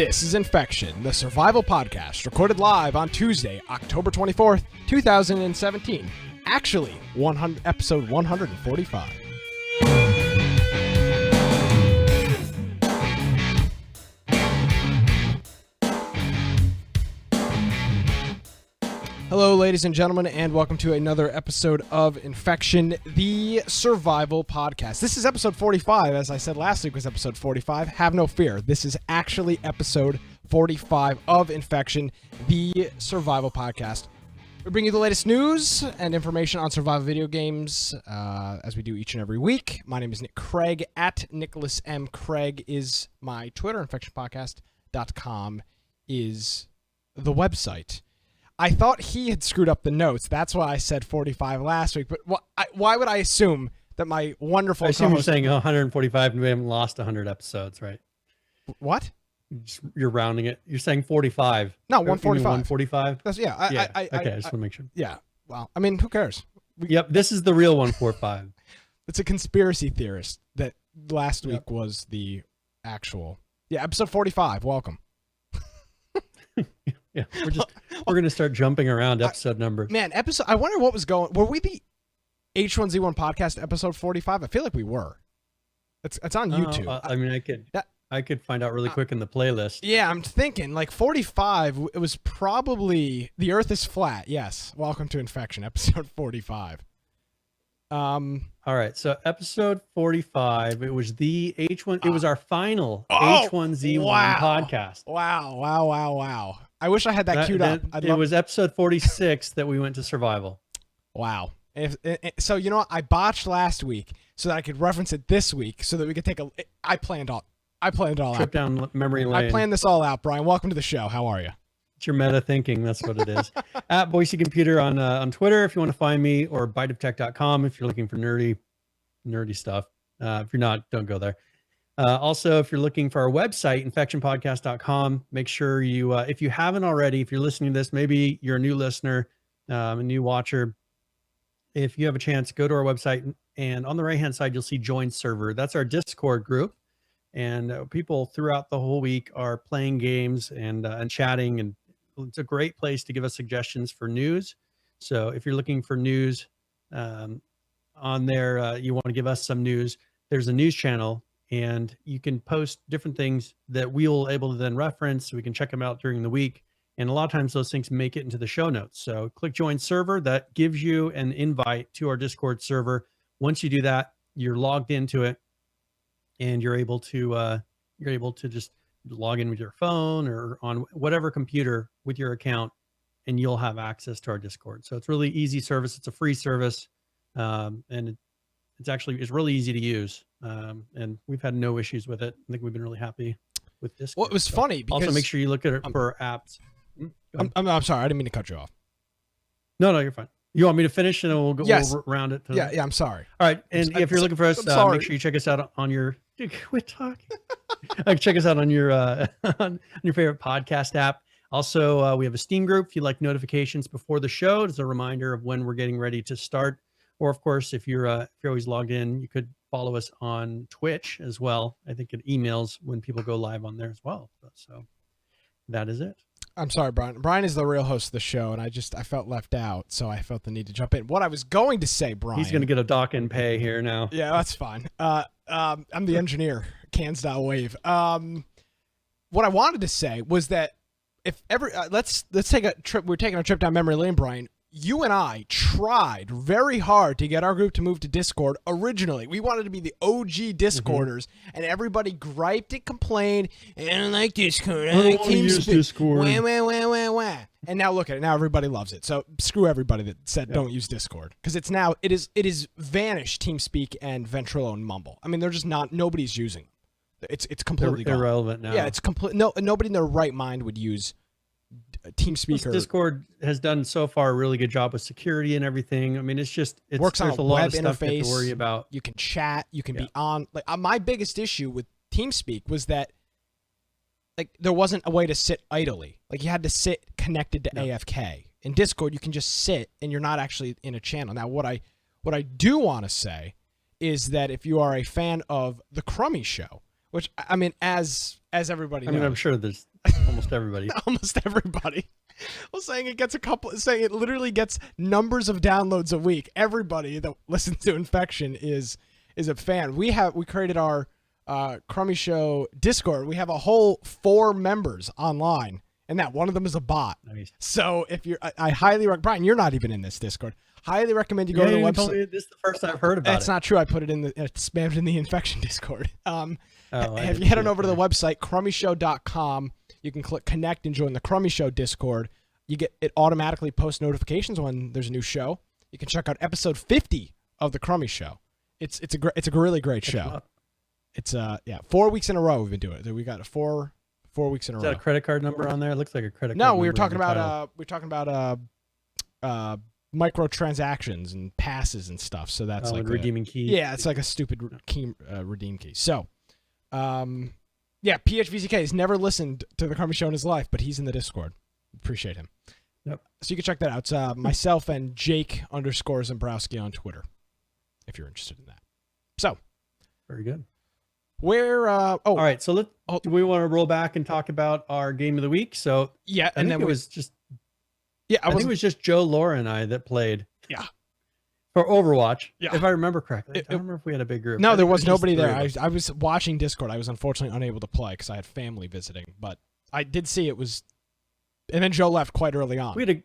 This is Infection, the survival podcast, recorded live on Tuesday, October 24th, 2017. Actually, episode 145. Hello, ladies and gentlemen, and welcome to another episode of Infection, the survival podcast. This is episode 45. As I said last week was episode 45. Have no fear. This is actually episode 45 of Infection, the survival podcast. We bring you the latest news and information on survival video games, as we do each and every week. My name is Nick Craig. At Nicholas M. Craig is my Twitter. InfectionPodcast.com is the website. I thought he had screwed up the notes. That's why I said 45 last week. But why would I assume that my wonderful I assume you're saying 145 and we haven't lost 100 episodes, right? What? You're rounding it. You're saying 45. No, 145. 145? That's, yeah. Okay, I just want to make sure. Yeah. Well, I mean, who cares? Yep, this is the real 145. It's a conspiracy theorist that last week was the actual. Yeah, episode 45. Welcome. Yeah, we're gonna start jumping around episode numbers. Man, I wonder what was going. Were we the H1Z1 podcast episode 45? I feel like we were. It's on YouTube. I mean, I could find out really quick in the playlist. Yeah, I'm thinking like 45. It was probably The Earth is Flat. Yes. Welcome to Infection, episode 45. All right, so episode 45. It was the H1. It was our final H1Z1 podcast. Wow. I wish I had that queued up. It was episode 46 that we went to survival. Wow. So you know what? I botched last week so that I could reference it this week so that we could take a. I planned it all Trip out. down memory lane. I planned this all out, Brian. Welcome to the show. How are you? It's your meta thinking. That's what it is. At Boise Computer on Twitter if you want to find me, or biteoftech.com if you're looking for nerdy stuff. If you're not, don't go there. Also, if you're looking for our website, infectionpodcast.com, make sure you, if you haven't already, if you're listening to this, maybe you're a new listener, a new watcher. If you have a chance, go to our website, and on the right-hand side, you'll see Join Server. That's our Discord group. And people throughout the whole week are playing games and chatting, and it's a great place to give us suggestions for news. So if you're looking for news on there, you want to give us some news, there's a news channel, and you can post different things that we'll able to then reference so we can check them out during the week. And a lot of times those things make it into the show notes. So click Join Server. That gives you an invite to our Discord server. Once you do that, you're logged into it, and you're able to just log in with your phone or on whatever computer with your account, and you'll have access to our Discord. So it's really easy service. It's a free service, and it's really easy to use. And we've had no issues with it. I think we've been really happy with this. Well, it was funny because also make sure you look at it for apps. I'm sorry, I didn't mean to cut you off. No, you're fine. You want me to finish, and then we'll go. Yes. We'll round it. Yeah. I'm sorry. All right, and if you're looking for us, make sure you check us out on your. Quit talking. Check us out on your favorite podcast app. Also, we have a Steam group if you like notifications before the show. It's a reminder of when we're getting ready to start. Or, of course, if you're always logged in, you could follow us on Twitch as well. I think it emails when people go live on there as well. So that is it. I'm sorry, Brian. Brian is the real host of the show, and I felt left out, so I felt the need to jump in. What I was going to say, Brian. He's going to get a dock and pay here now. Yeah, that's fine. I'm the engineer. Cans.wave. Wave. What I wanted to say was that if let's take a trip. We're taking a trip down memory lane, Brian. You and I tried very hard to get our group to move to Discord originally. We wanted to be the OG Discorders, and everybody griped and complained, I don't like Discord. I don't want to use Discord. Wah. And now look at it. Now everybody loves it. So screw everybody that said don't use Discord, because it is vanished TeamSpeak and Ventrilo and Mumble. I mean, they're just not. Nobody's using them. It's completely irrelevant now. Yeah, it's complete. No, nobody in their right mind would use TeamSpeak. Discord has done so far a really good job with security and everything. I mean, works on there's a lot web of stuff interface. You have to worry about. You can chat. You can be on. Like my biggest issue with TeamSpeak was that there wasn't a way to sit idly. Like you had to sit connected to AFK. In Discord, you can just sit and you're not actually in a channel. Now, what I do want to say is that if you are a fan of the Crummy Show, which I mean, as everybody knows, I mean, I'm sure there's almost everybody. Almost everybody. Well, saying it literally gets numbers of downloads a week. Everybody that listens to Infection is a fan. We created our Crummy Show Discord. We have a whole 4 members online, and that one of them is a bot. Nice. So if I highly recommend, Brian, you're not even in this Discord. Highly recommend you go to the website. This is the first I've heard about it. That's not true. I put it in spammed in the Infection Discord. If you head on over to the website, crummyshow.com, you can click connect and join the Crummy Show Discord. It automatically posts notifications when there's a new show. You can check out episode 50 of the Crummy Show. It's a really great show. It's 4 weeks in a row we've been doing it. We got 4 weeks in a row. Is that a credit card number on there? It looks like a credit card. No, we were talking about microtransactions and passes and stuff. So that's like redeeming keys. Yeah, it's like a stupid key redeem key. So, PHVZK has never listened to the Crummy Show in his life, but he's in the Discord. Appreciate him. Yep. So you can check that out. It's myself and Jake_Zembrowski on Twitter, if you're interested in that. So, very good. All right. So do we want to roll back and talk about our game of the week? So yeah, I think it was just Joe, Laura, and I that played. Yeah. For Overwatch, yeah. If I remember correctly. I don't remember if we had a big group. No, there was nobody there. I was watching Discord. I was unfortunately unable to play because I had family visiting, but I did see it was. And then Joe left quite early on. We had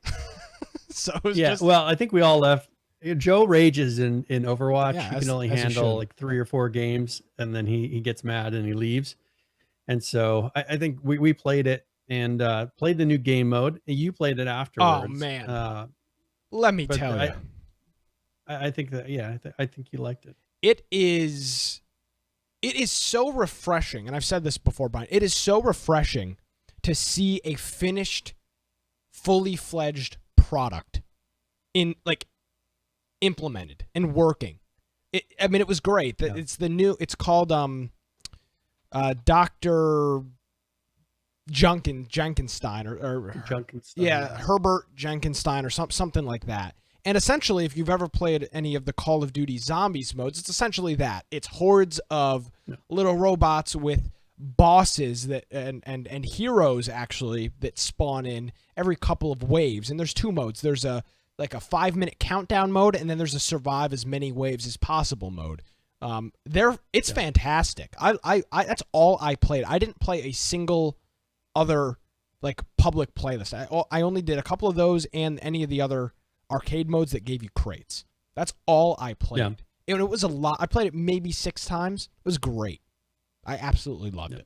so it was well, I think we all left. Joe rages in Overwatch. Yeah, he can only handle like 3 or 4 games, and then he gets mad and he leaves. And so I think we played it and played the new game mode. You played it afterwards. Oh man, let me tell you. I think that I think you liked it. It is so refreshing, and I've said this before, Brian. It is so refreshing to see a finished, fully fledged product implemented and working. It was great. Yeah. It's called Dr. Jenkenstein or Jenkenstein. Yeah, Herbert Jenkenstein or something like that. And essentially, if you've ever played any of the Call of Duty Zombies modes, it's essentially that. It's hordes of little robots with bosses and heroes actually that spawn in every couple of waves. And there's 2 modes. There's a 5-minute countdown mode, and then there's a survive as many waves as possible mode. It's fantastic. I that's all I played. I didn't play a single other public playlist. I only did a couple of those and any of the other arcade modes that gave you crates. That's all I played. And it was a lot. I played it maybe 6 times. It was great. I absolutely loved it.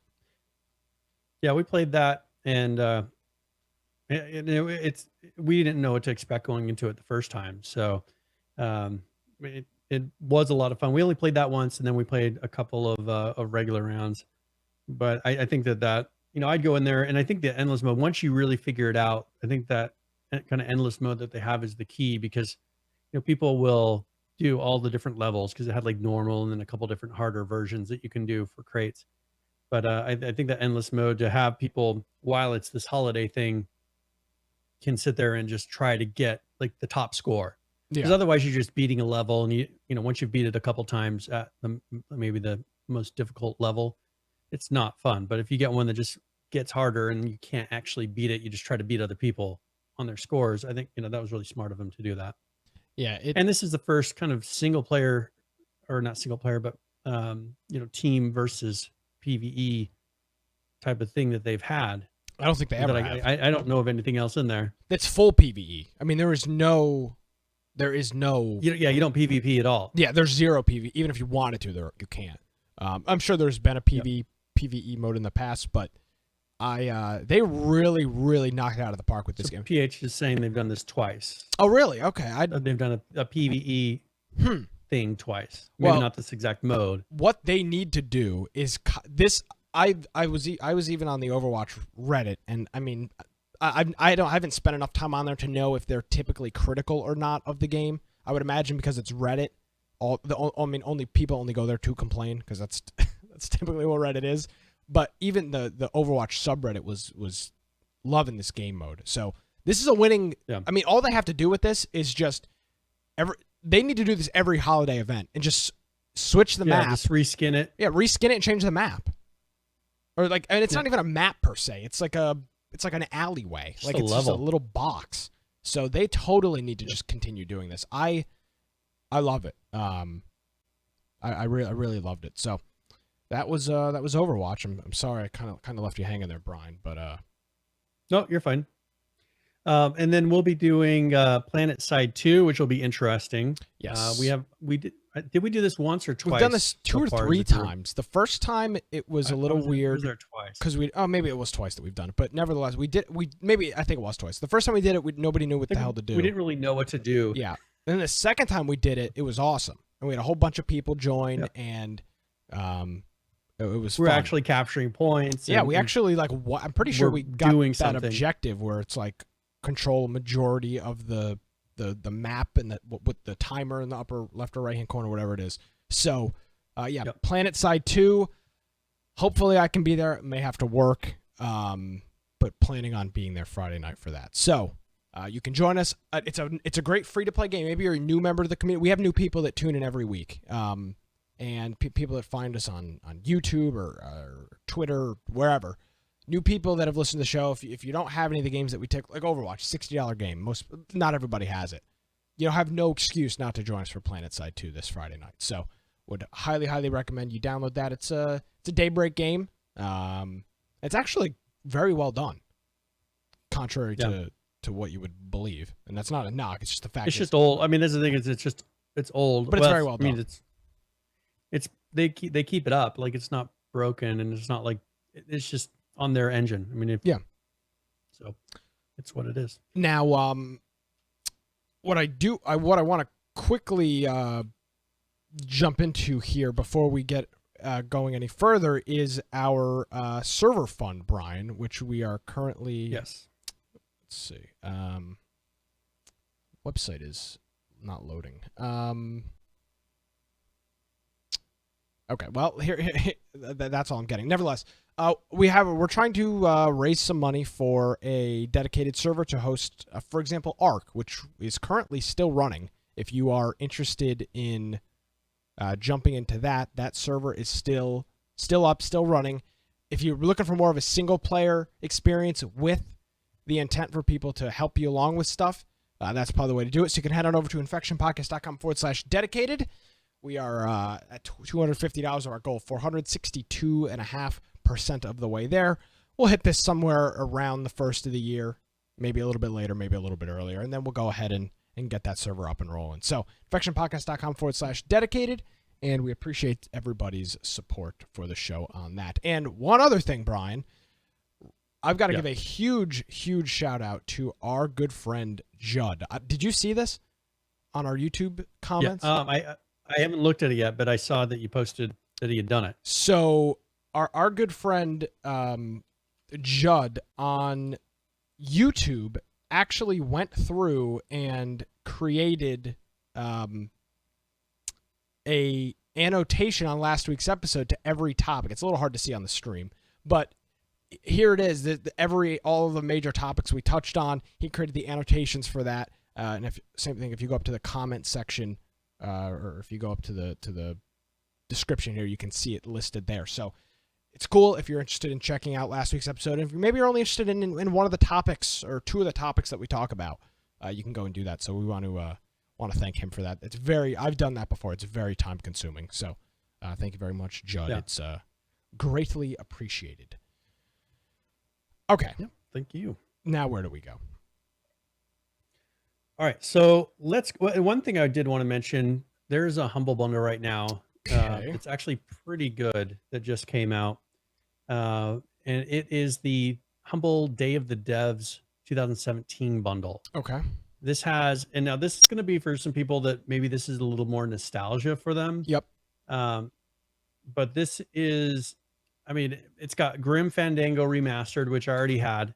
Yeah, we played that, and we didn't know what to expect going into it the first time. So it was a lot of fun. We only played that once, and then we played a couple of regular rounds. But I think that I'd go in there, and I think the endless mode, once you really figure it out, I think that kind of endless mode that they have is the key, because people will do all the different levels, because it had normal and then a couple different harder versions that you can do for crates. But I think that endless mode, to have people, while it's this holiday thing, can sit there and just try to get the top score. Because otherwise you're just beating a level, and once you've beat it a couple times at maybe the most difficult level, it's not fun. But if you get one that just gets harder and you can't actually beat it, you just try to beat other people on their scores. I think that was really smart of them to do that. Yeah, and this is the first kind of single player, or not single player, but team versus PvE type of thing that they've had. I don't think they ever have. I don't know of anything else in there. That's full PvE. I mean, there is no. You don't PvP at all. Yeah, there's 0 PvE. Even if you wanted to, you can't. I'm sure there's been a PvE mode in the past, but they really, really knocked it out of the park with this game. PH is saying they've done this twice. Oh, really? Okay. They've done a PvE thing twice. Maybe not this exact mode. What they need to do is this. I was even on the Overwatch Reddit, and I mean, I haven't spent enough time on there to know if they're typically critical or not of the game. I would imagine because it's Reddit, only people only go there to complain, because that's typically what Reddit is. But even the Overwatch subreddit was loving this game mode. So this is a winning. Yeah. I mean, all they have to do with this is they need to do this every holiday event and just switch the map. Just reskin it. Yeah, reskin it and change the map. or like, and it's not even a map per se. It's like an alleyway. Just like a it's just a level. little box. So they totally need to just continue doing this. I love it. I really loved it. So that was Overwatch. I'm sorry I kind of left you hanging there, Brian, but No, you're fine. And then we'll be doing Planet Side 2, which will be interesting. yes. Did we do this once or twice? We've done this two so or far as three a group? times. The first time it was a I little was weird there twice. because maybe it was twice that we've done it, but nevertheless I think it was twice. The first time we did it, nobody knew what the hell to do. We didn't really know what to do. Yeah. And then the second time we did it, it was awesome, and we had a whole bunch of people join, and it was. We're fun. actually capturing points. Yeah, we actually I'm pretty sure we're we got doing that something. objective where it's like control a majority of the map and with the timer in the upper left or right hand corner, whatever it is. So, Planet Side 2. Hopefully, I can be there. It may have to work, but planning on being there Friday night for that. So, you can join us. It's a great free to play game. Maybe you're a new member of the community. We have new people that tune in every week, and people that find us on YouTube or Twitter, wherever. New people that have listened to the show. If you don't have any of the games that we take, like Overwatch, $60 game. Not everybody has it. You have no excuse not to join us for Planet Side 2 this Friday night. So, would highly, highly recommend you download that. It's a Daybreak game. It's actually very well done, contrary to what you would believe. And that's not a knock. It's just the fact. It's just old. I mean, that's the thing. It's old, but it's very well done. I mean, they keep it up. Like, it's not broken, and it's not like it's just on their engine. I mean, so it's what it is. Now, what I want to quickly jump into here before we get going any further is our server fund, Brian, which we are currently. Yes. Let's see. Website is not loading. Okay. Well, here that's all I'm getting. Nevertheless, we're trying to raise some money for a dedicated server to host, for example, Arc, which is currently still running. If you are interested in jumping into that server is still up, still running. If you're looking for more of a single player experience with the intent for people to help you along with stuff, that's probably the way to do it. So you can head on over to infectionpodcast.com/dedicated. We are at $250 of our goal, 462.5% of the way there. We'll hit this somewhere around the first of the year, maybe a little bit later, maybe a little bit earlier, and then we'll go ahead and get that server up and rolling. So infectionpodcast.com/dedicated, and we appreciate everybody's support for the show on that. And one other thing, Brian, I've got to give a huge, huge shout out to our good friend Judd. Did you see this on our YouTube comments? Yeah. I haven't looked at it yet, but I saw that you posted that he had done it. So our good friend Judd on YouTube actually went through and created a annotation on last week's episode to every topic. It's a little hard to see on the stream, but here it is. All of the major topics we touched on, he created the annotations for that. And same thing, if you go up to the comment section, or if you go up to the description here, you can see it listed there. So it's cool if you're interested in checking out last week's episode. And if maybe you're only interested in one of the topics or two of the topics that we talk about, you can go and do that. So we want to thank him for that. I've done that before. It's very time consuming. So thank you very much, Judd. Yeah. It's greatly appreciated. Okay. Yeah, thank you. Now where do we go? All right, so one thing I did want to mention, there's a Humble Bundle right now. Okay. It's actually pretty good that just came out. And it is the Humble Day of the Devs 2017 bundle. Okay. Now this is going to be for some people that maybe this is a little more nostalgia for them. Yep. But this is, it's got Grim Fandango remastered, which I already had.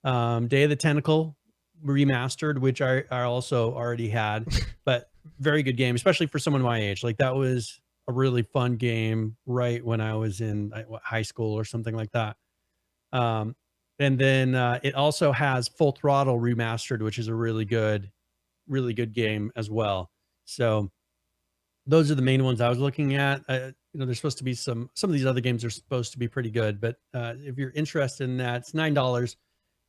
Day of the Tentacle remastered, which I also already had, but very good game, especially for someone my age. Like, that was a really fun game right when I was in high school or something like that. And then it also has Full Throttle remastered, which is a really good game as well. So those are the main ones I was looking at. there's supposed to be some of these other games are supposed to be pretty good, but if you're interested in that, it's $9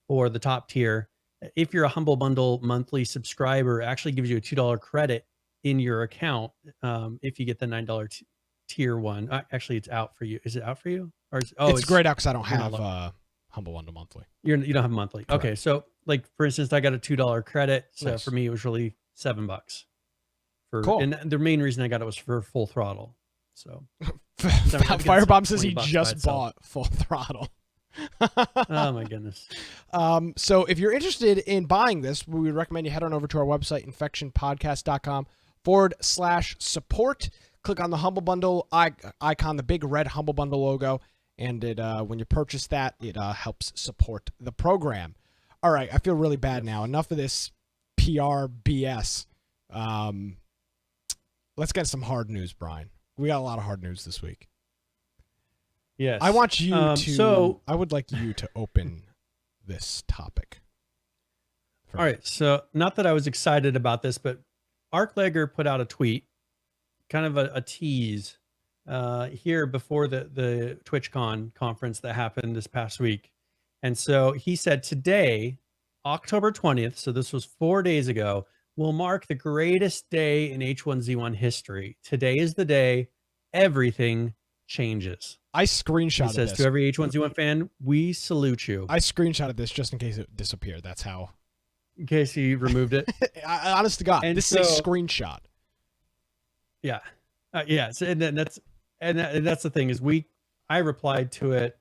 for the top tier. If you're a Humble Bundle monthly subscriber, it actually gives you a $2 credit in your account if you get the $9 tier one. Actually, it's out for you. Is it out for you? Or it's grayed out because I don't have Humble Bundle monthly. You don't have monthly. Correct. Okay, so like for instance, I got a $2 credit. So nice. For me, it was really $7. Cool. And the main reason I got it was for full throttle. So Firebomb says he just bought full throttle. Oh my goodness. So if you're interested in buying this, we would recommend you head on over to our website, infectionpodcast.com/support. Click on the Humble Bundle icon, the big red Humble Bundle logo, and it when you purchase that, it helps support the program. All right, I feel really bad now. Enough of this PR BS. Let's get some hard news, Brian. We got a lot of hard news this week. Yes. I want you to. I would like you to open this topic. All right. So, not that I was excited about this, but Arklegger put out a tweet, kind of a tease, here before the TwitchCon conference that happened this past week, and so he said today, October 20th. So this was 4 days ago. Will mark the greatest day in H1Z1 history. Today is the day everything changes. I screenshotted this. He says this. To every H1Z1 fan, we salute you. I screenshotted this just in case it disappeared. That's how. In case he removed it. Honest to God, this is a screenshot. Yeah. Yeah. So, and that's the thing is I replied to it.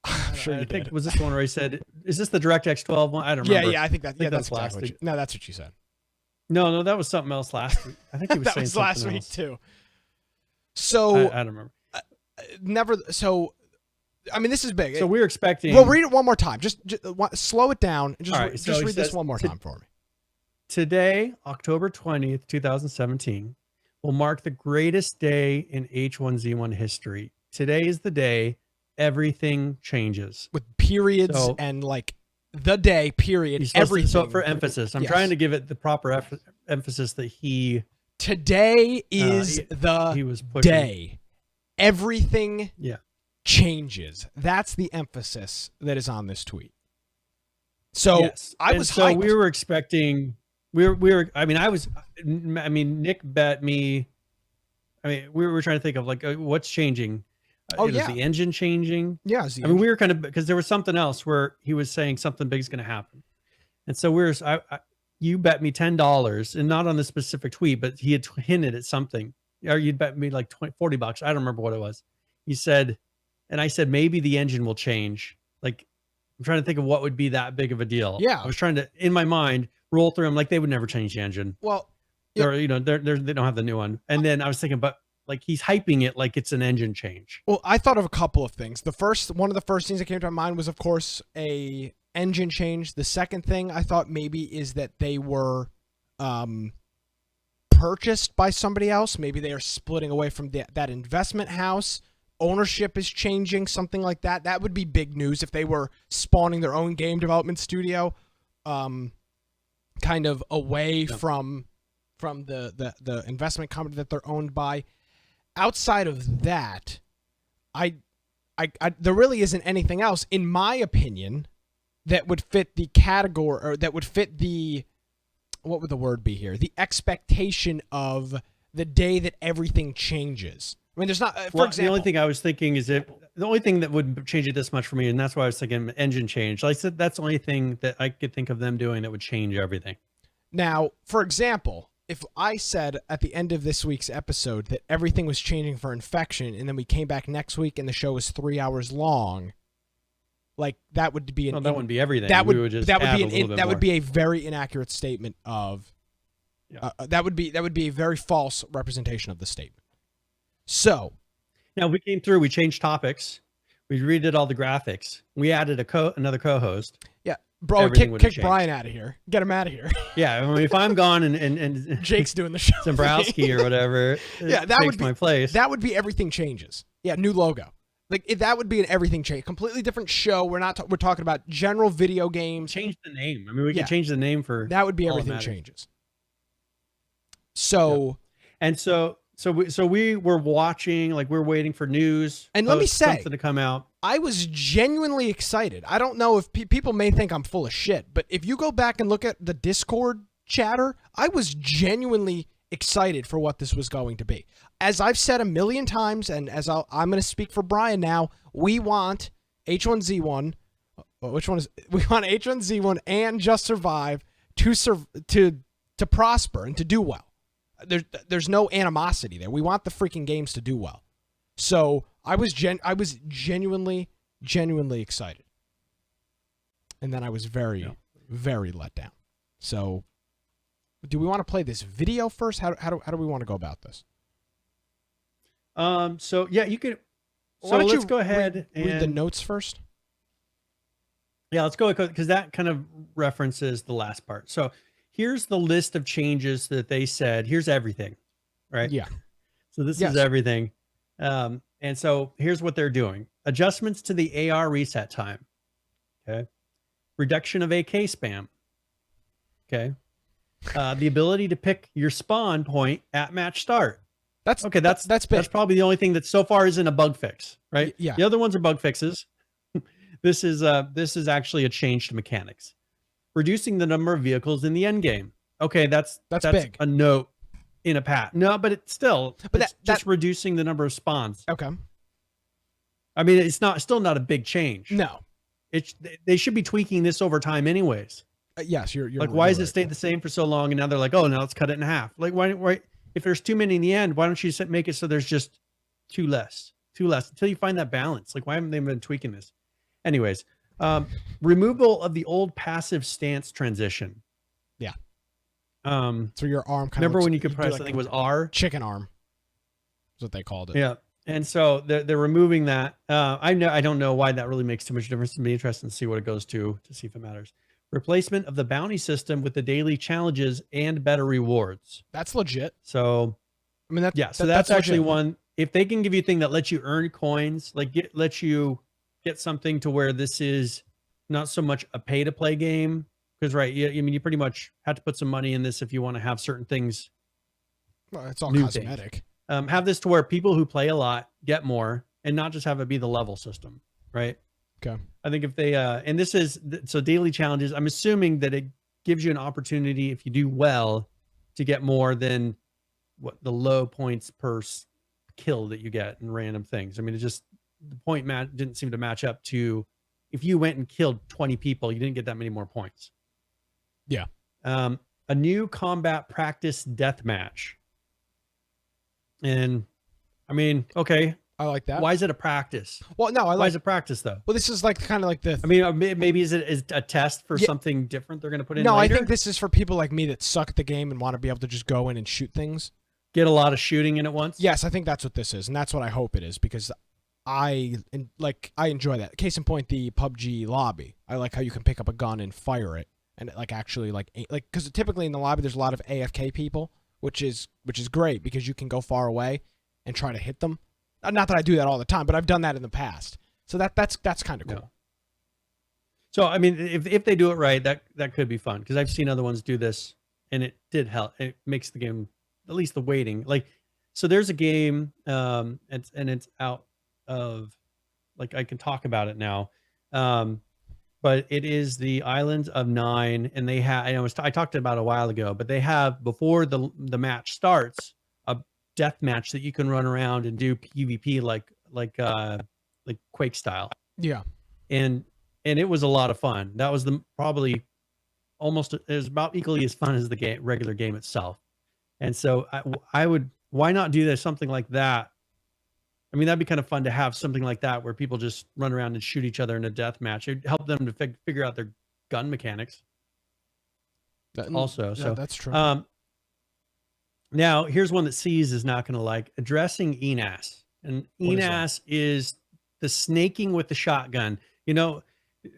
I'm sure you think did. Was this the one where I said, is this the DirectX 12 one? I don't remember. Yeah, I think that's last exactly week. No, that's what you said. No, that was something else last week. I think he was that saying was something last week else. too. So I don't remember. I mean, this is big. So we're expecting. Well, read it one more time. Just slow it down and just read this one more time for me. Today, October 20th, 2017, will mark the greatest day in H1Z1 history. Today is the day everything changes. With periods and like the day, period, everything. So for emphasis, I'm trying to give it the proper emphasis that he... Today is he was pushing. Day. Everything changes. That's the emphasis that is on this tweet. So I was hyped. We were expecting... Nick bet me. We were trying to think of like what's changing. Is the engine changing? Yeah. We were kind of, because there was something else where he was saying something big is going to happen, and so you bet me $10, and not on the specific tweet, but he had hinted at something. Or you'd bet me like $40. I don't remember what it was. He said, and I said maybe the engine will change. Like I'm trying to think of what would be that big of a deal. Yeah. I was trying to in my mind roll through them like they would never change the engine. Well, they don't have the new one. And then I was thinking, but like he's hyping it like it's an engine change. Well, I thought of a couple of things. One of the first things that came to my mind was, of course, a engine change. The second thing I thought maybe is that they were purchased by somebody else. Maybe they are splitting away from that investment house. Ownership is changing, something like that. That would be big news if they were spawning their own game development studio, kind of away from the investment company that they're owned by. Outside of that, there really isn't anything else, in my opinion, that would fit the category, or that would fit the, what would the word be here? The expectation of the day that everything changes. I mean, there's not, for example. The only thing I was thinking is the only thing that would change it this much for me, and that's why I was thinking engine change. Like I said, that's the only thing that I could think of them doing that would change everything. Now, for example, if I said at the end of this week's episode that everything was changing for Infection, and then we came back next week and the show was 3 hours long, like that would be that wouldn't be everything. That would be a very inaccurate statement of. That would be a very false representation of the statement. So, now we came through. We changed topics. We redid all the graphics. We added another co-host. Yeah. Bro, kick Brian out of here. Get him out of here. Yeah, I mean, if I'm gone and Jake's doing the show, Dombrowski or whatever, that would be my place. That would be everything changes. Yeah, new logo. Like that would be an everything change. Completely different show. We're talking about general video games. Change the name. I mean, we can change the name for that would be everything changes. So, and so we were watching, like we're waiting for news. And let me say, something to come out. I was genuinely excited. I don't know if people may think I'm full of shit, but if you go back and look at the Discord chatter, I was genuinely excited for what this was going to be. As I've said a million times, and as I'm going to speak for Brian now, we want H1Z1. Which one is? We want H1Z1 and Just Survive to prosper and to do well. There's no animosity there. We want the freaking games to do well. So I was genuinely excited, and then I was very let down. So, do we want to play this video first? How do we want to go about this? So yeah, you can. So let's go ahead and read the notes first. Yeah, let's go because that kind of references the last part. So here's the list of changes that they said. Here's everything, right? Yeah. So this is everything. And so here's what they're doing. Adjustments to the AR reset time. Okay. Reduction of AK spam. Okay. The ability to pick your spawn point at match start. That's big. That's probably the only thing that so far isn't a bug fix, right? Yeah. The other ones are bug fixes. This is actually a change to mechanics. Reducing the number of vehicles in the end game. Okay, that's big. A note in a patch. No, but it's still just reducing the number of spawns. Okay. I mean, it's still not a big change. No. They should be tweaking this over time anyways. Yes, you're like, why has it stayed the same for so long? And now they're like, oh, now let's cut it in half. Like, why if there's too many in the end, why don't you make it so there's just two less until you find that balance? Like, why haven't they been tweaking this? Anyways, removal of the old passive stance transition. Yeah. So your arm kind of remember when you could press, I think it was R? Chicken arm. Is what they called it. Yeah. And so they're removing that. I don't know why that really makes too much difference. To be interested to see what it goes to see if it matters. Replacement of the bounty system with the daily challenges and better rewards. That's legit. So, I mean, that's actually legit. One. If they can give you a thing that lets you earn coins, like lets you get something to where this is not so much a pay to play game, because I mean, you pretty much have to put some money in this if you want to have certain things. Well, it's all cosmetic. Have this to where people who play a lot get more, and not just have it be the level system, right? Okay. I think if they and this is so daily challenges. I'm assuming that it gives you an opportunity if you do well to get more than what the low points per kill that you get in random things. I mean, it just the point didn't seem to match up to if you went and killed 20 people, you didn't get that many more points. Yeah. A new combat practice death match. And I mean, okay. I like that. Why is it a practice? Well, no, why is it practice though? Well, this is like kind of like the. I mean, maybe is a test for something different they're going to put in. No, later? I think this is for people like me that suck at the game and want to be able to just go in and shoot things. Get a lot of shooting in at once. Yes, I think that's what this is, and that's what I hope it is because I enjoy that. Case in point, the PUBG lobby. I like how you can pick up a gun and fire it, and like actually like because typically in the lobby there's a lot of AFK people, which is great because you can go far away and try to hit them. Not that I do that all the time, but I've done that in the past. So that's kind of cool. Yeah. So I mean, if they do it right, that could be fun because I've seen other ones do this, and it did help. It makes the game, at least the waiting. Like, so there's a game, it's out of, like, I can talk about it now, but it is the Islands of Nine, and they have. I talked about it a while ago, but they have before the match starts a death match that you can run around and do PvP like Quake style. Yeah. And it was a lot of fun. That was probably almost, it was about equally as fun as the regular game itself. And so I would, why not do something like that? I mean, that'd be kind of fun to have something like that where people just run around and shoot each other in a death match. It'd help them to figure out their gun mechanics. So that's true. Now here's one that C's is not going to like: addressing ENAS. And ENAS is the snaking with the shotgun.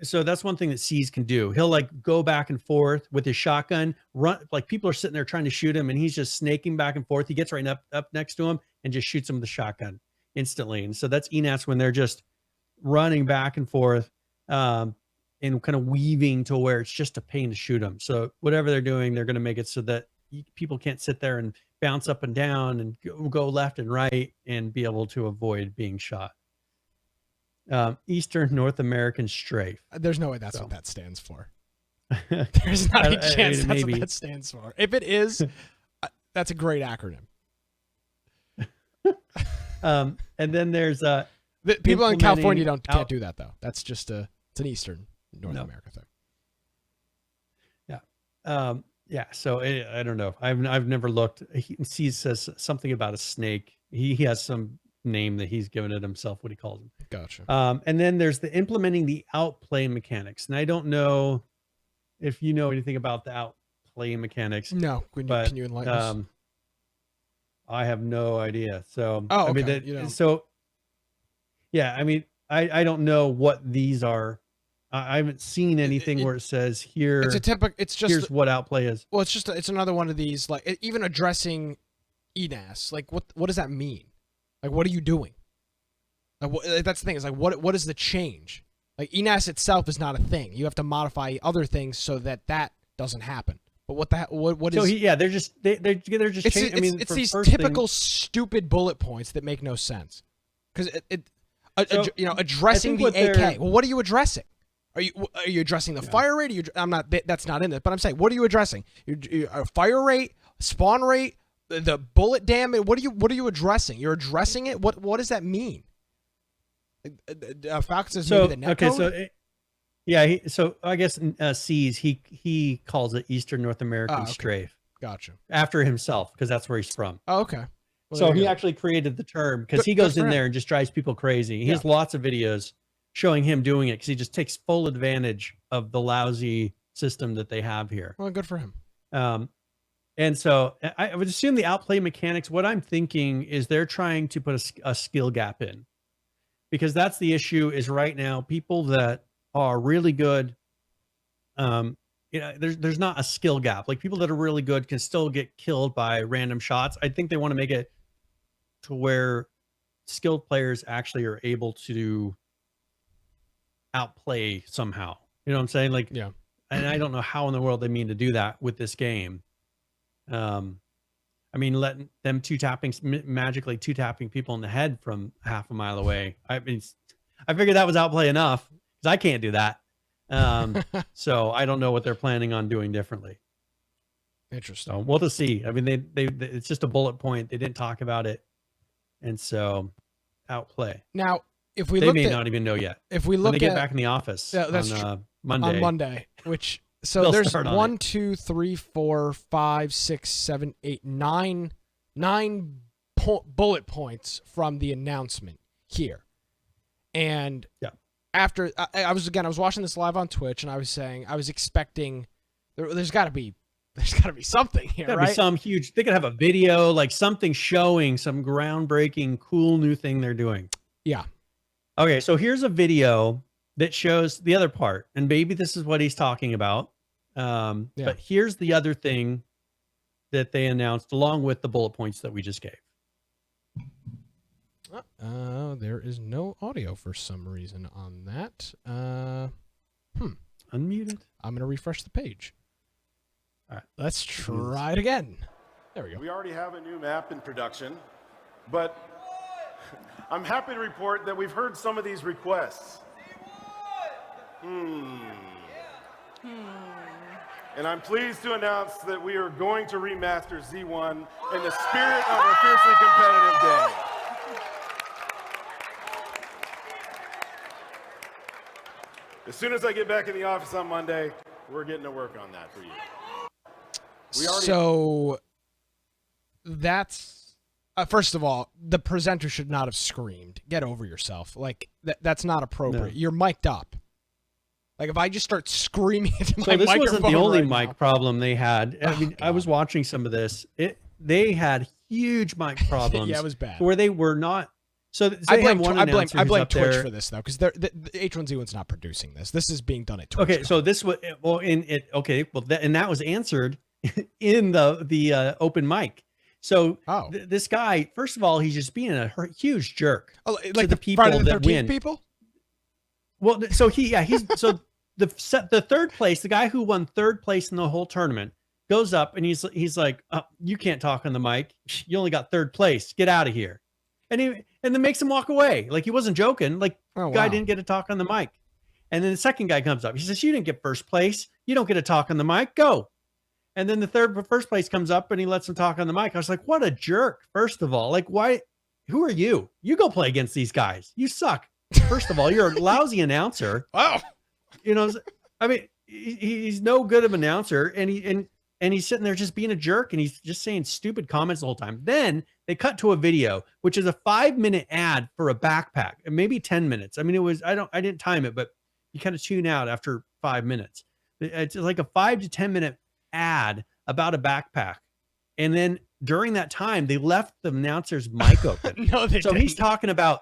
So that's one thing that C's can do. He'll like go back and forth with his shotgun, run, like people are sitting there trying to shoot him and he's just snaking back and forth. He gets right up next to him and just shoots him with the shotgun instantly. And so that's ENAS when they're just running back and forth and kind of weaving to where it's just a pain to shoot them. So whatever they're doing, they're going to make it so that people can't sit there and bounce up and down and go left and right and be able to avoid being shot. Eastern North American strafe. There's no way that's what that stands for. There's not a chance that's what that stands for. If it is, that's a great acronym. And then there's people in California can't do that though. That's just it's an Eastern North America thing. Yeah. Yeah. So I don't know. I've never looked. He says something about a snake. He has some name that he's given it himself, what he calls them. Gotcha. And then there's the implementing the outplay mechanics. And I don't know if you know anything about the outplay mechanics. No. Can you enlighten us? I have no idea. So, okay. I mean, so yeah, I mean, I don't know what these are. I haven't seen anything where it says here. It's a typical. It's just here's what outplay is. Well, it's another one of these, like even addressing ENAS. Like what does that mean? Like what are you doing? Like that's the thing. Is like what is the change? Like ENAS itself is not a thing. You have to modify other things so that doesn't happen. But what is? So they're just changing. I mean, it's these typical stupid bullet points that make no sense. Because addressing the AK. Well, what are you addressing? Are you addressing the fire rate? I'm not. That's not in it. But I'm saying, what are you addressing? Fire rate, spawn rate, the bullet damage. What are you addressing? You're addressing it. What does that mean? Falcon says maybe the net code? So I guess C's he calls it Eastern North American strafe. Gotcha. After himself, because that's where he's from. Oh, okay. Well, so he actually created the term because he goes in there and just drives people crazy. He has lots of videos showing him doing it because he just takes full advantage of the lousy system that they have here. Well, good for him. And so I would assume the outplay mechanics, what I'm thinking is they're trying to put a skill gap in, because that's the issue is right now, people that are really good, there's not a skill gap. Like people that are really good can still get killed by random shots. I think they want to make it to where skilled players actually are able to outplay somehow. You know what I'm saying? Like, yeah. And I don't know how in the world they mean to do that with this game. I mean, letting them magically two tapping people in the head from half a mile away. I mean, I figured that was outplay enough because I can't do that. So I don't know what they're planning on doing differently. Interesting. So we'll just see. I mean, they it's just a bullet point. They didn't talk about it. And so outplay. Now, if they may not even know yet. If we look when they get back in the office on Monday. On Monday, which so there's 1, 2, 3, 4, 5, 6, 7, 8, 9 bullet points from the announcement here. And after I was watching this live on Twitch, and I was expecting there's got to be something here, right? Be some huge. They could have a video, like something showing some groundbreaking, cool new thing they're doing. Yeah. Okay, so here's a video that shows the other part, and maybe this is what he's talking about. But here's the other thing that they announced along with the bullet points that we just gave. There is no audio for some reason on that. Unmuted. I'm gonna refresh the page. All right, let's try it again. There we go. We already have a new map in production, but I'm happy to report that we've heard some of these requests. And I'm pleased to announce that we are going to remaster Z1 in the spirit of a fiercely competitive day. As soon as I get back in the office on Monday, we're getting to work on that for you. So that's first of all, the presenter should not have screamed. Get over yourself. Like that's not appropriate. No. You're mic'd up. Like if I just start screaming into my microphone. So this wasn't the only mic problem they had. I mean, I was watching some of this. They had huge mic problems. Yeah, it was bad. Where they were not. So I blame Twitch for this though, because the H1Z1's not producing this. This is being done at Twitch. Okay, so this was and that was answered in the open mic. So this guy, first of all, he's just being a huge jerk. Oh, like the people Friday the 13th that win. People. Well, so he's so the third place, the guy who won third place in the whole tournament goes up and he's like, you can't talk on the mic. You only got third place. Get out of here. And then makes him walk away. Like he wasn't joking. Like guy didn't get to talk on the mic. And then the second guy comes up. He says, you didn't get first place. You don't get to talk on the mic. Go. And then the first place comes up and he lets him talk on the mic. I was like, what a jerk. First of all, like, why? Who are you? You go play against these guys. You suck. First of all, you're a lousy announcer. Oh, You know, I mean, he's no good of an announcer, and he's sitting there just being a jerk, and he's just saying stupid comments the whole time. Then they cut to a video, which is a 5-minute ad for a backpack, and maybe 10 minutes. I mean, I didn't time it, but you kind of tune out after 5 minutes. It's like a 5 to 10 minute ad about a backpack. And then during that time, they left the announcer's mic open. No, they didn't. He's talking about,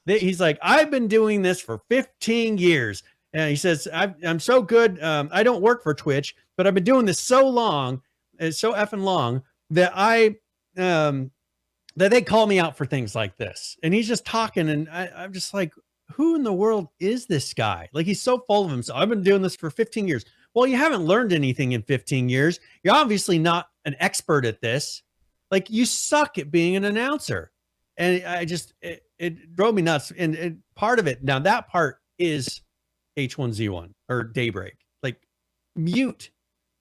he's like, I've been doing this for 15 years. And he says, I'm so good. I don't work for Twitch, but I've been doing this so long, so effing long that that they call me out for things like this. And he's just talking. And I'm just like, who in the world is this guy? Like, he's so full of himself. I've been doing this for 15 years. Well, you haven't learned anything in 15 years. You're obviously not an expert at this. Like, you suck at being an announcer. And it drove me nuts. And part of it, now that part is H1Z1 or Daybreak. Like, mute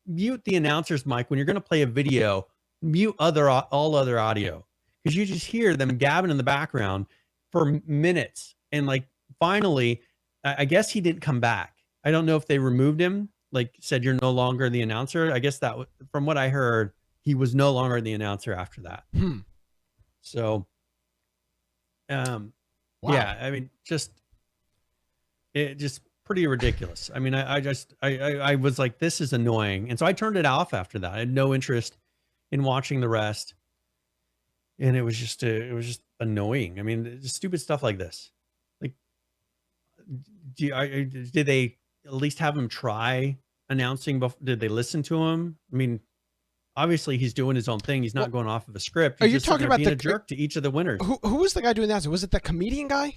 the announcer's mic when you're going to play a video. Mute all other audio, because you just hear them gabbing in the background for minutes. And like, finally, I guess he didn't come back. I don't know if they removed him, like said, you're no longer the announcer. I guess that from what I heard, he was no longer the announcer after that. So, wow. Yeah, I mean, just pretty ridiculous. I mean, I was like, this is annoying. And so I turned it off after that. I had no interest in watching the rest. And it was just annoying. I mean, just stupid stuff like this. Like, did they at least have him try announcing before? Did they listen to him? I mean, obviously he's doing his own thing. He's not going off of a script. He's are you talking about being a jerk to each of the winners? Who was the guy doing that? Was it the comedian guy?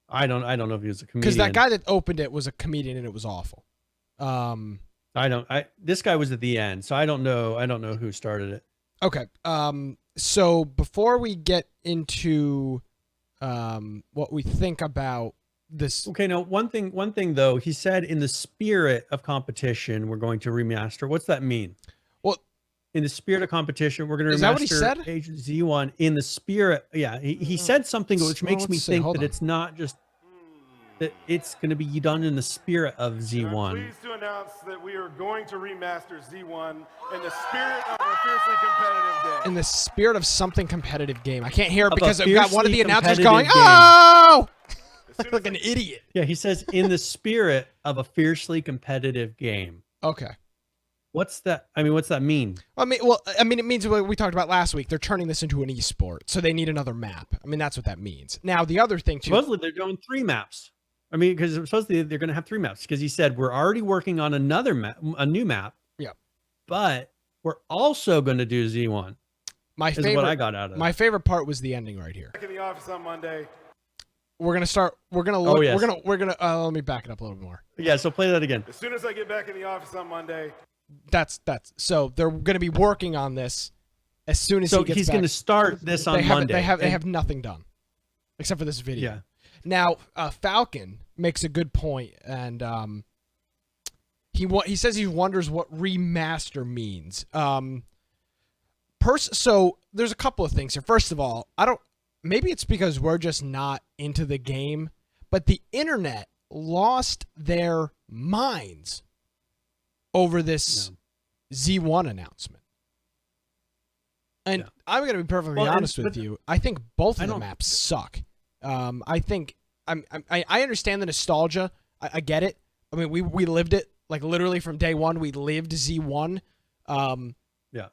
I don't know if he was a comedian. Because that guy that opened it was a comedian and it was awful. This guy was at the end, so I don't know who started it. Okay. So before we get into what we think about this. Okay, now one thing though, he said in the spirit of competition, we're going to remaster. What's that mean? Well, in the spirit of competition, we're going to remaster. Is that what he said? Z1 in the spirit. Yeah, he said something which makes me think that it's not just that it's going to be done in the spirit of Z1. I'm pleased to announce that we are going to remaster Z1 in the spirit of a fiercely competitive day. In the spirit of something competitive game. I can't hear it because I've got one of the announcers going, game. "Oh!" like an idiot. Yeah, he says in the spirit of a fiercely competitive game. Okay. What's that? I mean, what's that mean? I mean, it means what we talked about last week. They're turning this into an esport, so they need another map. I mean, that's what that means. Now, the other thing too. Supposedly, they're doing 3 maps. I mean, because supposedly they're going to have 3 maps. Because he said we're already working on another map, a new map. Yeah. But we're also going to do Z1. My favorite. What I got out of it. My favorite part was the ending right here. Back in the office on Monday. We're gonna start. We're gonna look. Oh, yes. We're gonna. Let me back it up a little bit more. Yeah. So play that again. As soon as I get back in the office on Monday. That's so they're gonna be working on this as soon as so he gets he's back. Gonna start this on Monday. They have nothing done, except for this video. Yeah. Now Falcon makes a good point, and he says he wonders what remaster means. So there's a couple of things here. First of all, maybe it's because we're just not into the game, but the internet lost their minds over this Z1 announcement. And I'm going to be perfectly honest with you. I think both of the maps suck. I think I understand the nostalgia. I get it. I mean, we lived it, like literally from day one. We lived Z1. Yeah.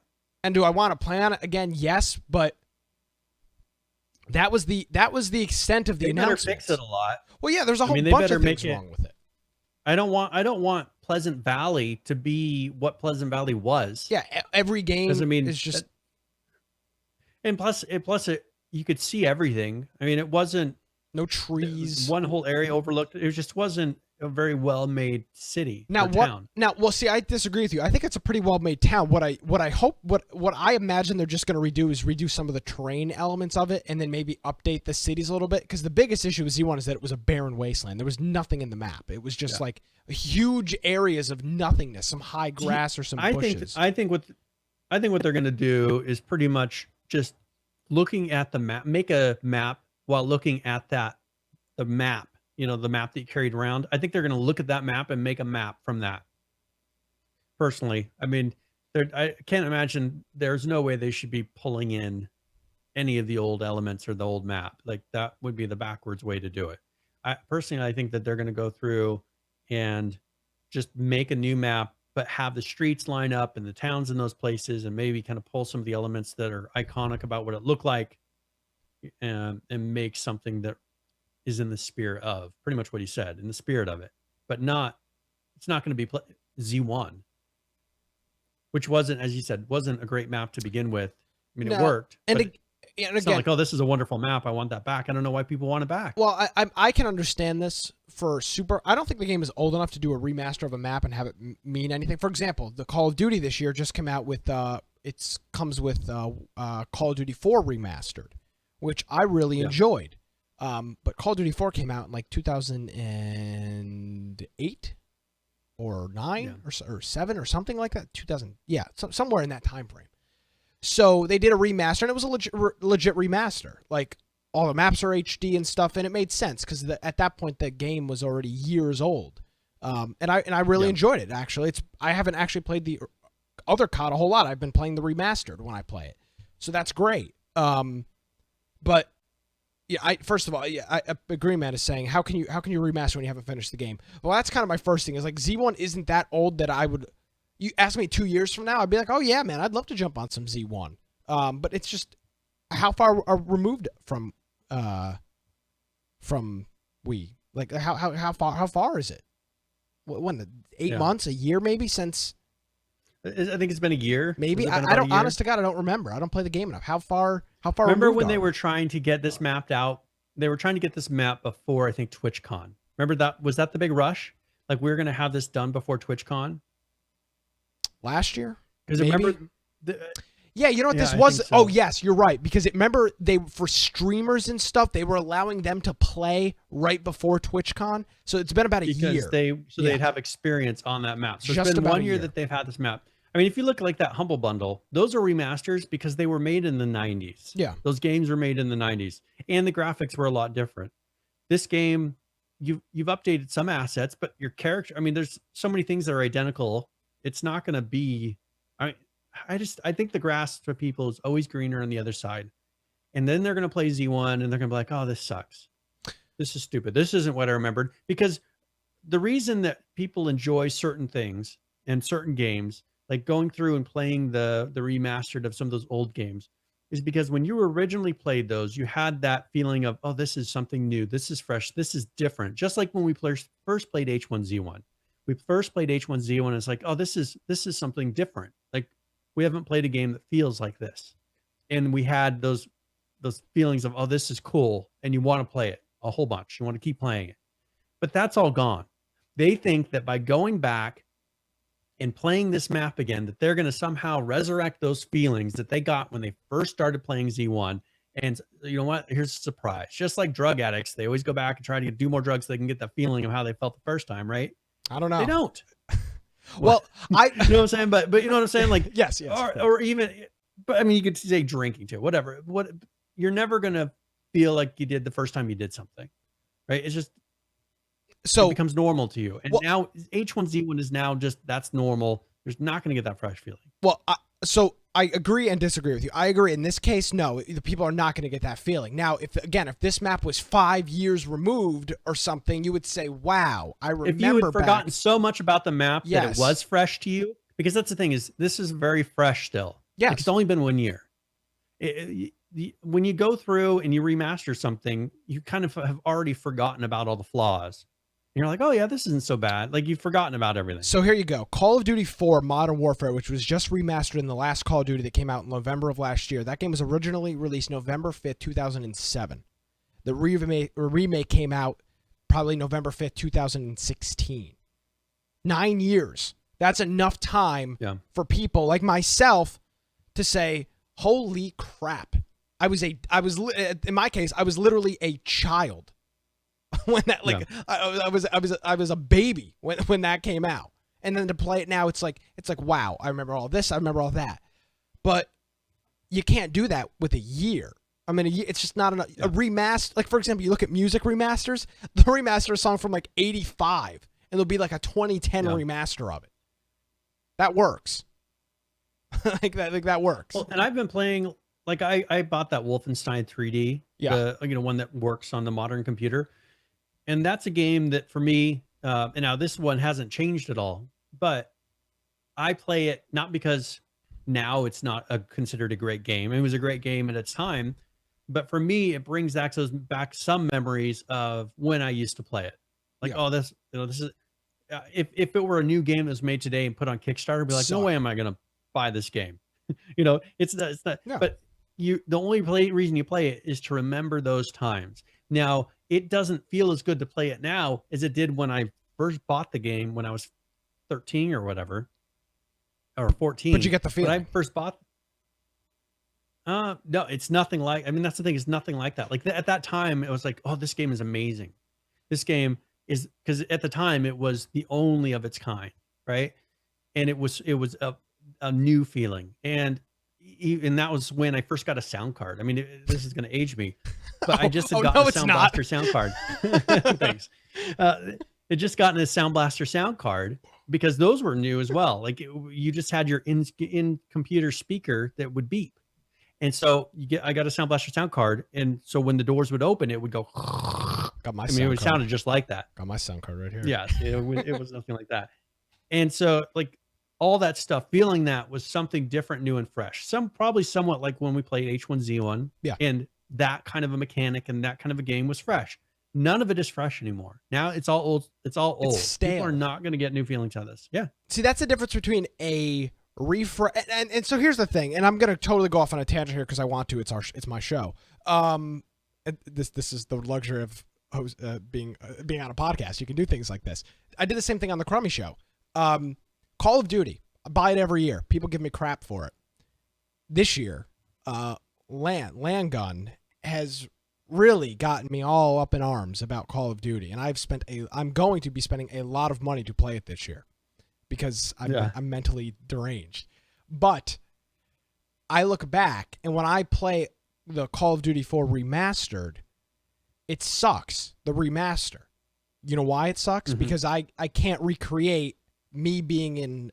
And do I want to play on it again? Yes, but that was the extent of the announcement. They better fix it a lot. Well, yeah, there's a whole bunch of things wrong with it. I don't want Pleasant Valley to be what Pleasant Valley was. Yeah, every game is just. And plus, you could see everything. I mean, it wasn't no trees. One whole area overlooked. It just wasn't a very well-made city Now or town. Well, see, I disagree with you. I think it's a pretty well-made town. What I imagine they're just going to redo is redo some of the terrain elements of it, and then maybe update the cities a little bit. Because the biggest issue with Z1 is that it was a barren wasteland. There was nothing in the map. It was just like huge areas of nothingness, some high grass or some bushes. I think what they're going to do is pretty much just looking at the map, make a map while looking at the map. The map that you carried around. I think they're going to look at that map and make a map from that. Personally, I mean, I can't imagine, there's no way they should be pulling in any of the old elements or the old map. Like, that would be the backwards way to do it. I think that they're going to go through and just make a new map, but have the streets line up and the towns in those places, and maybe kind of pull some of the elements that are iconic about what it looked like, and make something that is in the spirit of pretty much what he said, in the spirit of it, but it's not going to be Z1, which wasn't, as you said, wasn't a great map to begin with. I mean, it worked. And it's not like, oh, this is a wonderful map, I want that back. I don't know why people want it back. Well, I can understand this for Super. I don't think the game is old enough to do a remaster of a map and have it mean anything. For example, the Call of Duty this year just came out with, comes with Call of Duty 4 remastered, which I really enjoyed. But Call of Duty 4 came out in like 2008 or 9 or 7 or something like that. 2000, somewhere in that time frame. So they did a remaster, and it was a legit remaster. Like, all the maps are HD and stuff, and it made sense because at that point the game was already years old. And I really enjoyed it. Actually, I haven't actually played the other COD a whole lot. I've been playing the remastered when I play it, so that's great. But yeah, first of all, I agree. Matt is saying, how can you remaster when you haven't finished the game? Well, that's kind of my first thing. Is like, Z1 isn't that old that I would. You ask me 2 years from now, I'd be like, oh yeah, man, I'd love to jump on some Z1. But it's just, how far are removed from we? Like, how far is it? When 8 months, a year maybe since? I think it's been a year. Maybe I don't. Honest to God, I don't remember. I don't play the game enough. How far? Remember when they were trying to get this mapped out? They were trying to get this map before, I think, TwitchCon. Remember that? Was that the big rush? Like, we were going to have this done before TwitchCon last year. Because remember, yeah, you know what this was? So. Oh yes, you're right. Because remember, for streamers and stuff, they were allowing them to play right before TwitchCon. So it's been about a year. They'd have experience on that map. So it's been 1 year that they've had this map. I mean, if you look like that Humble Bundle, those are remasters because they were made in the 90s. Yeah. Those games were made in the 90s, and the graphics were a lot different. This game, you've updated some assets, but your character, I mean, there's so many things that are identical. It's not going to be, I think the grass for people is always greener on the other side. And then they're going to play Z1 and they're going to be like, oh, this sucks. This is stupid. This isn't what I remembered. Because the reason that people enjoy certain things and certain games, like going through and playing the remastered of some of those old games, is because when you originally played those, you had that feeling of, oh, this is something new. This is fresh. This is different. Just like when we first played H1Z1. We first played H1Z1 and it's like, oh, this is something different. Like, we haven't played a game that feels like this. And we had those feelings of, oh, this is cool. And you want to play it a whole bunch. You want to keep playing it. But that's all gone. They think that by going back and playing this map again, that they're going to somehow resurrect those feelings that they got when they first started playing Z1. And you know what? Here's a surprise. Just like drug addicts, they always go back and try to do more drugs so they can get the feeling of how they felt the first time, right? I don't know. They don't. Well, you know what I'm saying? But you know what I'm saying? Like, yes. Or even, but I mean, you could say drinking too, whatever. You're never going to feel like you did the first time you did something, right? It's just, it becomes normal to you. And now H1Z1 is now just, that's normal. There's not going to get that fresh feeling. Well, so I agree and disagree with you. I agree. In this case, no, the people are not going to get that feeling. Now, if this map was 5 years removed or something, you would say, wow, I remember. If you had forgotten so much about the map that it was fresh to you, because that's the thing, is this is very fresh still. Yeah. It's only been 1 year. When you go through and you remaster something, you kind of have already forgotten about all the flaws. And you're like, oh yeah, this isn't so bad. Like, you've forgotten about everything. So here you go. Call of Duty 4 Modern Warfare, which was just remastered in the last Call of Duty that came out in November of last year. That game was originally released November 5th, 2007. The remake came out probably November 5th, 2016. 9 years. That's enough time for people like myself to say, holy crap. In my case, I was literally a child when that, I was a baby when that came out. And then to play it now, it's like, wow, I remember all this. I remember all that. But you can't do that with a year. I mean, it's just not enough. A remaster, like, for example, you look at music remasters, the remaster song from like 85, and there'll be like a 2010 remaster of it. That works. that works. Well, and I've been playing, like, I bought that Wolfenstein 3D, the one that works on the modern computer. And that's a game that for me, and now this one hasn't changed at all, but I play it not because now it's not considered a great game. It was a great game at its time, but for me, it brings back some memories of when I used to play it. Like, this is, if it were a new game that was made today and put on Kickstarter, I'd be like, no way am I going to buy this game. It's not, but the only reason you play it is to remember those times. Now, it doesn't feel as good to play it now as it did when I first bought the game when I was 13 or whatever, or 14. But you get the feeling. When I first bought, no, it's nothing like, I mean, that's the thing, it's nothing like that. Like at that time, it was like, oh, this game is amazing. This game is, because at the time it was the only of its kind, right? And it was a new feeling. And that was when I first got a sound card. I mean, this is going to age me, but I just had gotten a Sound Blaster sound card. Thanks. It just gotten a Sound Blaster sound card because those were new as well. Like you just had your in computer speaker that would beep. And so I got a Sound Blaster sound card. And so when the doors would open, it would go. Got my it sounded just like that. Got my sound card right here. Yeah, it was nothing like that. And so like all that stuff, feeling that was something different, new and fresh. Probably somewhat like when we played H1Z1. Yeah. And that kind of a mechanic and that kind of a game was fresh. None of it is fresh anymore. Now it's all old. It's all old. It's stale. People are not going to get new feelings out of this. Yeah. See, that's the difference between a refresh. And so here's the thing, and I'm going to totally go off on a tangent here because I want to. It's my show. This is the luxury of being on a podcast. You can do things like this. I did the same thing on the Crummy Show. Call of Duty. I buy it every year. People give me crap for it. This year, Land Gun has really gotten me all up in arms about Call of Duty, and I'm going to be spending a lot of money to play it this year because I'm mentally deranged. But I look back, and when I play the Call of Duty 4 remastered, it sucks. The remaster. You know why it sucks? Mm-hmm. Because I can't recreate me being in,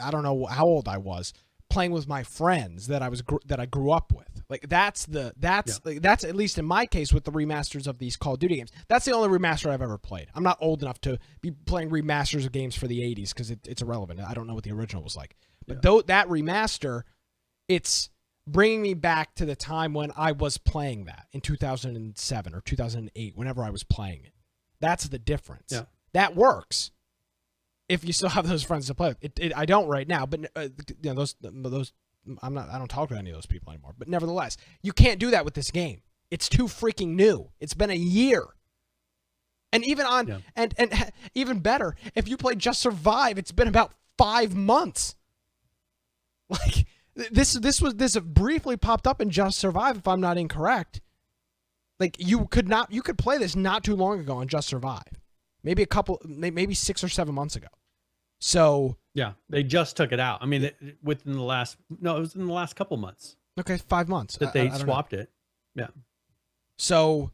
I don't know how old I was, playing with my friends that I grew up with. Like that's at least in my case with the remasters of these Call of Duty games. That's the only remaster I've ever played. I'm not old enough to be playing remasters of games for the 80s because it's irrelevant. I don't know what the original was like. But though that remaster, it's bringing me back to the time when I was playing that in 2007 or 2008, whenever I was playing it. That's the difference. Yeah. That works if you still have those friends to play with. I don't right now, but those I don't talk to any of those people anymore. But nevertheless, you can't do that with this game. It's too freaking new. It's been a year. And even and even better, if you play Just Survive, it's been about 5 months. Like this briefly popped up in Just Survive, if I'm not incorrect. Like you could play this not too long ago on Just Survive. Maybe 6 or 7 months ago. So yeah, they just took it out. I mean, it was in the last couple months. Okay, 5 months that they swapped it. Yeah. So,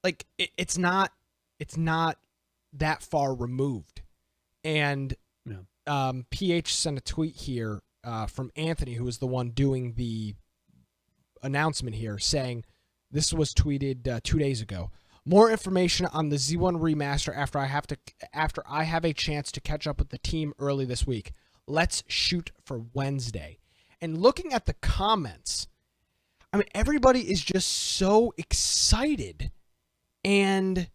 like, it's not that far removed, and PH sent a tweet here from Anthony, who was the one doing the announcement here, saying this was tweeted 2 days ago. More information on the Z1 remaster after I have a chance to catch up with the team early this week. Let's shoot for Wednesday. And looking at the comments, I mean, everybody is just so excited. And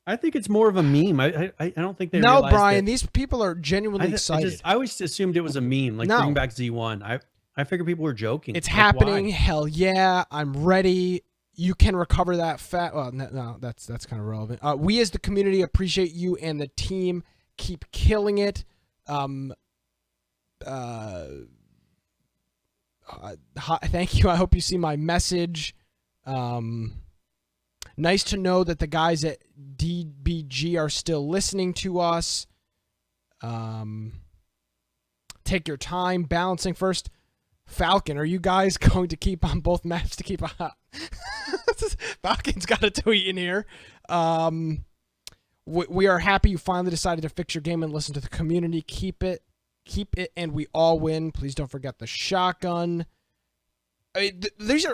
I think it's more of a meme. I don't think they No, realize Brian, these people are genuinely excited. I always assumed it was a meme, like bring back Z1. I figured people were joking. It's like, happening. Why? Hell yeah, I'm ready. you can recover that fat. Well, no, that's kind of relevant. We as the community appreciate you and the team. Keep killing it. Thank you. I hope you see my message. Nice to know that the guys at DBG are still listening to us. Take your time balancing first. Falcon, are you guys going to keep on both maps to keep a Falcon's got a tweet in here. We are happy you finally decided to fix your game and listen to the community. Keep it, and we all win. Please don't forget the shotgun. I mean,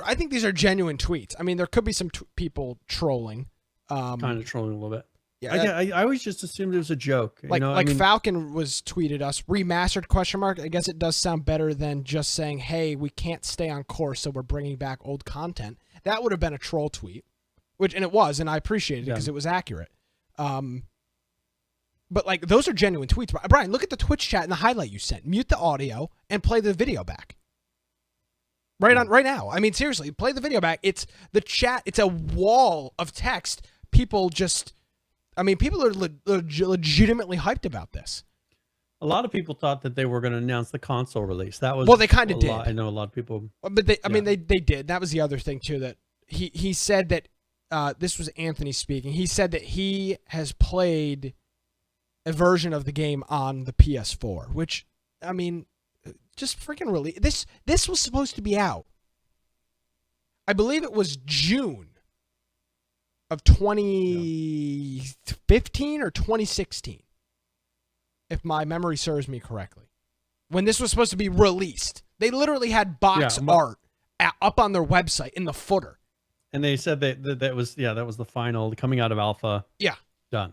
I think these are genuine tweets. I mean, there could be some people trolling. Kind of trolling a little bit. Yeah, I always just assumed it was a joke. Like, you know, like Falcon was tweeted us remastered ? I guess it does sound better than just saying, "Hey, we can't stay on course, so we're bringing back old content." That would have been a troll tweet, and it was, and I appreciated it because it was accurate. But like those are genuine tweets. Brian, look at the Twitch chat and the highlight you sent. Mute the audio and play the video back. Right now. I mean, seriously, play the video back. It's the chat. It's a wall of text. People are legitimately hyped about this. A lot of people thought that they were going to announce the console release. That was they kind of did. I know a lot of people, but they did. That was the other thing too. That he said that this was Anthony speaking. He said that he has played a version of the game on the PS4, which I mean. Just freaking release this was supposed to be out. I believe it was June of 2015 or 2016, if my memory serves me correctly. When this was supposed to be released, they literally had box art up on their website in the footer. And they said that was the final coming out of alpha. Yeah, done.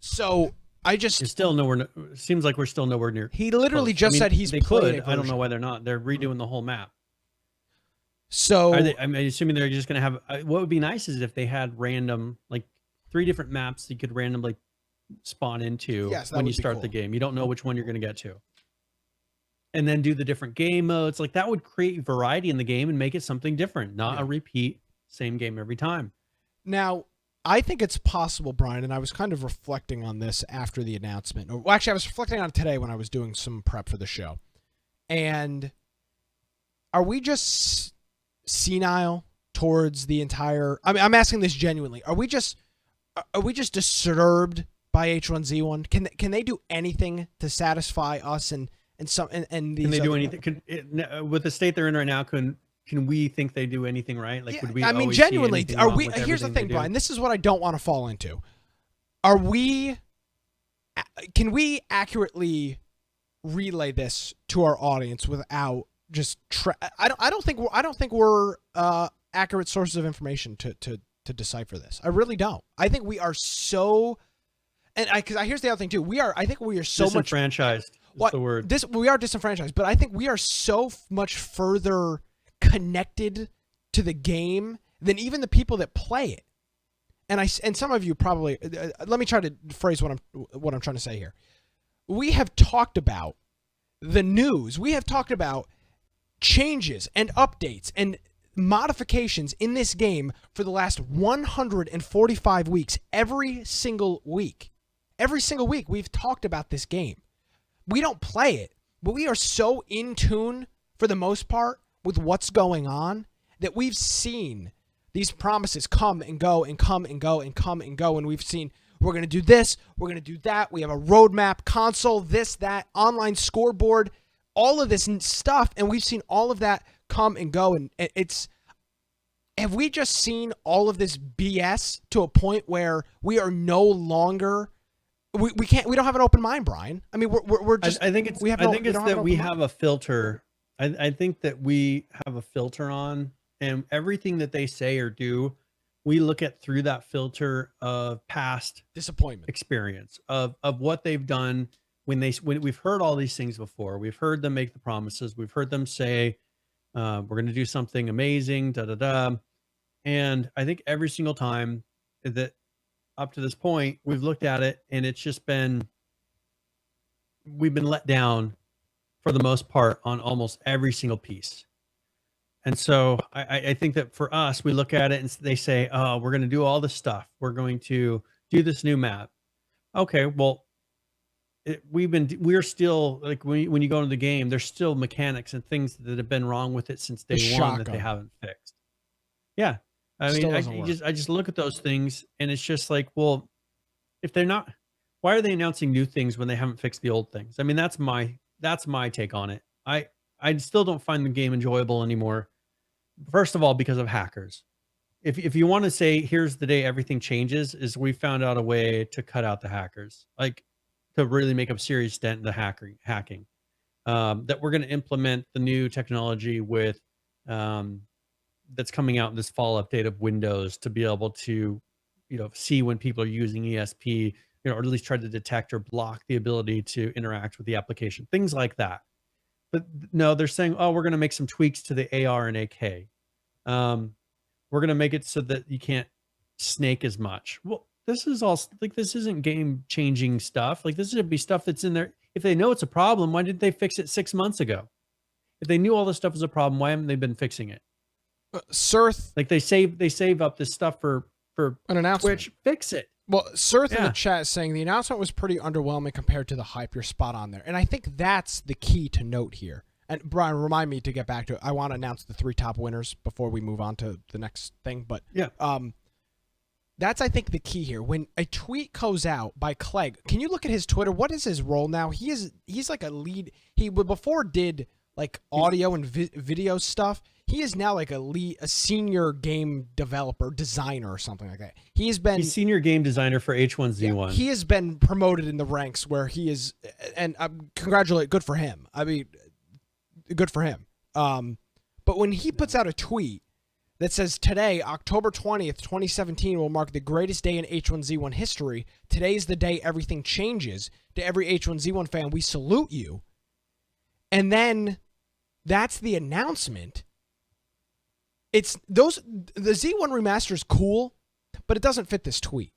So. It's still nowhere. Seems like we're still nowhere near. He literally just said he's played. I don't know why they're not. They're redoing the whole map. So I'm assuming they're just going to have. What would be nice is if they had random, like 3 different maps you could randomly spawn into when you start the game. You don't know which one you're going to get to, and then do the different game modes. Like that would create variety in the game and make it something different, not a repeat same game every time. Now. I think it's possible, Brian, and I was kind of reflecting on this after the announcement. Well, actually, I was reflecting on it today when I was doing some prep for the show. And are we just senile towards the entire... I mean, I'm asking this genuinely. Are we just disturbed by H1Z1? Can they do anything to satisfy us and these? Can they do anything? With the state they're in right now, can we think they do anything right? Like, would we? I mean, genuinely, are we? Here's the thing, Brian. This is what I don't want to fall into. Can we accurately relay this to our audience without just? I don't think we're accurate sources of information to decipher this. I really don't. I think we are so. And here's the other thing too. I think we are so disenfranchised. Is the word. We are disenfranchised, but I think we are so much further connected to the game than even the people that play it. And some of you probably let me try to phrase what I'm trying to say here. We have talked about the news. We have talked about changes and updates and modifications in this game for the last 145 weeks. Every single week we've talked about this game. We don't play it, but we are so in tune for the most part with what's going on that we've seen these promises come and go and come and go and come and go. And we've seen we're going to do this, we're going to do that. We have a roadmap, console, this, that, online scoreboard, all of this stuff. And we've seen all of that come and go. And have we just seen all of this BS to a point where we are no longer, we don't have an open mind, Brian. I mean, we're just, I think it's that we have a filter. I think that we have a filter on, and everything that they say or do, we look at through that filter of past disappointment experience of what they've done when we've heard all these things before. We've heard them make the promises. We've heard them say, we're going to do something amazing, And I think every single time that up to this point, we've looked at it and it's just we've been let down for the most part on almost every single piece. And so I think that for us, we look at it and they say, oh, we're going to do all this stuff. We're going to do this new map. Okay, well, we're still like when you go into the game, there's still mechanics and things that have been wrong with it since day one that they haven't fixed. Yeah. I mean, I just look at those things and it's just like, well, if they're not, why are they announcing new things when they haven't fixed the old things? I mean, that's my take on it. I still don't find the game enjoyable anymore. First of all, because of hackers. If you want to say here's the day everything changes, is we found out a way to cut out the hackers, like to really make a serious dent in the hacking. That we're going to implement the new technology with that's coming out in this fall update of Windows to be able to, see when people are using ESP, or at least try to detect or block the ability to interact with the application, things like that. But no, they're saying, oh, we're going to make some tweaks to the AR and AK. We're going to make it so that you can't snake as much. Well, this is all like, this isn't game changing stuff. Like this would be stuff that's in there. If they know it's a problem, why didn't they fix it 6 months ago? If they knew all this stuff was a problem, why haven't they been fixing it? Sirth, like they save up this stuff for an announcement. Twitch, fix it. Well, Sirth in the chat is saying the announcement was pretty underwhelming compared to the hype. You're spot on there. And I think that's the key to note here. And Brian, remind me to get back to it. I want to announce the 3 top winners before we move on to the next thing. But that's, I think, the key here. When a tweet goes out by Clegg, can you look at his Twitter? What is his role now? He's like a lead. He before did like audio and video stuff. He is now like a senior game developer, designer, or something like that. He's senior game designer for H1Z1. Yeah, he has been promoted in the ranks where he is, and good for him. I mean, good for him. But when he puts out a tweet that says, today, October 20th, 2017, will mark the greatest day in H1Z1 history. Today is the day everything changes. To every H1Z1 fan, we salute you. And then that's the announcement. The Z1 remaster is cool, but it doesn't fit this tweet.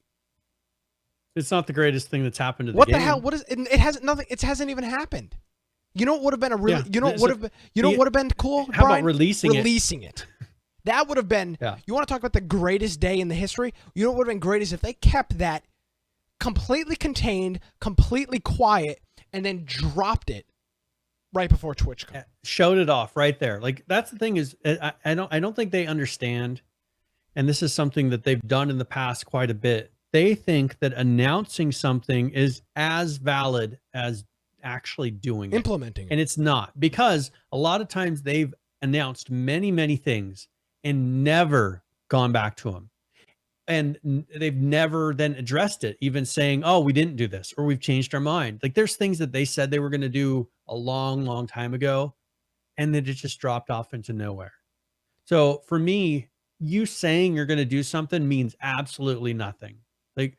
It's not the greatest thing that's happened to the game. What the hell? What is it? Hasn't nothing. It hasn't even happened. You know what would have been a really? You know what would have been? You know what would have been cool? How Brian? about releasing it? That would have been. Yeah. You want to talk about the greatest day in the history? You know what would have been great is if they kept that completely contained, completely quiet, and then dropped it right before TwitchCon. Showed it off right there. Like that's the thing is, I don't think they understand, and this is something that they've done in the past quite a bit. They think that announcing something is as valid as actually doing implementing it. And it's not, because a lot of times they've announced many things and never gone back to them. And they've never then addressed it, even saying, oh, we didn't do this, or we've changed our mind. Like there's things that they said they were going to do a long time ago, and then it just dropped off into nowhere. So for me, you saying you're going to do something means absolutely nothing. Like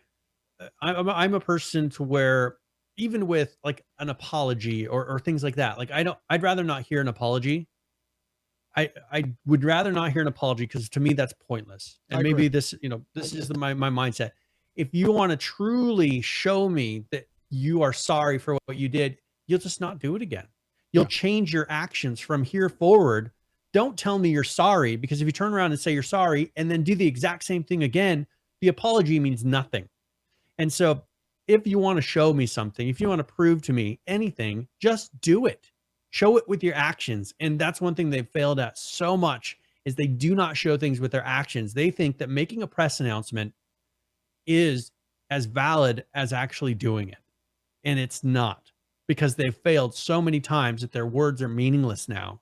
I'm a person to where even with like an apology or things like that, like I'd rather not hear an apology. I would rather not hear an apology, because to me that's pointless. And maybe this, this is my mindset. If you want to truly show me that you are sorry for what you did, you'll just not do it again. You'll change your actions from here forward. Don't tell me you're sorry, because if you turn around and say you're sorry and then do the exact same thing again, the apology means nothing. And so if you want to show me something, if you want to prove to me anything, just do it. Show it with your actions. And that's one thing they've failed at so much, is they do not show things with their actions. They think that making a press announcement is as valid as actually doing it. And it's not, because they've failed so many times that their words are meaningless now.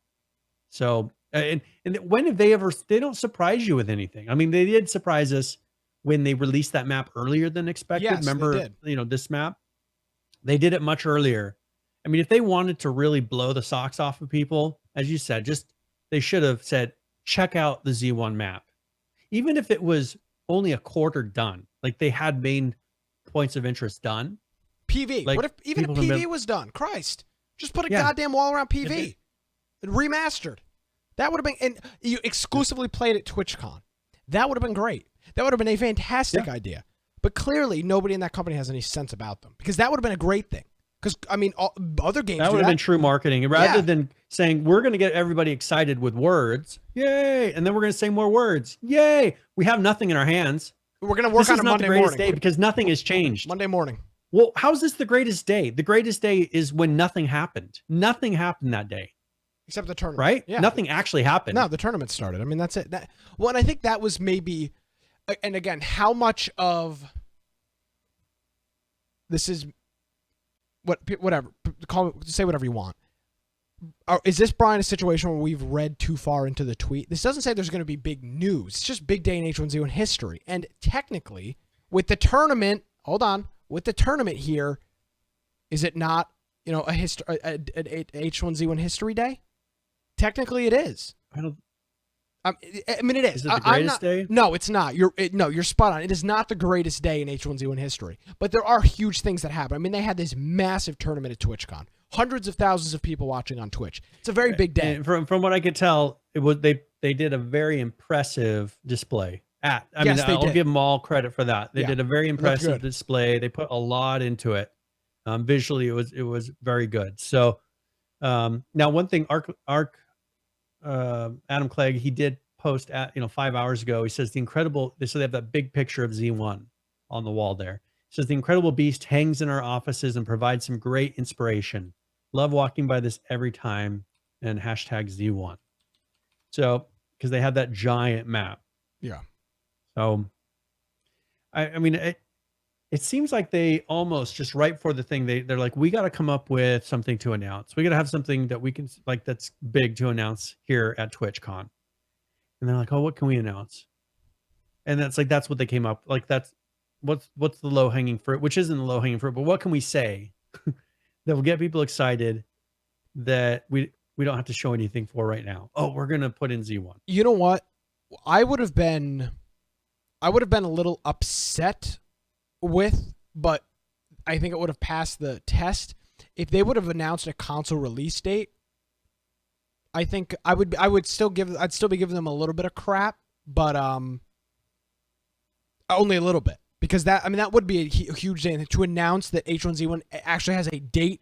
So, and when have they don't surprise you with anything. I mean, they did surprise us when they released that map earlier than expected. Yes, remember, this map, they did it much earlier. I mean, if they wanted to really blow the socks off of people, as you said, they should have said, check out the Z1 map. Even if it was only a quarter done, like they had main points of interest done. PV. Like, what if even if PV was done? Christ, just put a goddamn wall around PV. Remastered. That would have been, and you exclusively played at TwitchCon. That would have been great. That would have been a fantastic idea. But clearly nobody in that company has any sense about them, because that would have been a great thing. Because I mean, other games That would have been true marketing, rather than saying we're going to get everybody excited with words, yay, and then we're going to say more words, yay. We have nothing in our hands. We're going to work on a Monday morning. Day because nothing has changed. Monday morning. Well, how's this the greatest day? The greatest day is when nothing happened. Nothing happened that day. Except the tournament. Right? Yeah. Nothing actually happened. No, the tournament started. I mean, that's it. Well, and I think that was maybe, and again, how much of this is whatever, say whatever you want. Is this, Brian, a situation where we've read too far into the tweet? This doesn't say there's going to be big news. It's just big day in H1Z1 history. And technically, with the tournament, with the tournament here, is it not, an H1Z1 history day? Technically, it is. I mean, it is. Is it the greatest day? No, it's not. You're spot on. It is not the greatest day in H1Z1 history. But there are huge things that happen. I mean, they had this massive tournament at TwitchCon. Hundreds of thousands of people watching on Twitch. It's a very big day. And from what I could tell, it was they did a very impressive display. I'll give them all credit for that. They did a very impressive display. They put a lot into it. Visually, it was very good. So now one thing, Adam Clegg, he did post 5 hours ago. He says they have that big picture of Z1 on the wall there. He says the incredible beast hangs in our offices and provides some great inspiration. Love walking by this every time, and #Z1. So, because they have that giant map. Yeah. So, I mean, it seems like they almost just right before the thing, they're like, we got to come up with something to announce. We got to have something that we can that's big to announce here at TwitchCon. And they're like, oh, what can we announce? And that's what they came up. Like, that's what's the low hanging fruit, which isn't the low hanging fruit, but what can we say that will get people excited that we don't have to show anything for right now? Oh, we're going to put in Z1. You know what? I would have been a little upset with, but I think it would have passed the test if they would have announced a console release date. I think I'd still be giving them a little bit of crap, but only a little bit, because that would be a huge day to announce that H1Z1 actually has a date,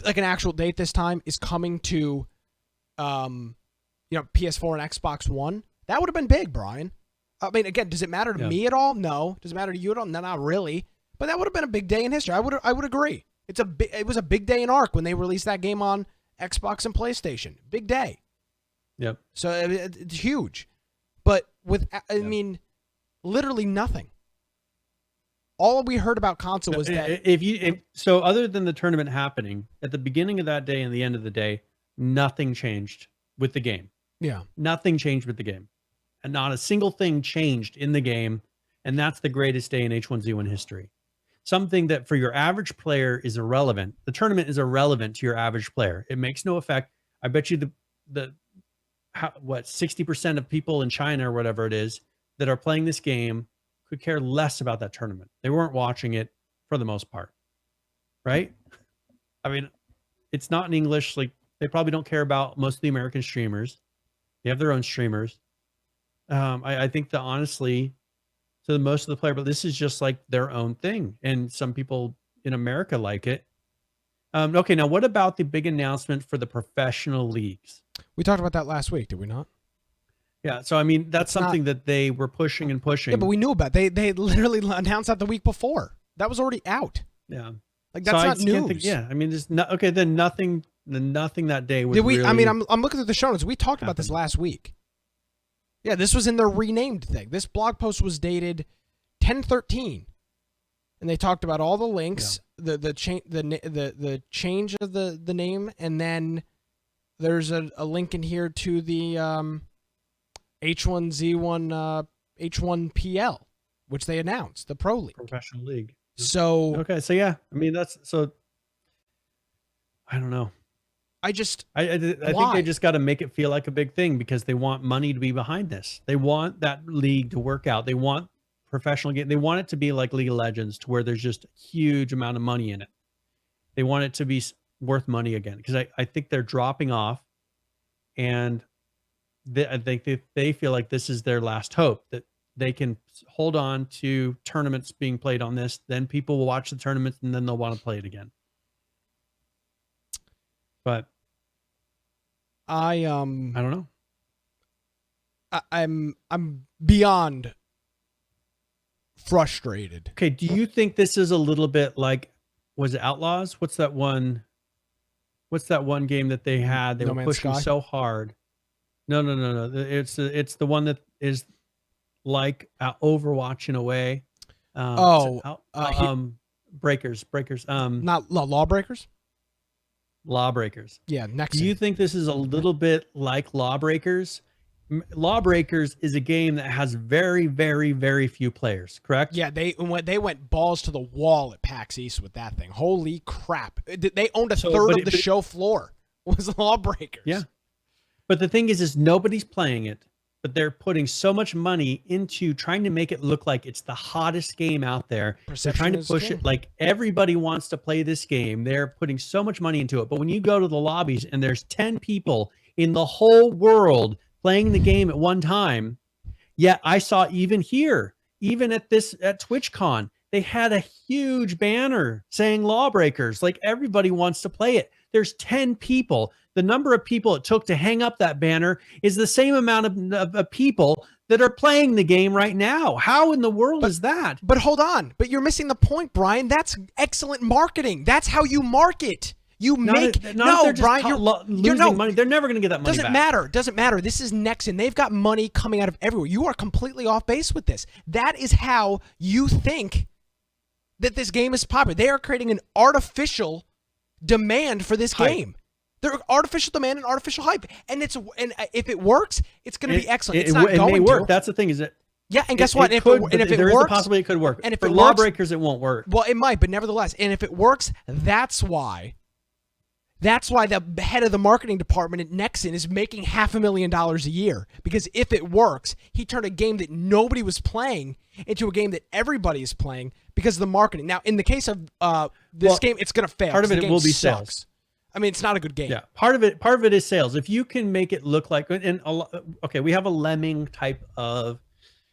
like an actual date this time, is coming to PS4 and Xbox One. That would have been big, Brian. I mean, again, does it matter to me at all? No. Does it matter to you at all? No, not really. But that would have been a big day in history. I would agree. It was a big day in ARC when they released that game on Xbox and PlayStation. Big day. Yep. So it's huge. But mean, literally nothing. All we heard about console was that so other than the tournament happening at the beginning of that day and the end of the day, nothing changed with the game. Yeah. Nothing changed with the game. And not a single thing changed in the game. And that's the greatest day in H1Z1 history. Something that for your average player is irrelevant. The tournament is irrelevant to your average player. It makes no effect. I bet you 60% of people in China or whatever it is that are playing this game could care less about that tournament. They weren't watching it for the most part. Right? I mean, it's not in English. Like, they probably don't care about most of the American streamers. They have their own streamers. I think that honestly, to most of the player, but this is just like their own thing. And some people in America like it. Okay, now what about the big announcement for the professional leagues? We talked about that last week, did we not? Yeah, so I mean, that's something that they were pushing and pushing. Yeah, but we knew about it. They literally announced that the week before. That was already out. Yeah. Like, that's not news. I mean, just okay, then nothing that day was really I'm looking at the show notes. We talked about this last week. Yeah, this was in their renamed thing. This blog post was dated 10/13, and they talked about all the links, the change of the name, and then there's a link in here to the H1Z1 H1PL, which they announced, the Pro League, professional league. So okay, so yeah, I mean that's so. I don't know. I think they just got to make it feel like a big thing because they want money to be behind this. They want that league to work out. They want professional game. They want it to be like League of Legends, to where there's just a huge amount of money in it. They want it to be worth money again, because I think they're dropping off, and I think they feel like this is their last hope, that they can hold on to tournaments being played on this. Then people will watch the tournaments, and then they'll want to play it again. But I don't know. I'm beyond frustrated. Okay, do you think this is a little bit like, was it Outlaws? What's that one game that they had? They No were Man's pushing Sky? so hard. No. It's the one that is like Overwatch in a way. Breakers. Not Lawbreakers? Lawbreakers. Yeah, next. Do you think this is a little bit like Lawbreakers? Lawbreakers is a game that has very, very, very few players, correct? Yeah, they went balls to the wall at PAX East with that thing. Holy crap. They owned a third of the show floor. Was Lawbreakers. Yeah. But the thing is nobody's playing it, but they're putting so much money into trying to make it look like it's the hottest game out there. They're trying to push it like everybody wants to play this game. They're putting so much money into it. But when you go to the lobbies and there's 10 people in the whole world playing the game at one time, yet I saw even here, even at TwitchCon, they had a huge banner saying Lawbreakers. Like everybody wants to play it. There's 10 people. The number of people it took to hang up that banner is the same amount of people that are playing the game right now. How in the world is that? But hold on. But you're missing the point, Brian. That's excellent marketing. That's how you market. You make Brian. You're losing money. They're never going to get that money back. Doesn't matter. This is Nexon. They've got money coming out of everywhere. You are completely off base with this. That is how you think that this game is popular. They are creating an artificial demand for this game. They're artificial demand and artificial hype, and if it works, it's going to be excellent. It's not going to work. to. That's the thing. Is it? Yeah, and guess what? There is a possibility it could work. And if for Lawbreakers, it won't work. Well, it might, but nevertheless, and if it works, that's why the head of the marketing department at Nexon is making $500,000 a year. Because if it works, he turned a game that nobody was playing into a game that everybody is playing because of the marketing. Now, in the case of this game, it's going to fail. Part of it will be sales. I mean, it's not a good game. Yeah, part of it is sales. If you can make it look like, okay, we have a lemming type of.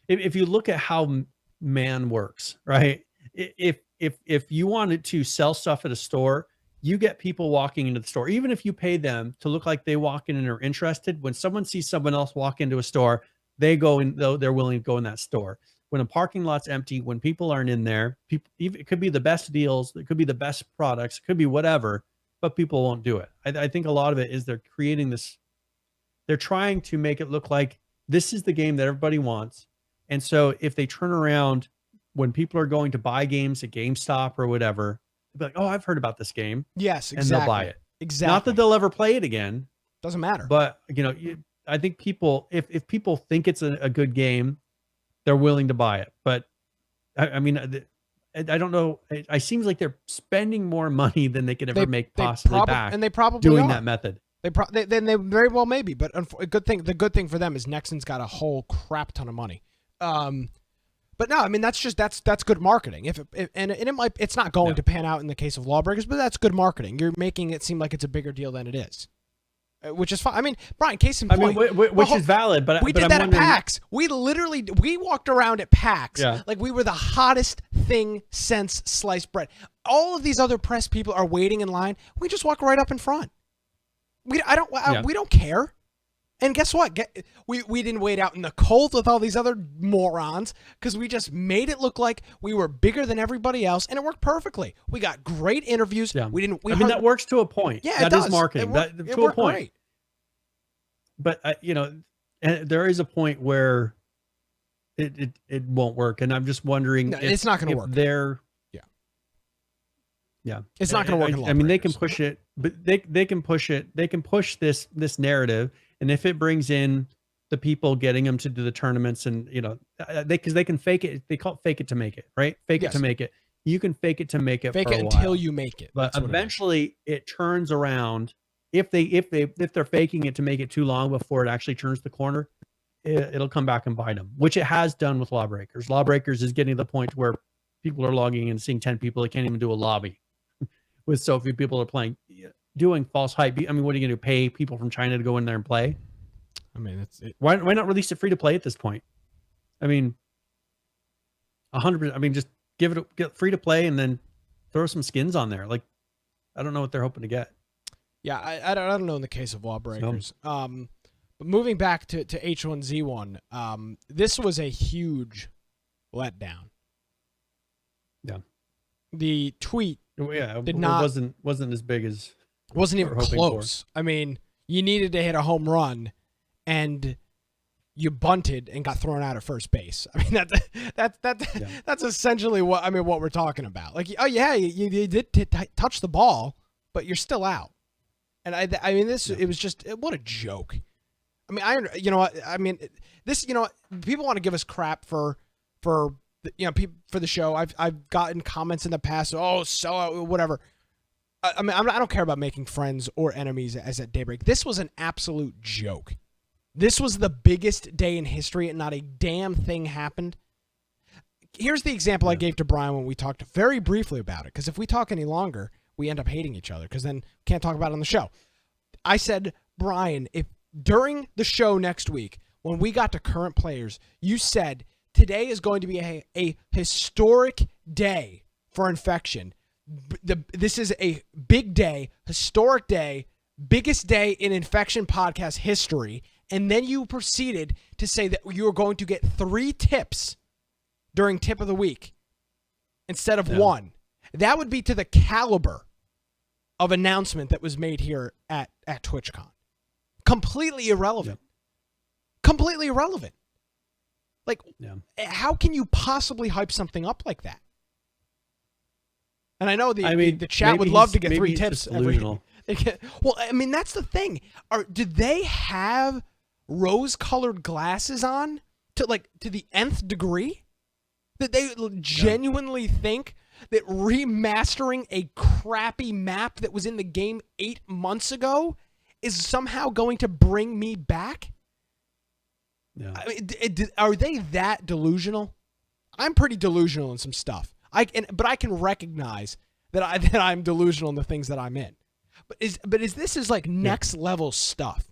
If you look at how man works, right? If you wanted to sell stuff at a store, you get people walking into the store, even if you pay them to look like they walk in and are interested. When someone sees someone else walk into a store, they go in. Though they're willing to go in that store. When a parking lot's empty, when people aren't in there, it could be the best deals, it could be the best products, it could be whatever. But people won't do it. I think a lot of it is they're creating this. They're trying to make it look like this is the game that everybody wants. And so if they turn around when people are going to buy games at GameStop or whatever, they'll be like, oh, I've heard about this game. Yes, exactly. And they'll buy it. Exactly. Not that they'll ever play it again. Doesn't matter. But, I think people, if people think it's a good game, they're willing to buy it. But, I mean, I don't know. It seems like they're spending more money than they could ever make possibly back, and they probably doing are. that method. They very well may be, but the good thing for them is Nexon's got a whole crap ton of money. But no, I mean that's good marketing. It's not going to pan out in the case of Lawbreakers, but that's good marketing. You're making it seem like it's a bigger deal than it is. Which is fine. I mean, Brian, case in point. Which is valid, but we did that at PAX. We walked around at PAX like we were the hottest thing since sliced bread. All of these other press people are waiting in line. We just walk right up in front. We don't care. And guess what? We didn't wait out in the cold with all these other morons because we just made it look like we were bigger than everybody else, and it worked perfectly. We got great interviews. Yeah. That works to a point. Yeah, that is marketing. To a point. Great. But and there is a point where it won't work, and I'm just wondering. No, it's not going to work. Yeah, it's not going to work. I mean, they can push it, but they can push it. They can push this narrative. And if it brings in the people getting them to do the tournaments and, because they can fake it. They call it fake it to make it, right? Fake it to make it. You can fake it to make it. Fake for it a until while. you make it. But eventually it turns around. If they're faking it to make it too long before it actually turns the corner, it'll come back and bite them, which it has done with Lawbreakers. Lawbreakers is getting to the point where people are logging in and seeing 10 people. They can't even do a lobby with so few people are playing. Doing false hype. I mean, what are you going to pay people from China to go in there and play? I mean, that's it. Why not release it free to play at this point? I mean, 100%. I mean, just get free to play and then throw some skins on there. Like, I don't know what they're hoping to get. Yeah, I don't know in the case of Lawbreakers. But moving back to H1Z1, this was a huge letdown. Yeah. The tweet it wasn't as big as wasn't even hoping close. I mean, you needed to hit a home run, and you bunted and got thrown out at first base. I mean, that's essentially what we're talking about. Like, oh yeah, you did touch the ball, but you're still out. And I mean, it was just what a joke. I mean, people want to give us crap for the show. I've gotten comments in the past. Oh, so whatever. I mean, I don't care about making friends or enemies as at Daybreak. This was an absolute joke. This was the biggest day in history, and not a damn thing happened. Here's the example I gave to Brian when we talked very briefly about it, because if we talk any longer, we end up hating each other, because then we can't talk about it on the show. I said, Brian, if during the show next week, when we got to current players, you said today is going to be a historic day for Infection. This is a big day, historic day, biggest day in Infection podcast history. And then you proceeded to say that you were going to get 3 tips during tip of the week instead of 1. That would be to the caliber of announcement that was made here at TwitchCon. Completely irrelevant. Completely irrelevant. Like, how can you possibly hype something up like that? And I know the chat would love to get 3 tips every. Well, I mean, that's the thing. Did they have rose-colored glasses on to the nth degree? That they genuinely think that remastering a crappy map that was in the game 8 months ago is somehow going to bring me back? Yeah. I mean, are they that delusional? I'm pretty delusional in some stuff. But I can recognize that I'm delusional in the things that I'm in. But is this like next level stuff?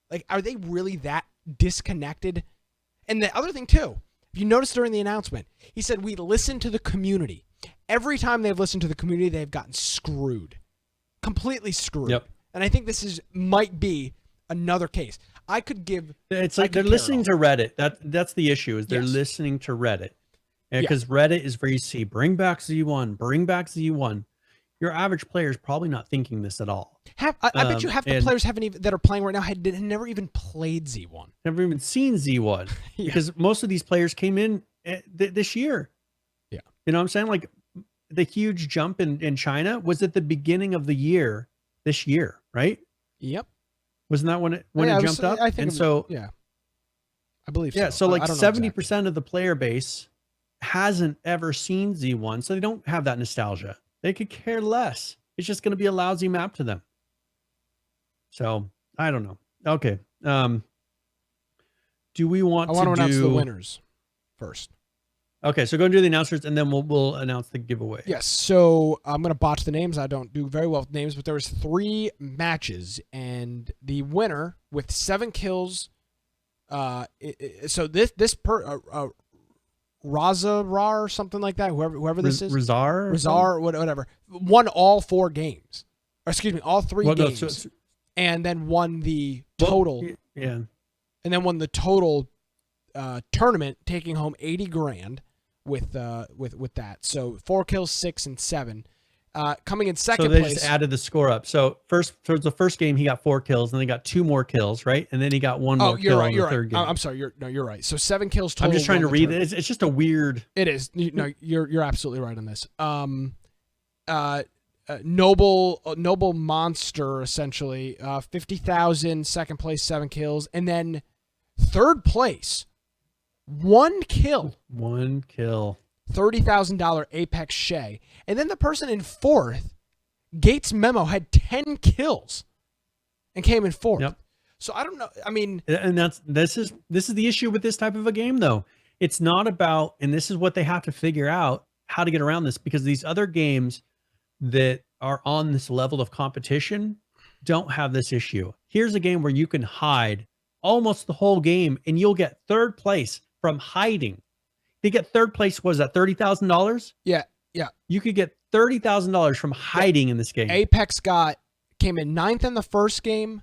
Like, are they really that disconnected? And the other thing too, if you notice during the announcement, he said we listen to the community. Every time they've listened to the community, they've gotten screwed, completely screwed. Yep. And I think this might be another case. I could give. It's like they're listening to Reddit. That's the issue. Is they're listening to Reddit, because Reddit is where you see bring back Z1, bring back Z1. Your average player is probably not thinking this at all. I bet you half the players that are playing right now had never even played Z1. Never even seen Z1 because most of these players came in this year. Yeah. You know what I'm saying? Like the huge jump in China was at the beginning of the year, this year, right? Yep. Wasn't that when it jumped up? I think I believe so. Yeah. So like 70% of the player base hasn't ever seen Z1. So they don't have that nostalgia. They could care less. It's just going to be a lousy map to them. So I don't know. Okay. Do we want to announce the winners first? Okay, so go and do the announcers, and then we'll announce the giveaway. Yes. So I'm going to botch the names. I don't do very well with names, but there was 3 matches, and the winner with 7 kills. So this Razarar or something like that, whoever this is. Razar, whatever. Won all 4 games. Or excuse me, all 3 games. And then won the total. And then won the total tournament, taking home $80,000 with that. So 4 kills, 6 and 7. Coming in second place. So they just added the score up. So the first game he got 4 kills, and then he got 2 more kills, right? And then he got 1 more kill in the third game. I'm sorry, you're right. So 7 kills total. I'm just trying to read it. It's just a weird. It is. You're absolutely right on this. Noble monster essentially. 50,000. Second place, 7 kills, and then third place, 1 kill. 1 kill. $30,000 Apex Shay. And then the person in 4th, Gates Memo, had 10 kills and came in 4th. Yep. So I don't know. I mean, and this is the issue with this type of a game though. It's not about, and this is what they have to figure out how to get around this, because these other games that are on this level of competition don't have this issue. Here's a game where you can hide almost the whole game and you'll get 3rd place from hiding. To get 3rd place, was that $30,000? Yeah. You could get $30,000 from hiding in this game. Apex got came in 9th in the first game,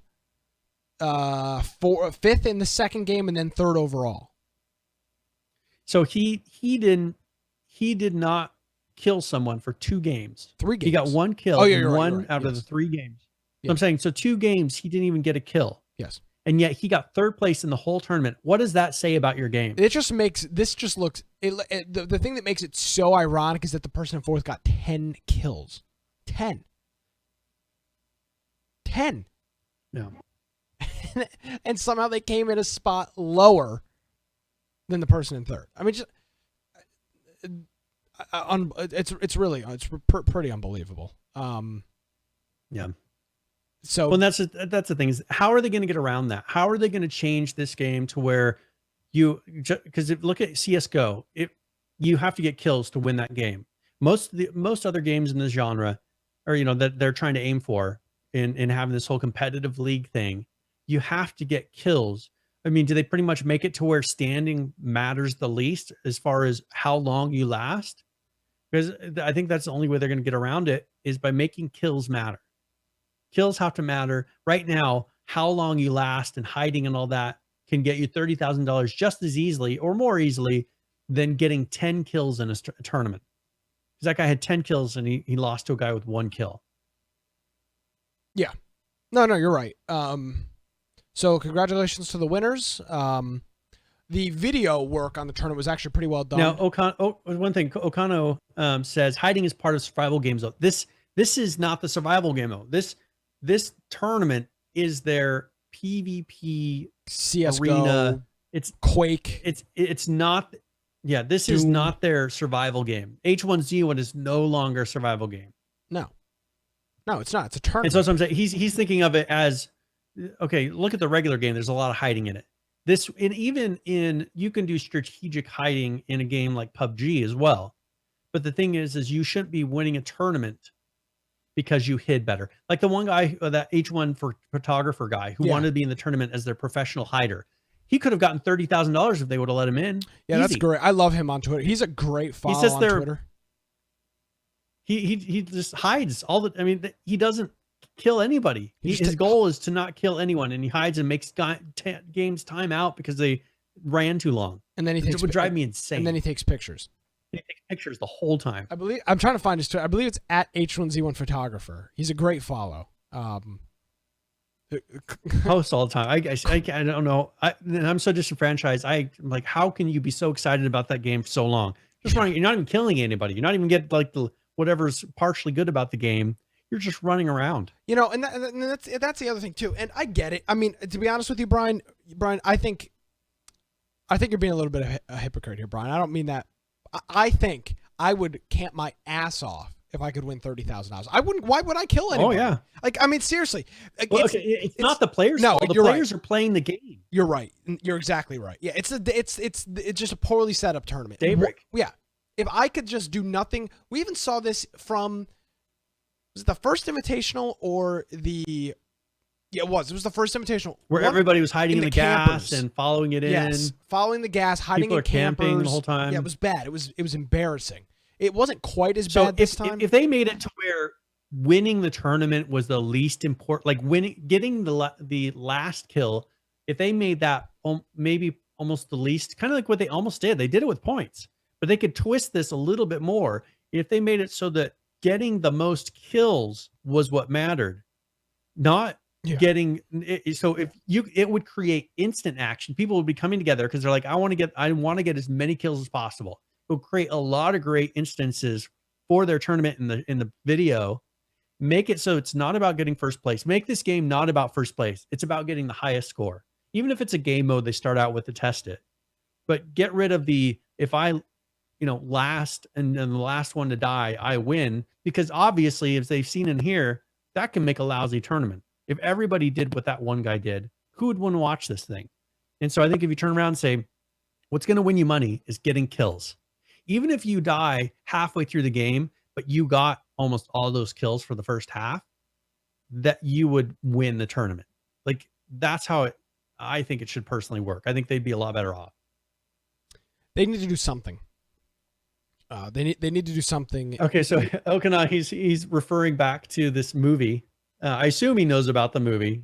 5th in the second game, and then 3rd overall. So he did not kill someone for 2 games. 3 games. He got 1 kill in one out of the 3 games. So I'm saying, so 2 games, he didn't even get a kill. Yes. And yet he got 3rd place in the whole tournament. What does that say about your game? It just makes, this just looks, the thing that makes it so ironic is that the person in 4th got 10 kills. 10. Yeah. And somehow they came in a spot lower than the person in 3rd. I mean, just it's really pretty unbelievable. Yeah. So, well, that's the thing is, how are they going to get around that? How are they going to change this game to where because look at CS:GO, you have to get kills to win that game. Most other games in this genre, or that they're trying to aim for in having this whole competitive league thing, you have to get kills. I mean, do they pretty much make it to where standing matters the least as far as how long you last? Because I think that's the only way they're going to get around it, is by making kills matter. Kills have to matter. Right now, how long you last and hiding and all that can get you $30,000 just as easily or more easily than getting 10 kills in a tournament. Because that guy had 10 kills and he lost to a guy with 1 kill. Yeah. No, you're right. So congratulations to the winners. The video work on the tournament was actually pretty well done. Now, one thing, Okano says hiding is part of survival games. Though this is not the survival game though. This tournament is their PvP CS:GO arena. It's Quake. It's not. Yeah, this Doom. Is not their survival game. H1Z1 is no longer a survival game. No, it's not. It's a tournament. And so that's what I'm saying. He's thinking of it as, okay, look at the regular game. There's a lot of hiding in it. And even you can do strategic hiding in a game like PUBG as well. But the thing is you shouldn't be winning a tournament because you hid better. Like the one guy, that H1 photographer guy who wanted to be in the tournament as their professional hider. He could have gotten $30,000 if they would have let him in. Yeah, Easy. That's great. I love him on Twitter. He's a great follow on Twitter. He just hides all the. I mean, he doesn't kill anybody. His goal is to not kill anyone, and he hides and makes games time out because they ran too long. And then it would drive me insane. And then he takes pictures. He takes pictures the whole time. I'm trying to find his Twitter. I believe it's at H1Z1 photographer. He's a great follow. Post all the time. I don't know. I'm so disenfranchised. I'm like, how can you be so excited about that game for so long? Just running. You're not even killing anybody. You're not even getting like whatever's partially good about the game. You're just running around. And that's the other thing too. And I get it. I mean, to be honest with you, Brian, I think you're being a little bit of a hypocrite here, Brian. I don't mean that. I think I would camp my ass off if I could win $30,000. I wouldn't. Why would I kill anybody? Oh yeah. Like, I mean, seriously. It's not the players. No, the players are playing the game. You're right. You're exactly right. Yeah, it's just a poorly set up tournament. Daybreak. Yeah. If I could just do nothing, we even saw this from. Was it the first invitational or the? Yeah, it was. It was the first invitational where everybody was hiding in the gas and following it in. Yes, following the gas, hiding People in are camping the whole time. Yeah, it was bad. It was embarrassing. It wasn't quite as bad this time. If they made it to where winning the tournament was the least important, like getting the last kill, if they made that maybe almost the least, kind of like what they almost did. They did it with points, but they could twist this a little bit more. If they made it so that getting the most kills was what mattered, not getting it. So it would create instant action. People would be coming together because they're like, I want to get as many kills as possible. It will create a lot of great instances for their tournament in the video. Make it so it's not about getting first place. Make this game not about first place. It's about getting the highest score. Even if it's a game mode they start out with to test it. But get rid of if I last and then the last one to die, I win. Because obviously, as they've seen in here, that can make a lousy tournament. If everybody did what that one guy did, who would want to watch this thing? And so I think if you turn around and say, what's going to win you money is getting kills. Even if you die halfway through the game, but you got almost all those kills for the first half, that you would win the tournament. Like, that's how I think it should personally work. I think they'd be a lot better off. They need to do something. They need to do something. Okay, so Okana, he's referring back to this movie I assume he knows about the movie.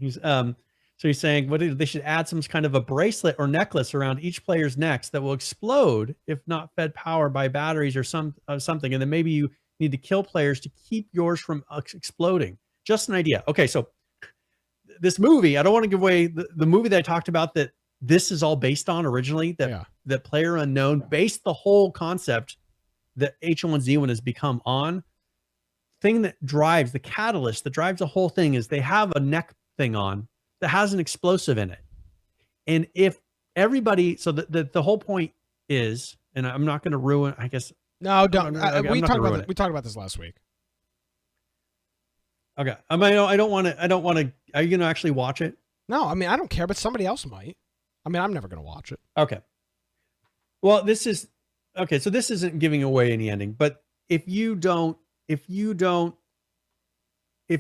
So he's saying they should add some kind of a bracelet or necklace around each player's necks that will explode if not fed power by batteries or something. And then maybe you need to kill players to keep yours from exploding. Just an idea. Okay, so this movie, I don't want to give away the movie that I talked about that this is all based on originally, that Player Unknown based the whole concept that H1Z1 has become on. Thing that drives the catalyst that drives the whole thing is they have a neck thing on that has an explosive in it. And if everybody, so the whole point is, and I'm not going to ruin, I guess. No, don't. We talked about this last week. Okay. I mean, I don't want to, are you going to actually watch it? No, I mean, I don't care, but somebody else might. I mean, I'm never going to watch it. Okay. Well, so this isn't giving away any ending, but if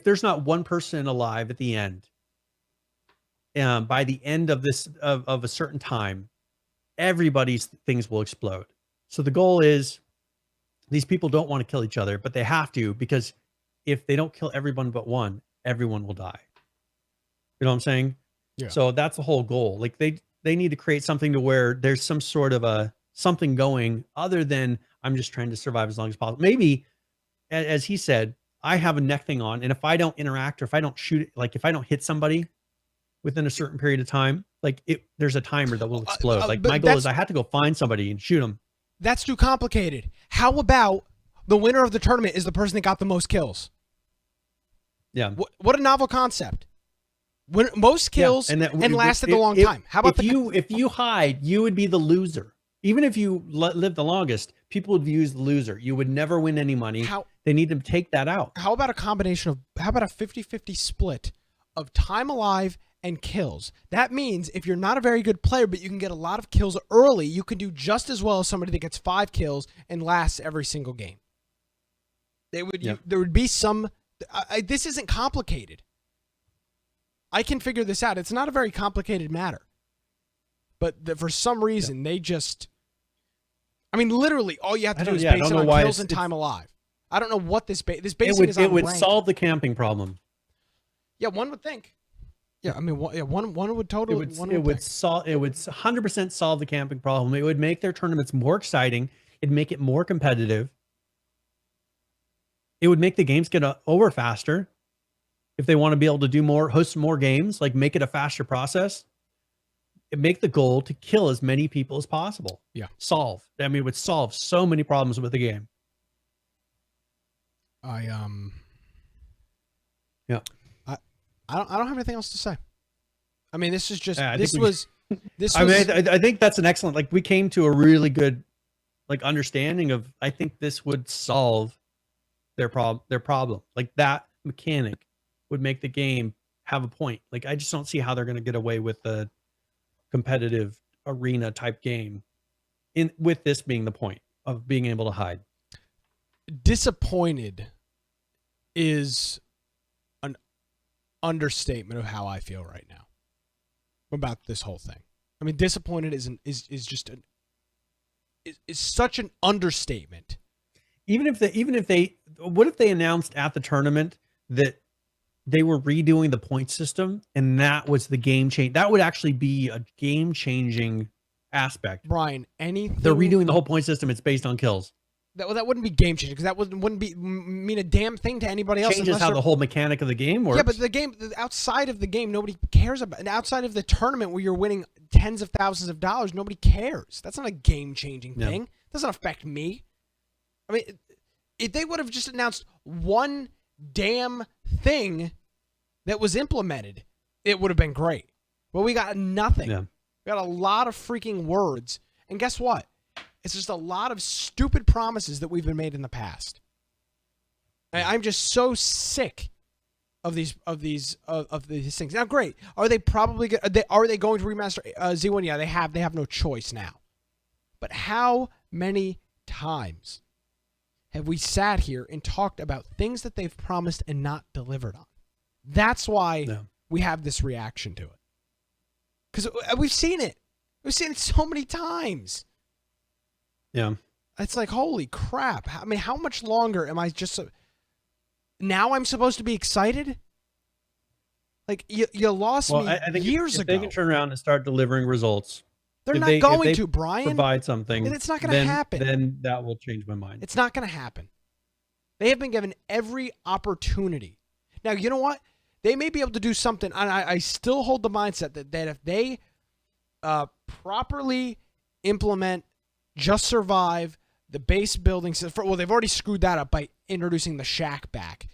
there's not one person alive at the end, by the end of this, of a certain time, everybody's things will explode. So the goal is these people don't want to kill each other, but they have to, because if they don't kill everyone but one, everyone will die. You know what I'm saying? Yeah. So that's the whole goal. Like they need to create something to where there's some sort of something going other than I'm just trying to survive as long as possible. Maybe, as he said, I have a neck thing on, and if I don't interact or if I don't shoot, like if I don't hit somebody within a certain period of time, like there's a timer that will explode. Like my goal is I have to go find somebody and shoot them. That's too complicated. How about the winner of the tournament is the person that got the most kills? Yeah. What a novel concept. When most kills and lasted a long time. How about if you hide, you would be the loser. Even if you live the longest, people would view you as the loser. You would never win any money. They need to take that out. How about a combination of, how about a 50-50 split of time alive and kills? That means if you're not a very good player, but you can get a lot of kills early, you can do just as well as somebody that gets 5 kills and lasts every single game. There would be some, this isn't complicated. I can figure this out. It's not a very complicated matter. But for some reason, they just, I mean, literally, all you have to do is base it on kills and time alive. I don't know what this basing is on. It would rank. solve the camping problem. Yeah, one would think. Yeah, I mean, one would totally. It would 100% solve the camping problem. It would make their tournaments more exciting. It'd make it more competitive. It would make the games get over faster. If they want to be able to do more, host more games, like make it a faster process. Make the goal to kill as many people as possible. Yeah. Solve. I mean, it would solve so many problems with the game. I don't have anything else to say. I mean, this is just I think that's an excellent, like we came to a really good understanding of, I think this would solve their problem. Like that mechanic would make the game have a point. Like I just don't see how they're going to get away with a competitive arena type game with this being the point of being able to hide. Disappointed is an understatement of how I feel right now about this whole thing. I mean, disappointed is such an understatement. What if they announced at the tournament that they were redoing the point system and that was the game change? That would actually be a game changing aspect. Brian, anything they're redoing the whole point system. It's based on kills. That wouldn't be game changing because that wouldn't mean a damn thing to anybody else. Changes how the whole mechanic of the game works. Yeah, but the game outside of the game, nobody cares about. And outside of the tournament where you're winning tens of thousands of dollars, nobody cares. That's not a game changing thing. It doesn't affect me. I mean, if they would have just announced one damn thing that was implemented, it would have been great. But we got nothing. Yeah. We got a lot of freaking words. And guess what? It's just a lot of stupid promises that we've been made in the past. I'm just so sick of these things. Now, great. Are they probably are they going to remaster Z1? Yeah, they have no choice now. But how many times have we sat here and talked about things that they've promised and not delivered on? That's why we have this reaction to it. Because we've seen it. We've seen it so many times. Yeah. It's like, holy crap. I mean, how much longer am I just... Now I'm supposed to be excited? Like you lost me I think years if ago. they can turn around and start delivering results, They're if not they- if going they to, Brian. provide something, It's not going to happen. Then that will change my mind. It's not going to happen. They have been given every opportunity. Now, you know what? They may be able to do something. And I still hold the mindset that if they properly implement Just Survive, the base building system, well, they've already screwed that up by introducing the shack back.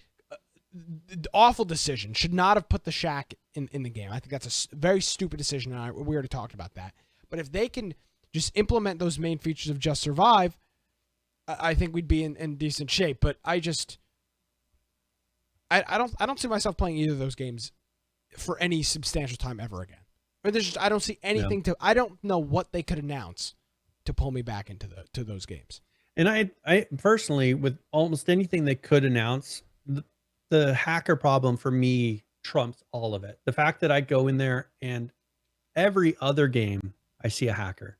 Awful decision. Should not have put the shack in the game. I think that's a very stupid decision, and we already talked about that. But if they can just implement those main features of Just Survive, I think we'd be in decent shape. But I don't see myself playing either of those games for any substantial time ever again. Or I don't see anything I don't know what they could announce to pull me back into to those games. And I personally, with almost anything they could announce, the hacker problem for me trumps all of it. The fact that I go in there and every other game I see a hacker,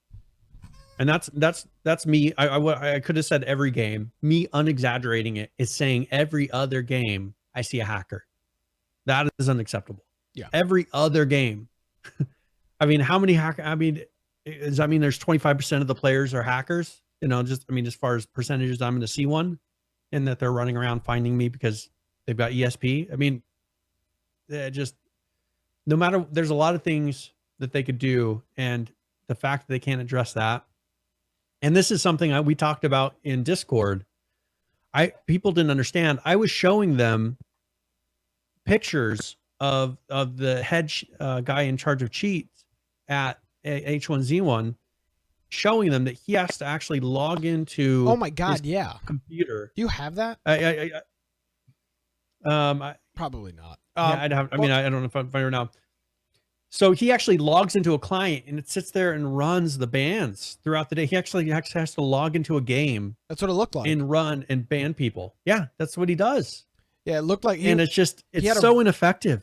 and that's me. I could have said every game. Me unexaggerating it is saying every other game I see a hacker. That is unacceptable. Yeah. Every other game. I mean, how many hacker? I mean, does that mean there's 25% of the players are hackers? You know, just as far as percentages, I'm going to see one, and that they're running around finding me because they've got ESP. I mean, just no matter. There's a lot of things that they could do, and the fact that they can't address that. And this is something we talked about in Discord. People didn't understand. I was showing them pictures of the head guy in charge of cheats at H1Z1, showing them that he has to actually log into. Oh my God! his Yeah. computer. Do you have that? Probably not. I'd have. I mean, I don't know if I'm finding it now. So he actually logs into a client and it sits there and runs the bans throughout the day. He actually has to log into a game. That's what it looked like. And run and ban people. Yeah, that's what he does. Yeah, it looked like it's so ineffective.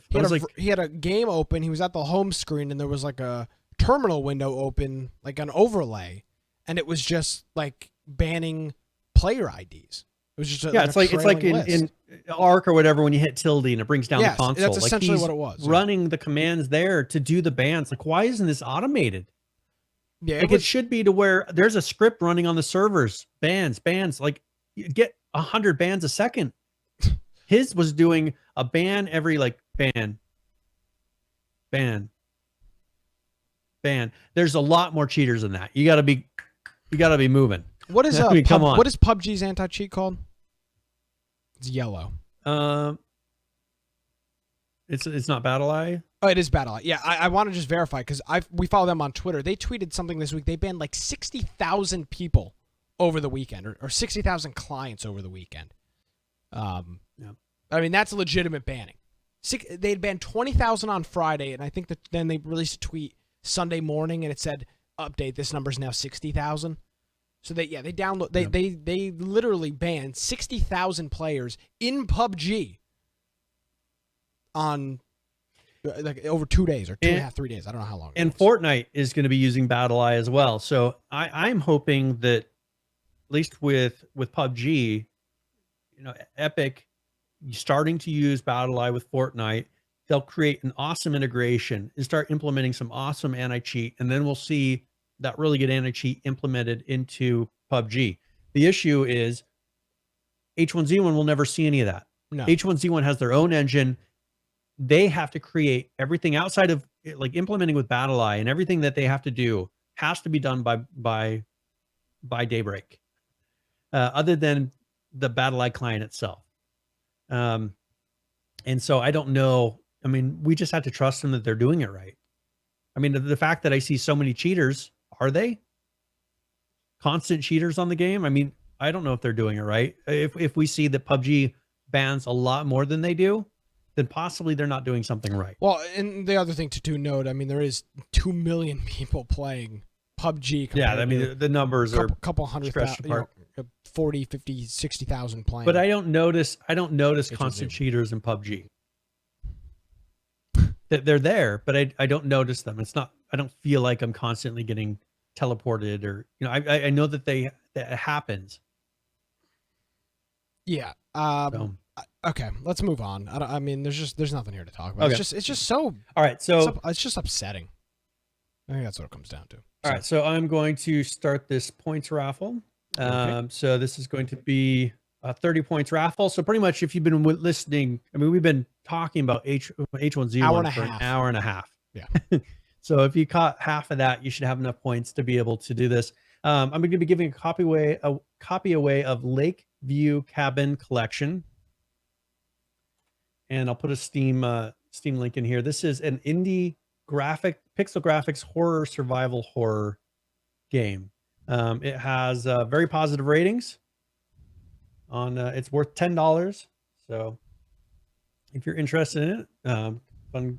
He had a game open. He was at the home screen and there was like a terminal window open, like an overlay, and it was just like banning player IDs. It was just it's like in Arc or whatever when you hit tilde and it brings down the console. That's essentially what it was. Running the commands there to do the bans. Like, why isn't this automated? Yeah, it should be to where there's a script running on the servers. Bans. Like, you get 100 bans a second. His was doing a ban every ban. There's a lot more cheaters than that. You gotta be moving. What is come on. What is PUBG's anti-cheat called? It's yellow. It's not BattleEye. Oh, it is BattleEye. Yeah, I want to just verify because we follow them on Twitter. They tweeted something this week. They banned like 60,000 people over the weekend, or 60,000 clients over the weekend. I mean, that's legitimate banning. They'd banned 20,000 on Friday, and I think that then they released a tweet Sunday morning, and it said, "Update. This number is now 60,000." So they literally banned 60,000 players in PUBG on like over 2 days or 2.5, 3 days. I don't know how long. And Fortnite is going to be using BattleEye as well. So I'm hoping that at least with PUBG, Epic starting to use BattleEye with Fortnite, they'll create an awesome integration and start implementing some awesome anti-cheat, and then we'll see that really good anti-cheat implemented into PUBG. The issue is H1Z1 will never see any of that. No. H1Z1 has their own engine. They have to create everything outside of like implementing with BattleEye, and everything that they have to do has to be done by Daybreak, other than the BattleEye client itself. And so I don't know. I mean, we just have to trust them that they're doing it right. I mean, the fact that I see so many cheaters, are they constant cheaters on the game? I mean, I don't know if they're doing it right. If we see that PUBG bans a lot more than they do, then possibly they're not doing something right. Well, and the other thing to note, I mean, there is 2 million people playing PUBG. Yeah, I mean, the numbers are couple hundred thousand, 40, 50, 60,000 playing. But I don't notice constant cheaters in PUBG. They're there, but I don't notice them. It's not. I don't feel like I'm constantly getting teleported, or I know that that happens. Yeah. Okay, let's move on. I mean, there's nothing here to talk about. Okay. It's just so. All right, so It's just upsetting. I think that's what it comes down to. all right, so I'm going to start this points raffle. So this is going to be a 30 points raffle. So pretty much, if you've been listening, I mean, we've been talking about H1Z1 for an hour and a half. Yeah. So if you caught half of that, you should have enough points to be able to do this. I'm going to be giving a copy away of Lakeview Cabin Collection, and I'll put a Steam link in here. This is an indie pixel graphics horror survival horror game. It has very positive ratings. It's worth $10. So if you're interested in it,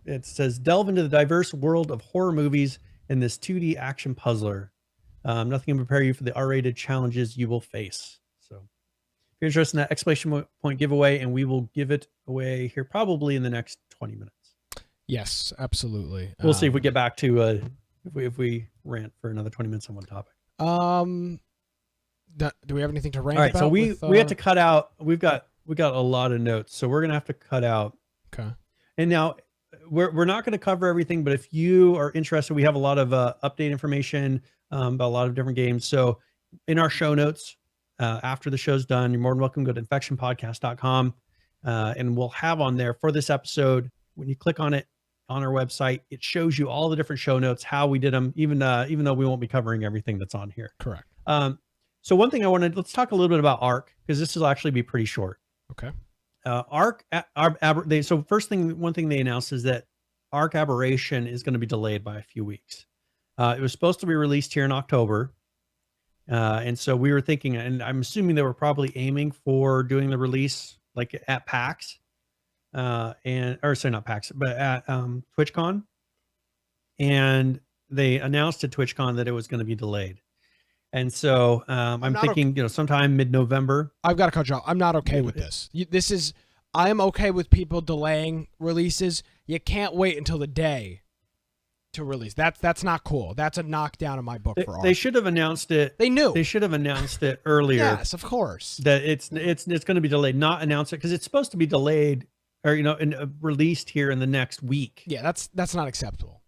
it says delve into the diverse world of horror movies in this 2D action puzzler. Nothing can prepare you for the R-rated challenges you will face. So if you're interested in that exclamation point giveaway, and we will give it away here probably in the next 20 minutes. Yes, absolutely. We'll see if we get back to if we rant for another 20 minutes on one topic. Do we have anything to rant All right, about? so we have to cut out. We got a lot of notes, so we're gonna have to cut out. Okay. And now we're not going to cover everything, but if you are interested, we have a lot of update information about a lot of different games. So in our show notes, after the show's done, you're more than welcome to go to infectionpodcast.com, and we'll have on there for this episode. When you click on it on our website, it shows you all the different show notes, how we did them, even though we won't be covering everything that's on here. Correct. So one thing let's talk a little bit about ARC, because this will actually be pretty short. Okay. ARC, so one thing they announced is that ARC Aberration is going to be delayed by a few weeks. It was supposed to be released here in October. And so we were thinking, and I'm assuming they were probably aiming for doing the release like at PAX, not PAX, but at TwitchCon. And they announced at TwitchCon that it was going to be delayed. And so I'm thinking, sometime mid-November. I've got to cut you off. I'm not okay with this. I'm okay with people delaying releases. You can't wait until the day to release. That's not cool. That's a knockdown in my book for ARC. They should have announced it. They knew. They should have announced it earlier. Yes, of course. That it's going to be delayed. Not announce it because it's supposed to be delayed or released here in the next week. Yeah, that's not acceptable.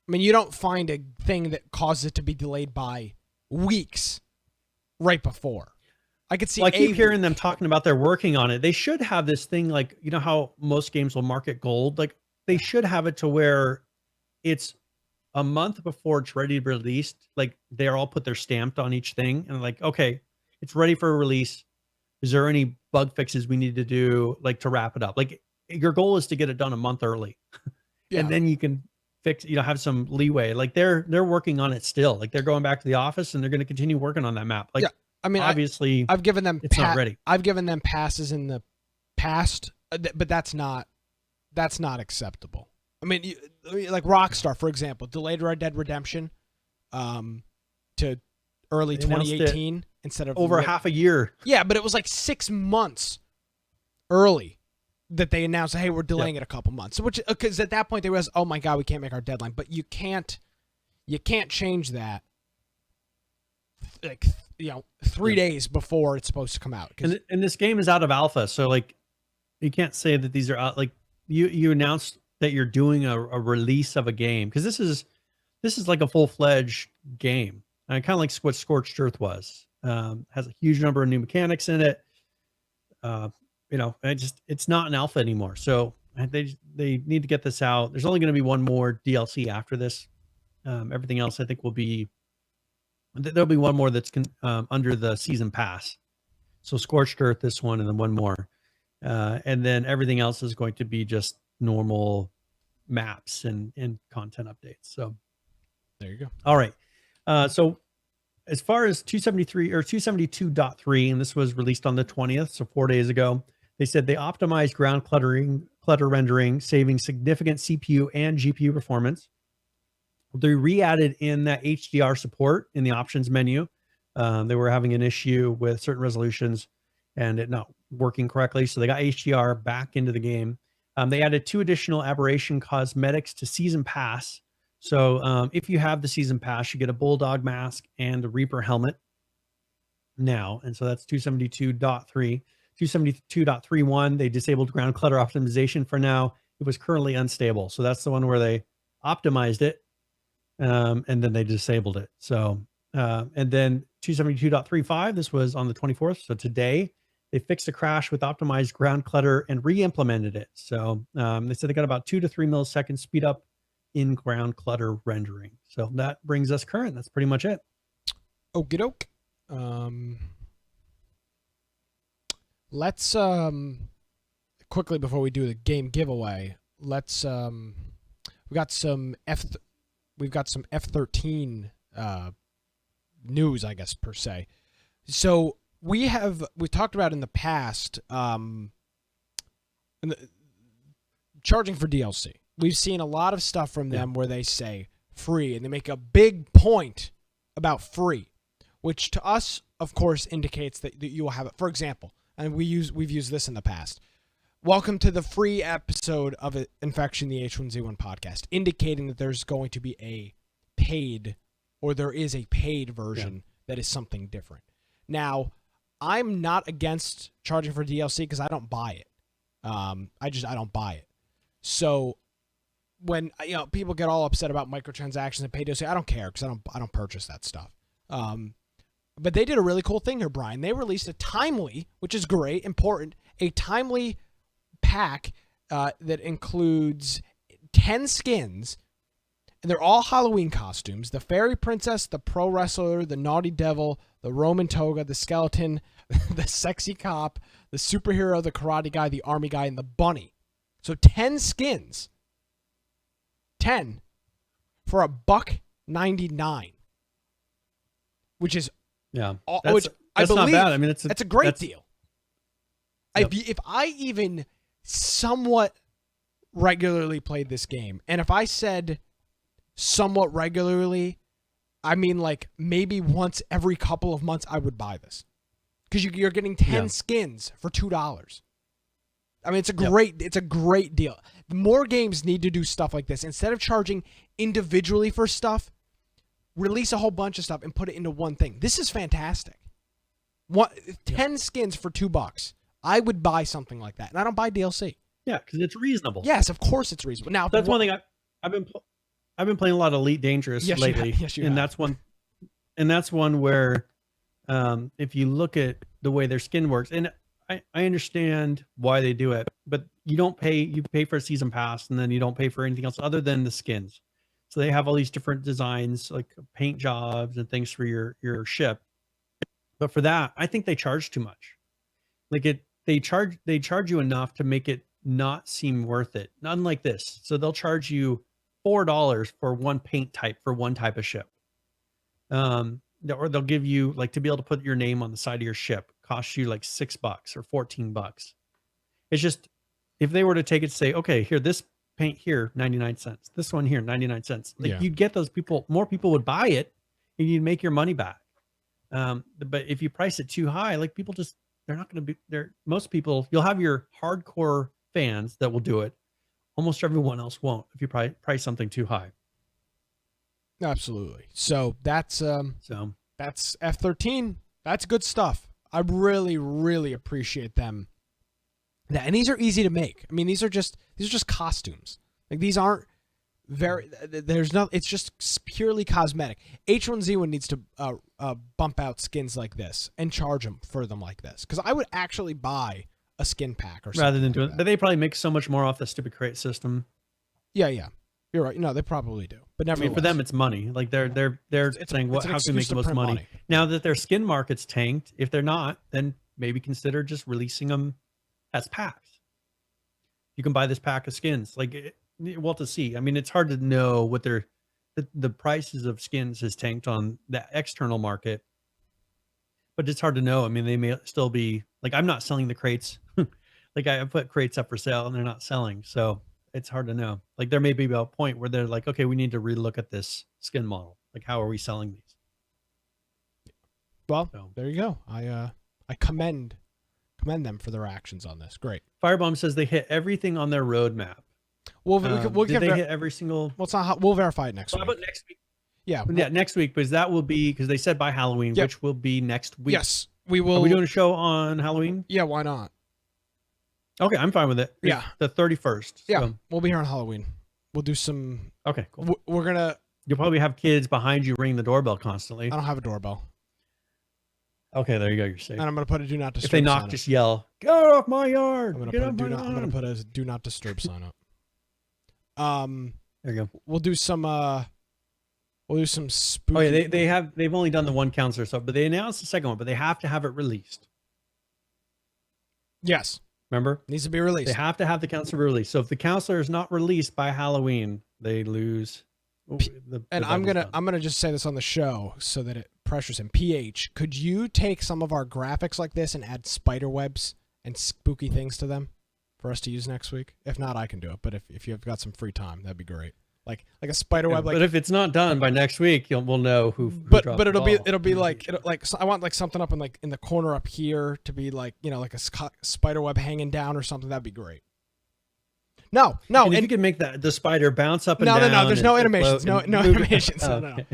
I mean, you don't find a thing that causes it to be delayed by weeks right before. I could see. Well, I keep hearing them talking about they're working on it. They should have this thing like, how most games will market gold. Like they should have it to where it's a month before it's ready to be released. Like they're all put their stamp on each thing and like, okay, it's ready for a release. Is there any bug fixes we need to do like to wrap it up? Like your goal is to get it done a month early, and then you can fix, have some leeway. Like they're working on it still. Like they're going back to the office and they're going to continue working on that map. Like, yeah, I mean, obviously I've given them, it's not ready. I've given them passes in the past, but that's not acceptable. I mean, like Rockstar, for example, delayed Red Dead Redemption to early 2018 instead of over half a year. Yeah, but it was like 6 months early that they announced, hey, we're delaying it a couple months. Which, because at that point they realized, oh my God, we can't make our deadline. But you can't change that. Like 3 days before it's supposed to come out. And this game is out of alpha, so like you can't say that these are out. Like you announced that you're doing a release of a game, because this is like a full-fledged game, and kind of like what Scorched Earth was. Has a huge number of new mechanics in it. It's not an alpha anymore. So they need to get this out. There's only going to be one more DLC after this. Everything else I think there'll be one more that's under the season pass. So Scorched Earth, this one, and then one more. And then everything else is going to be just normal maps and content updates. So there you go. All right. So as far as 273 or 272.3, and this was released on the 20th, so 4 days ago, they said they optimized ground clutter rendering, saving significant CPU and GPU performance. They re-added in that HDR support in the options menu. They were having an issue with certain resolutions and it not working correctly. So they got HDR back into the game. They added 2 additional aberration cosmetics to Season Pass. So if you have the Season Pass, you get a Bulldog mask and a Reaper helmet now. And so that's 272.3. 272.3.1, they disabled ground clutter optimization for now. It was currently unstable. So that's the one where they optimized it, and then they disabled it. So, and then 272.3.5, this was on the 24th. So today they fixed a crash with optimized ground clutter and re-implemented it. So they said they got about 2 to 3 milliseconds speed up in ground clutter rendering. So that brings us current. That's pretty much it. Okie doke. Let's quickly before we do the game giveaway, let's we've got some F13 news, I guess, per se. So we talked about in the past charging for DLC. We've seen a lot of stuff from them where they say free, and they make a big point about free, which to us, of course, indicates that you will have it. For example, and we've used this in the past. Welcome to the free episode of Infection, the H1Z1 podcast, indicating that there's going to be a paid, or there is a paid version that is something different. Now, I'm not against charging for DLC because I don't buy it. I don't buy it. So when people get all upset about microtransactions and paid DLC, I don't care because I don't purchase that stuff. But they did a really cool thing here, Brian. They released a timely, which is great, important, a timely pack that includes 10 skins, and they're all Halloween costumes. The fairy princess, the pro wrestler, the naughty devil, the Roman toga, the skeleton, the sexy cop, the superhero, the karate guy, the army guy, and the bunny. So 10 skins. 10 for $1.99, which is that's I believe not bad. I mean, that's a great deal. Yep. If I even somewhat regularly played this game, and if I said somewhat regularly, I mean like maybe once every couple of months, I would buy this because you're getting 10 skins for $2. I mean, it's a great deal. More games need to do stuff like this. Instead of charging individually for stuff, release a whole bunch of stuff and put it into one thing. This is fantastic. 10 skins for $2. I would buy something like that, and I don't buy DLC. Yeah, because it's reasonable. Yes, of course it's reasonable. Now that's one thing I've been playing a lot of Elite Dangerous lately. Yes, you have. That's one where if you look at the way their skin works, and I understand why they do it, but you pay for a season pass, and then you don't pay for anything else other than the skins. So they have all these different designs, like paint jobs and things for your ship. But for that, I think they charge too much. Like they charge you enough to make it not seem worth it. Unlike this. So they'll charge you $4 for one paint type for one type of ship. Or they'll give you, like, to be able to put your name on the side of your ship costs you like $6 or $14. It's just, if they were to take it, say, okay, here, this paint here, 99 cents. This one here, 99 cents. Like you'd get those people, more people would buy it and you'd make your money back. But if you price it too high, like people just, they're not going to be there. Most people, you'll have your hardcore fans that will do it. Almost everyone else won't if you price something too high. Absolutely. So that's F13. That's good stuff. I really, really appreciate them. And these are easy to make. I mean, these are just costumes. Like these aren't it's just purely cosmetic. H1Z1 needs to bump out skins like this and charge them for them like this, because I would actually buy a skin pack or something rather than doing that. But they probably make so much more off the stupid crate system. Yeah, you're right. No, they probably do, but never. I mean, for them, it's money. Like they're saying, how can we make the most money? Now that their skin market's tanked, if they're not, then maybe consider just releasing them as packs. You can buy this pack of skins. Like, well, to see. I mean, it's hard to know what the prices of skins has tanked on the external market, but it's hard to know. I mean, they may still be like, I'm not selling the crates. Like I put crates up for sale and they're not selling. So it's hard to know. Like there may be a point where they're like, okay, we need to relook at this skin model. Like, how are we selling these? Well, there you go. I commend them for their actions on this. Great. Firebomb says they hit everything on their roadmap. We'll did they hit every single? Well, it's not. We'll verify it next week. How about next week? Yeah, next week, because that will be, because they said by Halloween, which will be next week. Yes. We will. Are we doing a show on Halloween? Yeah, why not? Okay, I'm fine with it. Yeah. It's the 31st. Yeah, So. we'll be here on Halloween. We'll do some. Okay, cool. We're gonna. You'll probably have kids behind you ringing the doorbell constantly. I don't have a doorbell. Okay, there you go. You're safe. And I'm gonna put a do not disturb. If they knock, sign just yell, "Get off my yard!" I'm Get off my gonna lawn." put a do not disturb sign up. There you go. We'll do some. We'll do some spooky. Oh yeah, they've only done the one counselor stuff, but they announced the second one, but they have to have it released. Yes, Remember, needs to be released. they have to have the counselor released. So if the counselor is not released by Halloween, they lose. And I'm gonna just say this on the show so that it pressures him. PH, could you take some of our graphics like this and add spider webs and spooky things to them for us to use next week? If not, I can do it. But if you've got some free time, that'd be great. Like a spider web. Like, but if it's not done by next week, we'll know who. But it'll be like I want like something up in the corner up here to be like like a spider web hanging down or something. That'd be great. No, and if you can make the spider bounce up and down. No. There's no animations. No animations. Okay.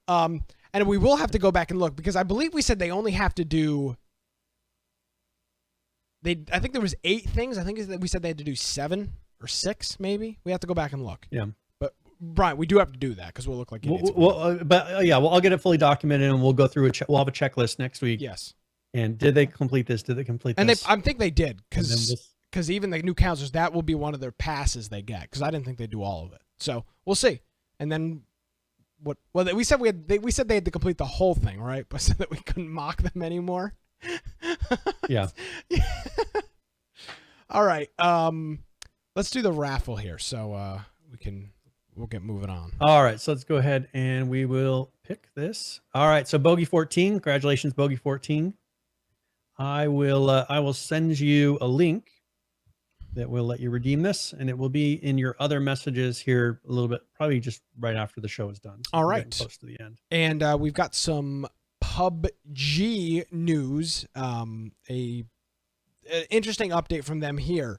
No. And we will have to go back and look because I believe we said they only have to do. I think there was 8 things. I think we said they had to do 7 or 6, maybe. We have to go back and look. Yeah. But Brian, we do have to do that because we'll look like idiots. I'll get it fully documented and we'll go through we'll have a checklist next week. Yes. And did they complete this? Did they complete and this? I think they did because even the new counselors, that will be one of their passes they get because I didn't think they'd do all of it. So we'll see. And then what? Well, we said we said they had to complete the whole thing, right? But so that we couldn't mock them anymore. Yeah. All right. Let's do the raffle here, so we'll get moving on. All right, so let's go ahead and we will pick this. All right, so Bogey 14, congratulations, Bogey 14. I will send you a link that will let you redeem this, and it will be in your other messages here a little bit, probably just right after the show is done. So all right, close to the end. And we've got some PUBG news. A interesting update from them here.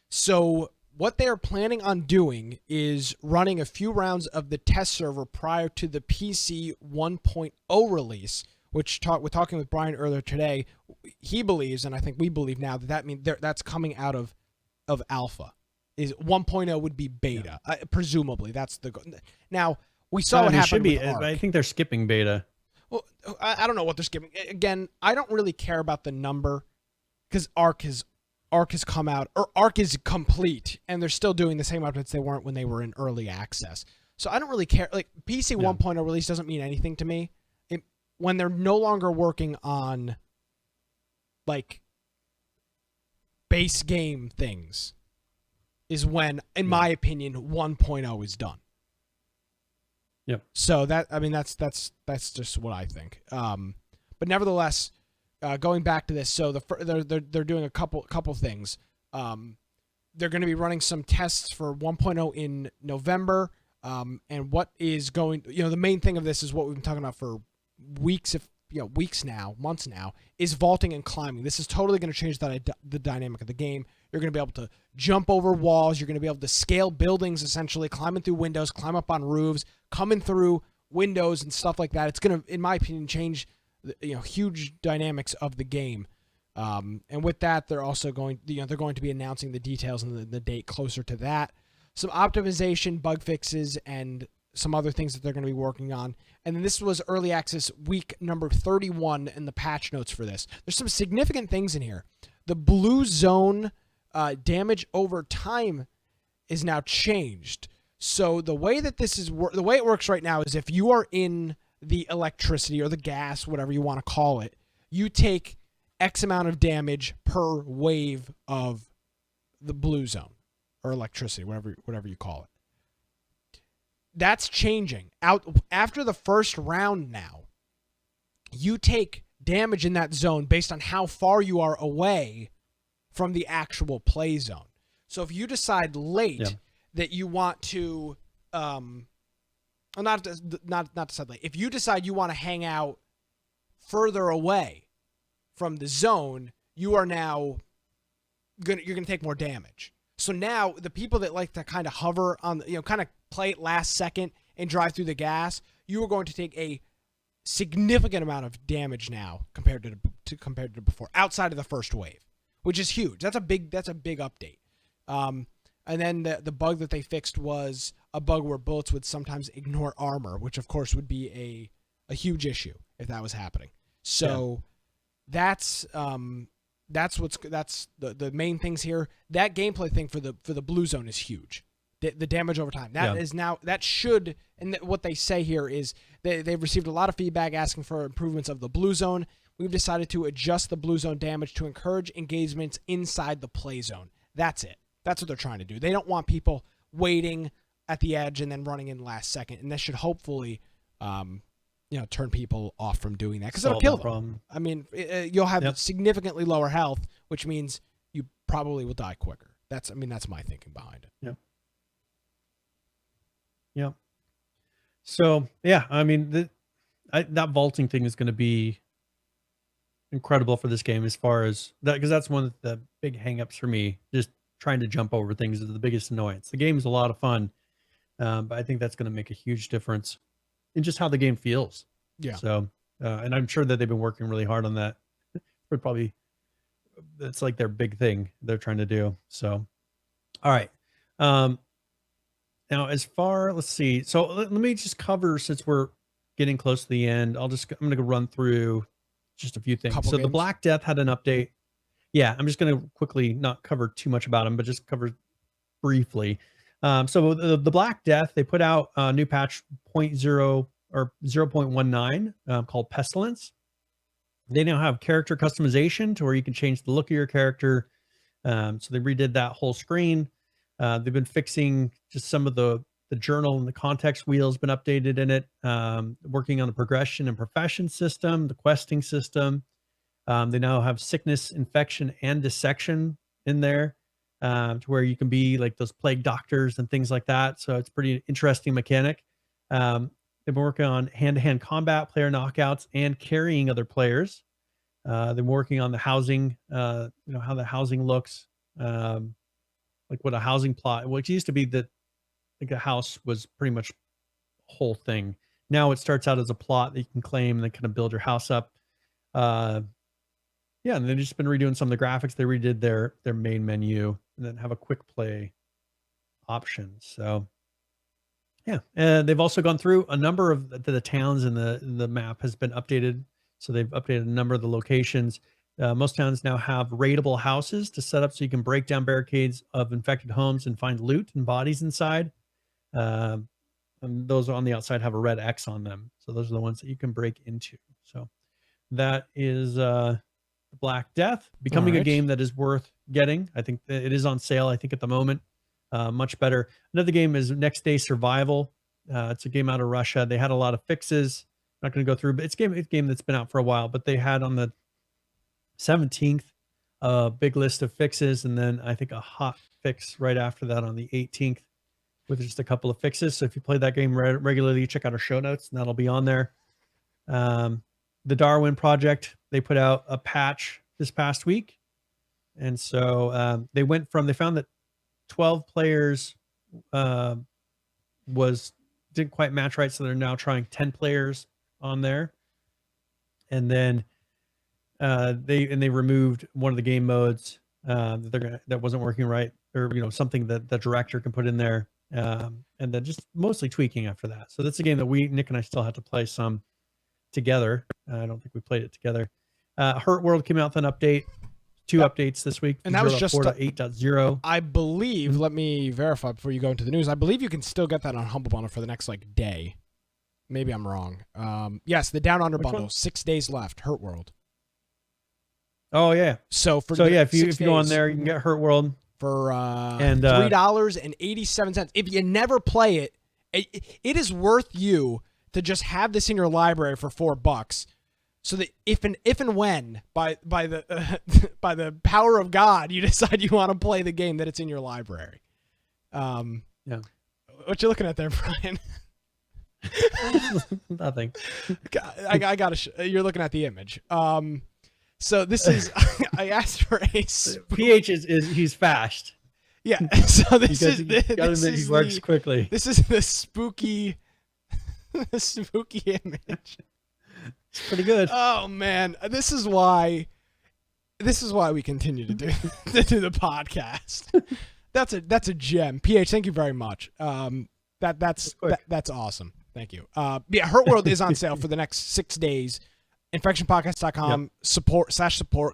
So what they are planning on doing is running a few rounds of the test server prior to the PC 1.0 release, which we're talking with Brian earlier today. He believes, and I think we believe now, that means that's coming out of alpha. Is 1.0 would be beta, presumably. That's the now we saw what happened with Ark. I think they're skipping beta. Well, I don't know what they're skipping. Again, I don't really care about the number because Ark has come out, or Ark is complete, and they're still doing the same updates they weren't when they were in early access. So I don't really care. Like PC 1.0 release doesn't mean anything to me. When they're no longer working on like base game things is when, in my opinion, 1.0 is done. Yep. So that's just what I think. But nevertheless, going back to this, so they're doing a couple things. They're going to be running some tests for 1.0 in November. And what is going, the main thing of this is what we've been talking about for weeks, months now, is vaulting and climbing. This is totally going to change the dynamic of the game. You're going to be able to jump over walls. You're going to be able to scale buildings, essentially, climbing through windows, climb up on roofs, coming through windows and stuff like that. It's going to, in my opinion, change huge dynamics of the game. And with that, they're also going to be announcing the details and the date closer to that. Some optimization, bug fixes, and some other things that they're going to be working on. And then this was early access week number 31 in the patch notes for this. There's some significant things in here. The blue zone damage over time is now changed. So the way that the way it works right now is if you are in the electricity or the gas, whatever you want to call it, you take X amount of damage per wave of the blue zone or electricity, whatever you call it. That's changing. After the first round now, you take damage in that zone based on how far you are away from the actual play zone. So if you decide late that you want to not decide late. If you decide you want to hang out further away from the zone, you are now you're gonna take more damage. So now the people that like to kind of hover on, kind of play it last second and drive through the gas, you are going to take a significant amount of damage now compared to compared to before, outside of the first wave, which is huge. That's a big update. And then the bug that they fixed was a bug where bullets would sometimes ignore armor, which of course would be a huge issue if that was happening. So that's the main things here. That gameplay thing for the blue zone is huge. The damage over time. What they say here is they've received a lot of feedback asking for improvements of the blue zone. We've decided to adjust the blue zone damage to encourage engagements inside the play zone. That's it. That's what they're trying to do. They don't want people waiting at the edge and then running in last second. And this should hopefully, turn people off from doing that, because it'll kill them. I mean, you'll have significantly lower health, which means you probably will die quicker. That's my thinking behind it. Yep. Yeah. So yeah, I mean, that vaulting thing is going to be incredible for this game, as far as that, because that's one of the big hangups for me. Just trying to jump over things is the biggest annoyance. The game is a lot of fun, but I think that's going to make a huge difference in just how the game feels. Yeah. So, and I'm sure that they've been working really hard on that. It's like their big thing they're trying to do. So, all right. Now, let's see. So let me just cover, since we're getting close to the end, I'm going to run through just a few things. So the Black Death had an update. Yeah, I'm just going to quickly not cover too much about them, but just cover briefly. So the Black Death, they put out a new patch 0.0 or 0.19 called Pestilence. They now have character customization to where you can change the look of your character. So they redid that whole screen. They've been fixing just some of the journal and the context wheel's been updated in it. Working on the progression and profession system, the questing system. They now have sickness, infection, and dissection in there, to where you can be like those plague doctors and things like that. So it's pretty interesting mechanic. They've been working on hand-to-hand combat, player knockouts, and carrying other players. They're working on the housing, how the housing looks, like what a housing plot, which used to be that like a house was pretty much a whole thing. Now it starts out as a plot that you can claim and then kind of build your house up. And they've just been redoing some of the graphics. They redid their main menu and then have a quick play option. So yeah, they've also gone through a number of the towns, and the map has been updated. So they've updated a number of the locations. Most towns now have raidable houses to set up so you can break down barricades of infected homes and find loot and bodies inside. And those on the outside have a red X on them. So those are the ones that you can break into. So that is Black Death, becoming a game that is worth getting. I think that it is on sale, I think, at the moment. Much better. Another game is Next Day Survival. It's a game out of Russia. They had a lot of fixes. I'm not going to go through, but it's a game that's been out for a while. But they had on the 17th a big list of fixes, and then I think a hot fix right after that on the 18th with just a couple of fixes. So if you play that game regularly, check out our show notes, and that'll be on there. The Darwin Project, they put out a patch this past week. And so they found that 12 players didn't quite match right. So they're now trying 10 players on there. And then they removed one of the game modes that wasn't working right, or something that the director can put in there, and then just mostly tweaking after that. So that's a game that Nick and I still have to play some together. I don't think we played it together. Hurt World came out with an update, two updates this week, and that was just 4.8.0. I believe. Let me verify before you go into the news. I believe you can still get that on Humble Bundle for the next day. Maybe I'm wrong. Yes, the Down Under bundle. 6 days left. Hurt World. Oh yeah. So if you go on there, you can get Hurt World for $3.87. If you never play it, it is worth you to just have this in your library for $4, so that if and when by the power of God you decide you want to play the game, that it's in your library. Yeah. What you looking at there, Brian? Nothing. I gotta. You're looking at the image. So this is. I asked for a. PH is he's fast. Yeah. So this is. He works quickly. This is the spooky. The spooky image. It's pretty good. Oh man, this is why we continue to do the podcast. That's a gem. PH, thank you very much. That's awesome. Thank you. Yeah, Hurt World is on sale for the next 6 days. Infectionpodcast.com support.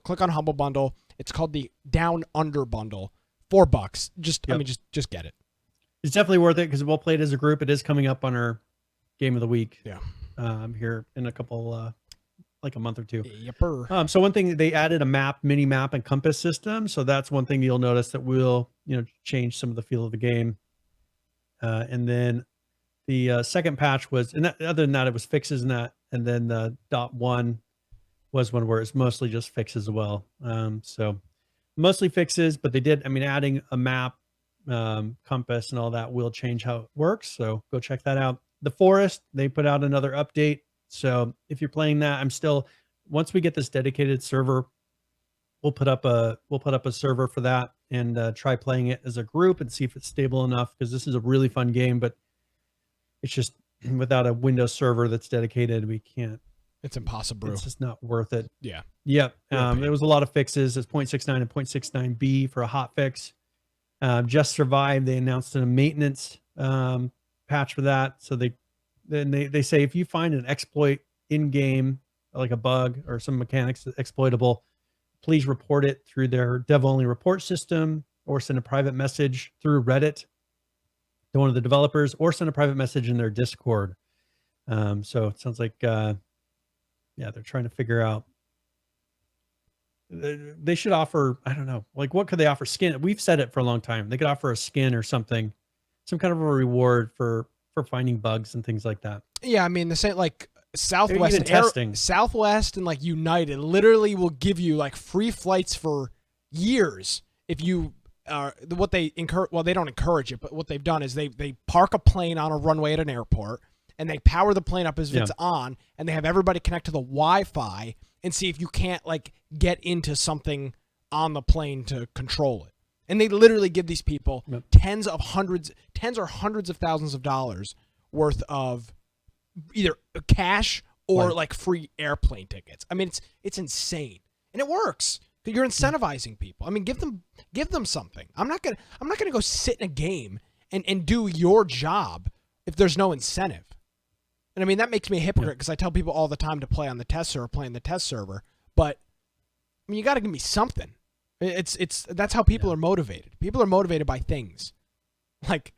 Click on Humble Bundle. It's called the Down Under Bundle. $4. Just get it. It's definitely worth it because we'll play it as a group. It is coming up on our game of the week. Yeah. Here in a couple, like a month or two. Yepper. So one thing, they added a mini map and compass system. So that's one thing you'll notice that will, change some of the feel of the game. And then the second patch was, and other than that, it was fixes and that. And then the .1 was one where it's mostly just fixes as well. So mostly fixes, but they did, adding a map, compass and all that will change how it works. So go check that out. The Forest, they put out another update. So if you're playing that, once we get this dedicated server, we'll put up a server for that and try playing it as a group and see if it's stable enough, because this is a really fun game, but it's just without a Windows server that's dedicated, we can't. It's impossible. It's just not worth it. Yeah. Yep. There was a lot of fixes. It's 0.69 and 0.69b for a hot fix. Just Survive, they announced a maintenance patch for that. So they say if you find an exploit in game, like a bug or some mechanics exploitable, please report it through their dev only report system, or send a private message through Reddit to one of the developers, or send a private message in their Discord. So it sounds like they're trying to figure out. They should offer, I don't know, like what could they offer? Skin. We've said it for a long time. They could offer a skin or something, some kind of a reward for finding bugs and things like that. Yeah, the same, like Southwest testing. Southwest and like United literally will give you like free flights for years if you what they encourage. Well, they don't encourage it, but what they've done is they park a plane on a runway at an airport and they power the plane up as if it's on, and they have everybody connect to the Wi-Fi and see if you can't like get into something on the plane to control it. And they literally give these people tens or hundreds of thousands of dollars worth of either cash or like free airplane tickets. It's insane, and it works. You're incentivizing people. Give them something. I'm not gonna go sit in a game and do your job if there's no incentive. And that makes me a hypocrite because I tell people all the time to play on the test server, but you got to give me something. That's how people are motivated. People are motivated by things. Like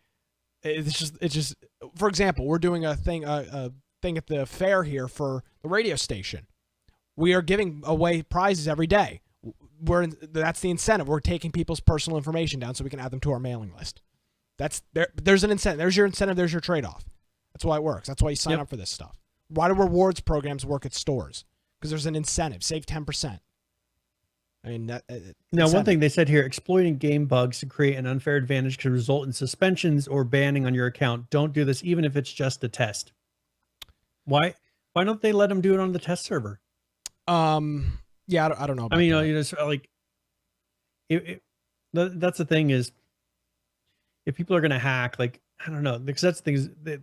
it's just for example, we're doing a thing at the fair here for the radio station. We are giving away prizes every day. That's the incentive. We're taking people's personal information down so we can add them to our mailing list. There's an incentive. There's your incentive. There's your trade-off. That's why it works. That's why you sign up for this stuff. Why do rewards programs work at stores? Because there's an incentive. Save 10%. Now, one thing they said here, exploiting game bugs to create an unfair advantage could result in suspensions or banning on your account. Don't do this, even if it's just a test. Why don't they let them do it on the test server? Yeah, I don't know about that. That's the thing is, if people are going to hack, like, I don't know, because that's the thing is that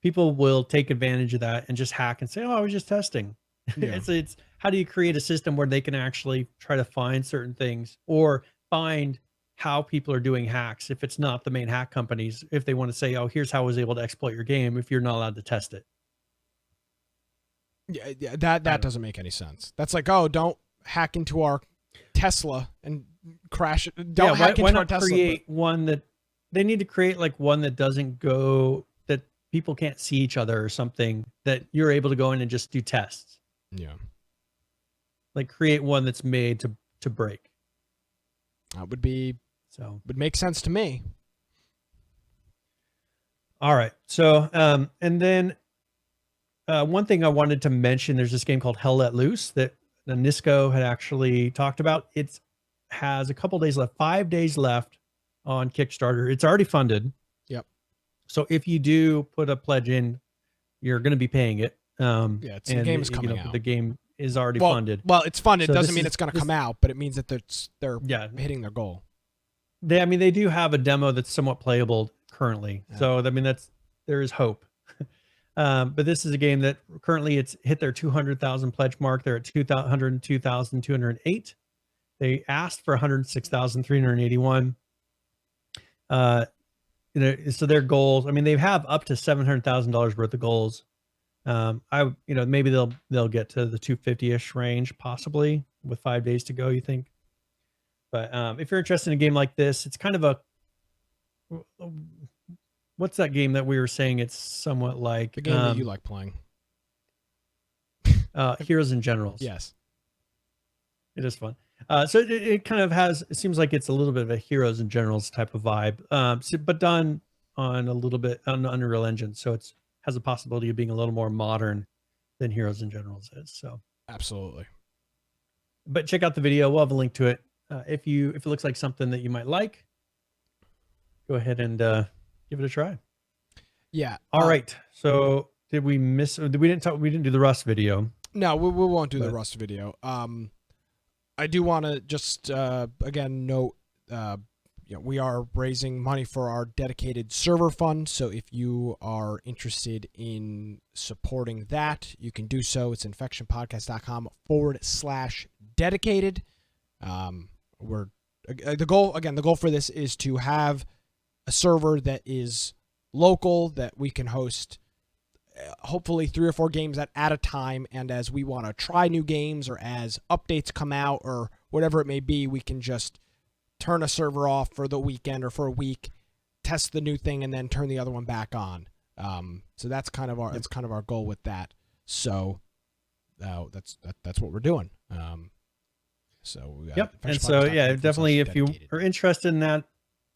people will take advantage of that and just hack and say, oh, I was just testing. Yeah. It's how do you create a system where they can actually try to find certain things or find how people are doing hacks if it's not the main hack companies, if they want to say, oh, here's how I was able to exploit your game if you're not allowed to test it. Yeah, that doesn't make any sense. That's like, oh, don't hack into our Tesla and crash it. Don't hack into our Tesla. Create one that they need to create, like one that doesn't go, that people can't see each other or something, that you're able to go in and just do tests. Yeah. Like create one that's made to break. That would make sense to me. All right. So, and then one thing I wanted to mention, there's this game called Hell Let Loose that Nisco had actually talked about. It has a couple days left, 5 days left on Kickstarter. It's already funded. Yep. So if you do put a pledge in, you're going to be paying it. The game is coming out. The game is already funded. Well, it's funded. So it doesn't mean it's going to come out, but it means that they're hitting their goal. They do have a demo that's somewhat playable currently. Yeah. So, there is hope. But this is a game that currently it's hit their 200,000 pledge mark. They're at 102,208. They asked for 106,381. So their goals, I mean, they have up to $700,000 worth of goals. Maybe they'll get to the 250-ish range, possibly with 5 days to go, you think? But if you're interested in a game like this, it's kind of what's that game that we were saying? It's somewhat like The game that you like playing. Heroes and Generals. Yes. It is fun. So it kind of it seems like it's a little bit of a Heroes and Generals type of vibe, but done on a little bit on the Unreal Engine. So it's has a possibility of being a little more modern than Heroes and Generals is. So absolutely. But check out the video. We'll have a link to it. If it looks like something that you might like, go ahead and give it a try. Yeah. All right. So did we miss? We didn't do the Rust video. No, we won't do the Rust video. I do want to just again note, we are raising money for our dedicated server fund. So if you are interested in supporting that, you can do so. It's infectionpodcast.com/dedicated. The goal for this is to have a server that is local, that we can host hopefully 3 or 4 games at a time, and as we want to try new games or as updates come out or whatever it may be, we can just turn a server off for the weekend or for a week, test the new thing, and then turn the other one back on. So that's kind of our goal with that. So that's what we're doing. So we got And so definitely if you are interested in that,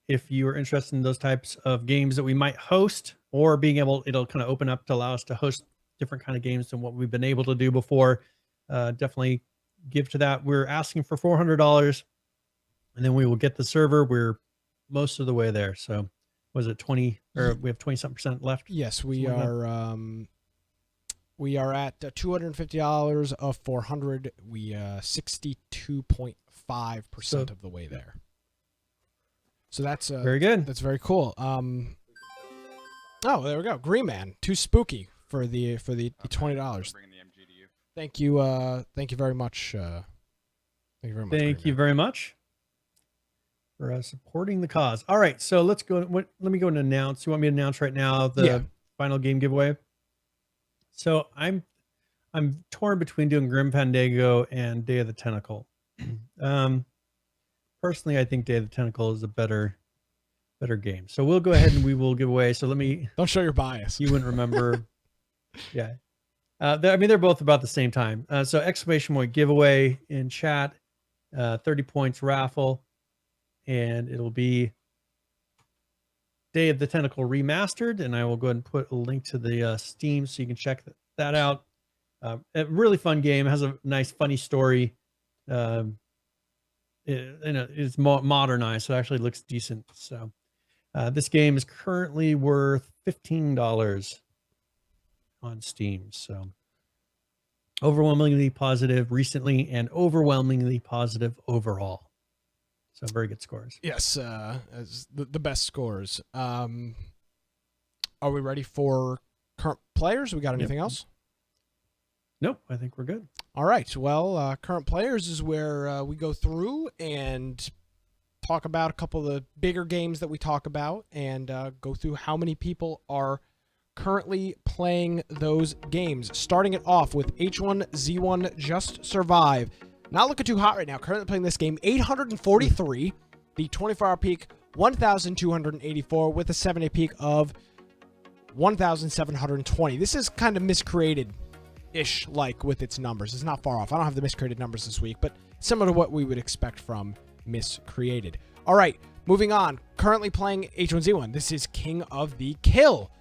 if you are interested in those types of games that we might host, or it'll kind of open up to allow us to host different kind of games than what we've been able to do before. Definitely give to that. We're asking for $400, and then we will get the server. We're most of the way there. So was it 20 or we have 20-something% left? Yes, we are. We are at $250 of 400. We 62.5% of the way there. So that's very good. That's very cool. Oh, there we go. Green Man, too spooky for the $20. Thank you. Thank you very much. Thank you very much. Thank you very much for supporting the cause. All right, so let's go. Let me go and announce. You want me to announce right now the final game giveaway? So I'm torn between doing Grim Fandango and Day of the Tentacle. Personally, I think Day of the Tentacle is a better game. So we'll go ahead and we will give away. So don't show your bias. You wouldn't remember. Yeah. They're both about the same time. So exclamation point giveaway in chat, 30 points raffle, and it'll be Day of the Tentacle Remastered. And I will go ahead and put a link to the Steam so you can check that out. A really fun game. It has a nice, funny story. It's modernized, so it actually looks decent. So this game is currently worth $15 on Steam. So overwhelmingly positive recently and overwhelmingly positive overall. So very good scores. Yes, as the best scores. Are we ready for current players? We got anything else? Nope, I think we're good. All right. Well, current players is where we go through and talk about a couple of the bigger games that we talk about and go through how many people are currently playing those games. Starting it off with H1Z1 Just Survive. Not looking too hot right now. Currently playing this game, 843. The 24-hour peak, 1,284 with a 7-day peak of 1,720. This is kind of miscreated-ish like with its numbers. It's not far off. I don't have the miscreated numbers this week, but similar to what we would expect from miscreated. All right, moving on. Currently playing H1Z1. This is King of the Kill.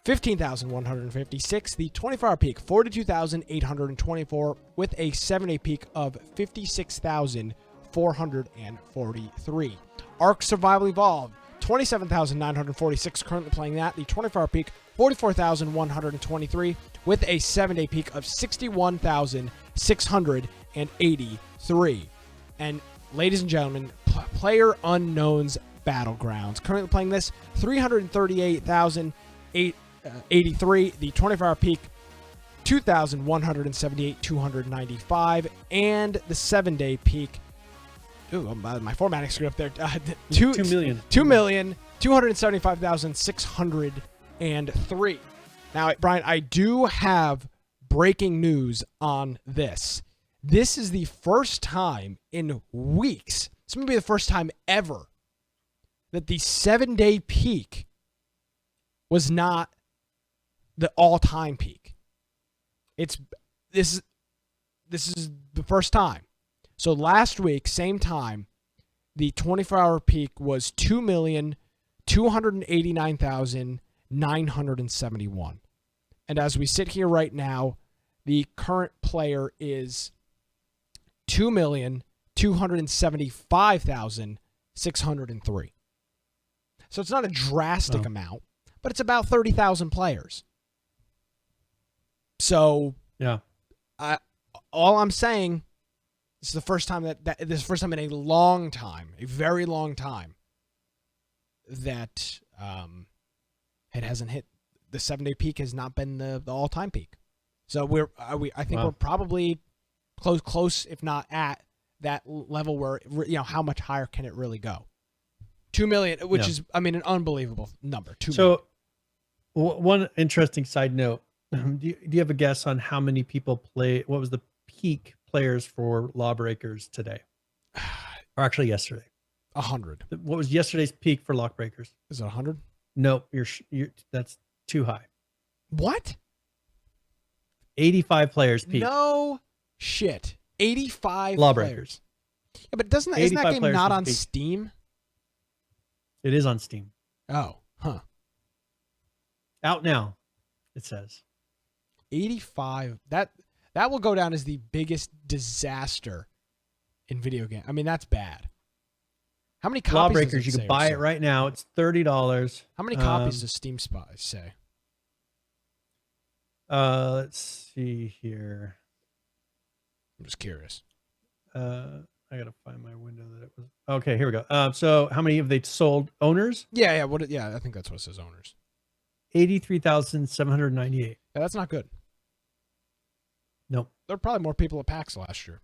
15,156. The 24-hour peak, 42,824 with a 7-day peak of 56,443. Ark Survival Evolved, 27,946. Currently playing that. The 24-hour peak, 44,123 with a 7-day peak of 61,683. And ladies and gentlemen, Player Unknown's Battlegrounds. Currently playing this, 83. The 24-hour peak, 2,178, 295. And the 7-day peak, my formatting screwed up there. 2 million. 2,275,603. Now, Brian, I do have breaking news on this. This is the first time in weeks, this may be the first time ever, that the 7-day peak was not the all-time peak. This is the first time. So last week, same time, the 24-hour peak was 2,289,971. And as we sit here right now, the current player is 2,275,603. So it's not a drastic amount, but it's about 30,000 players. So yeah, all I'm saying, this is the first time this is the first time in a long time, a very long time, that it hasn't hit. The 7-day peak has not been the all-time peak. So I think we're probably close, if not at that level where, how much higher can it really go? 2 million, which is, an unbelievable number. 2 million. So one interesting side note, do you have a guess on how many people what was the peak players for Lawbreakers today? Or actually yesterday? 100. What was yesterday's peak for Lawbreakers? Is it 100? No, that's too high. What? 85 players peak. No shit. 85 Lawbreakers. players. Yeah, but isn't that game not on peak. Steam? It is on Steam. Oh, huh. Out now, it says. 85. That will go down as the biggest disaster in video game. That's bad. How many copies? Lawbreakers, you can buy it right now. It's $30. How many copies does Steam Spy say? Let's see here. I'm just curious. I gotta find my window that it was. Okay, here we go. So how many have they sold? Owners? Yeah. I think that's what it says. Owners. 83,798. Yeah, that's not good. Nope. There were probably more people at PAX last year.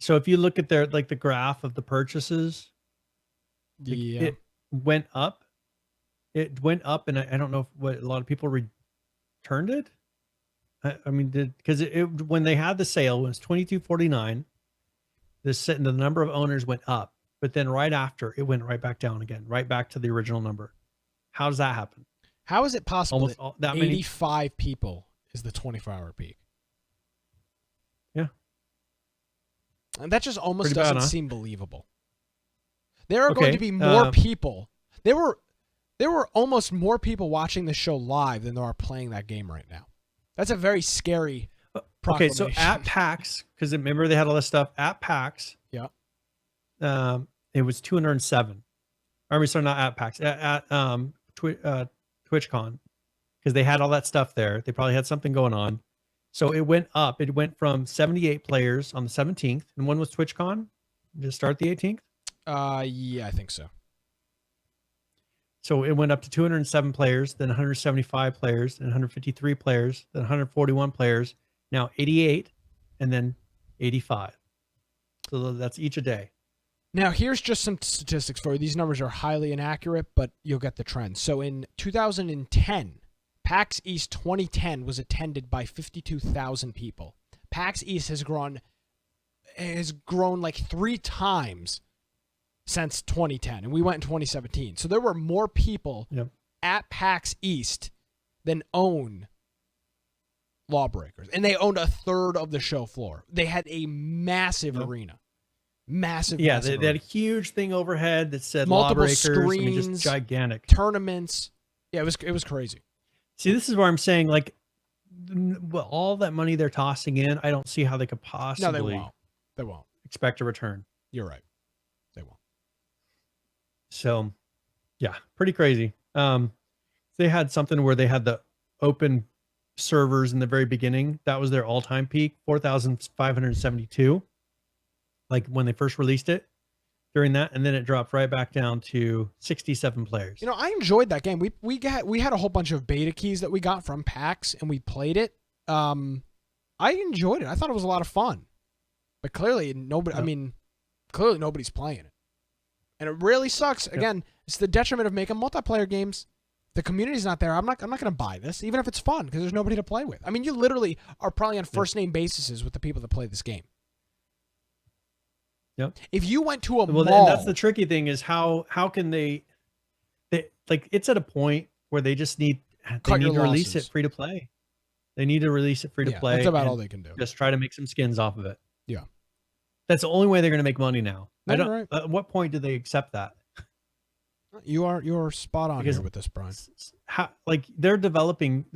So if you look at the graph of the purchases, it went up. It went up, and I don't know what a lot of people returned it. Because when they had the sale, it was $22.49. The number of owners went up, but then right after it went right back down again, right back to the original number. How does that happen? How is it possible that 85 many people is the 24-hour peak? Yeah. And that just almost Pretty doesn't bad, huh? seem believable. There are going to be more people. There were almost more people watching the show live than there are playing that game right now. That's a very scary proclamation. Okay, so at PAX, because remember they had all this stuff at PAX. Yeah. It was 207. Sorry, not at PAX. At TwitchCon, because they had all that stuff there. They probably had something going on. So it went up. It went from 78 players on the 17th. And when was TwitchCon? Did it start the 18th? Yeah, I think so. So it went up to 207 players, then 175 players, then 153 players, then 141 players, now 88, and then 85. So that's each a day. Now, here's just some statistics for you. These numbers are highly inaccurate, but you'll get the trend. So in 2010, PAX East 2010 was attended by 52,000 people. PAX East has grown like 3 times since 2010, and we went in 2017. So there were more people at PAX East than own Lawbreakers, and they owned a third of the show floor. They had a massive arena. Massive. They had a huge thing overhead that said multiple Lawbreakers. screens, Just gigantic tournaments. Yeah, it was crazy. See, this is where I'm saying, like, all that money they're tossing in, I don't see how they could possibly. No, they won't. They won't expect a return. You're right. They won't. So, yeah, pretty crazy. They had something where they had the open servers in the very beginning. That was their all-time peak, 4,572. Like when they first released it. during that, and then it dropped right back down to 67 players. You know, I enjoyed that game. We had a whole bunch of beta keys that we got from PAX, and we played it. I enjoyed it. I thought it was a lot of fun. But clearly nobody. Yep. I mean, clearly nobody's playing it, and it really sucks. Yep. Again, it's the detriment of making multiplayer games. The community's not there. I'm not going to buy this, even if it's fun, because there's nobody to play with. I mean, you literally are probably on first name basis with the people that play this game. Yep. If you went to a Well, mall, and that's the tricky thing is how can they like, it's at a point where they just need Cut to your release losses. it free to play. They need to release it free to play. That's about and all they can do. Just try to make some skins off of it. Yeah. That's the only way they're going to make money now. No, I don't. you're right. At what point do they accept that? You're spot on Because here with this, Brian. How, like, they're developing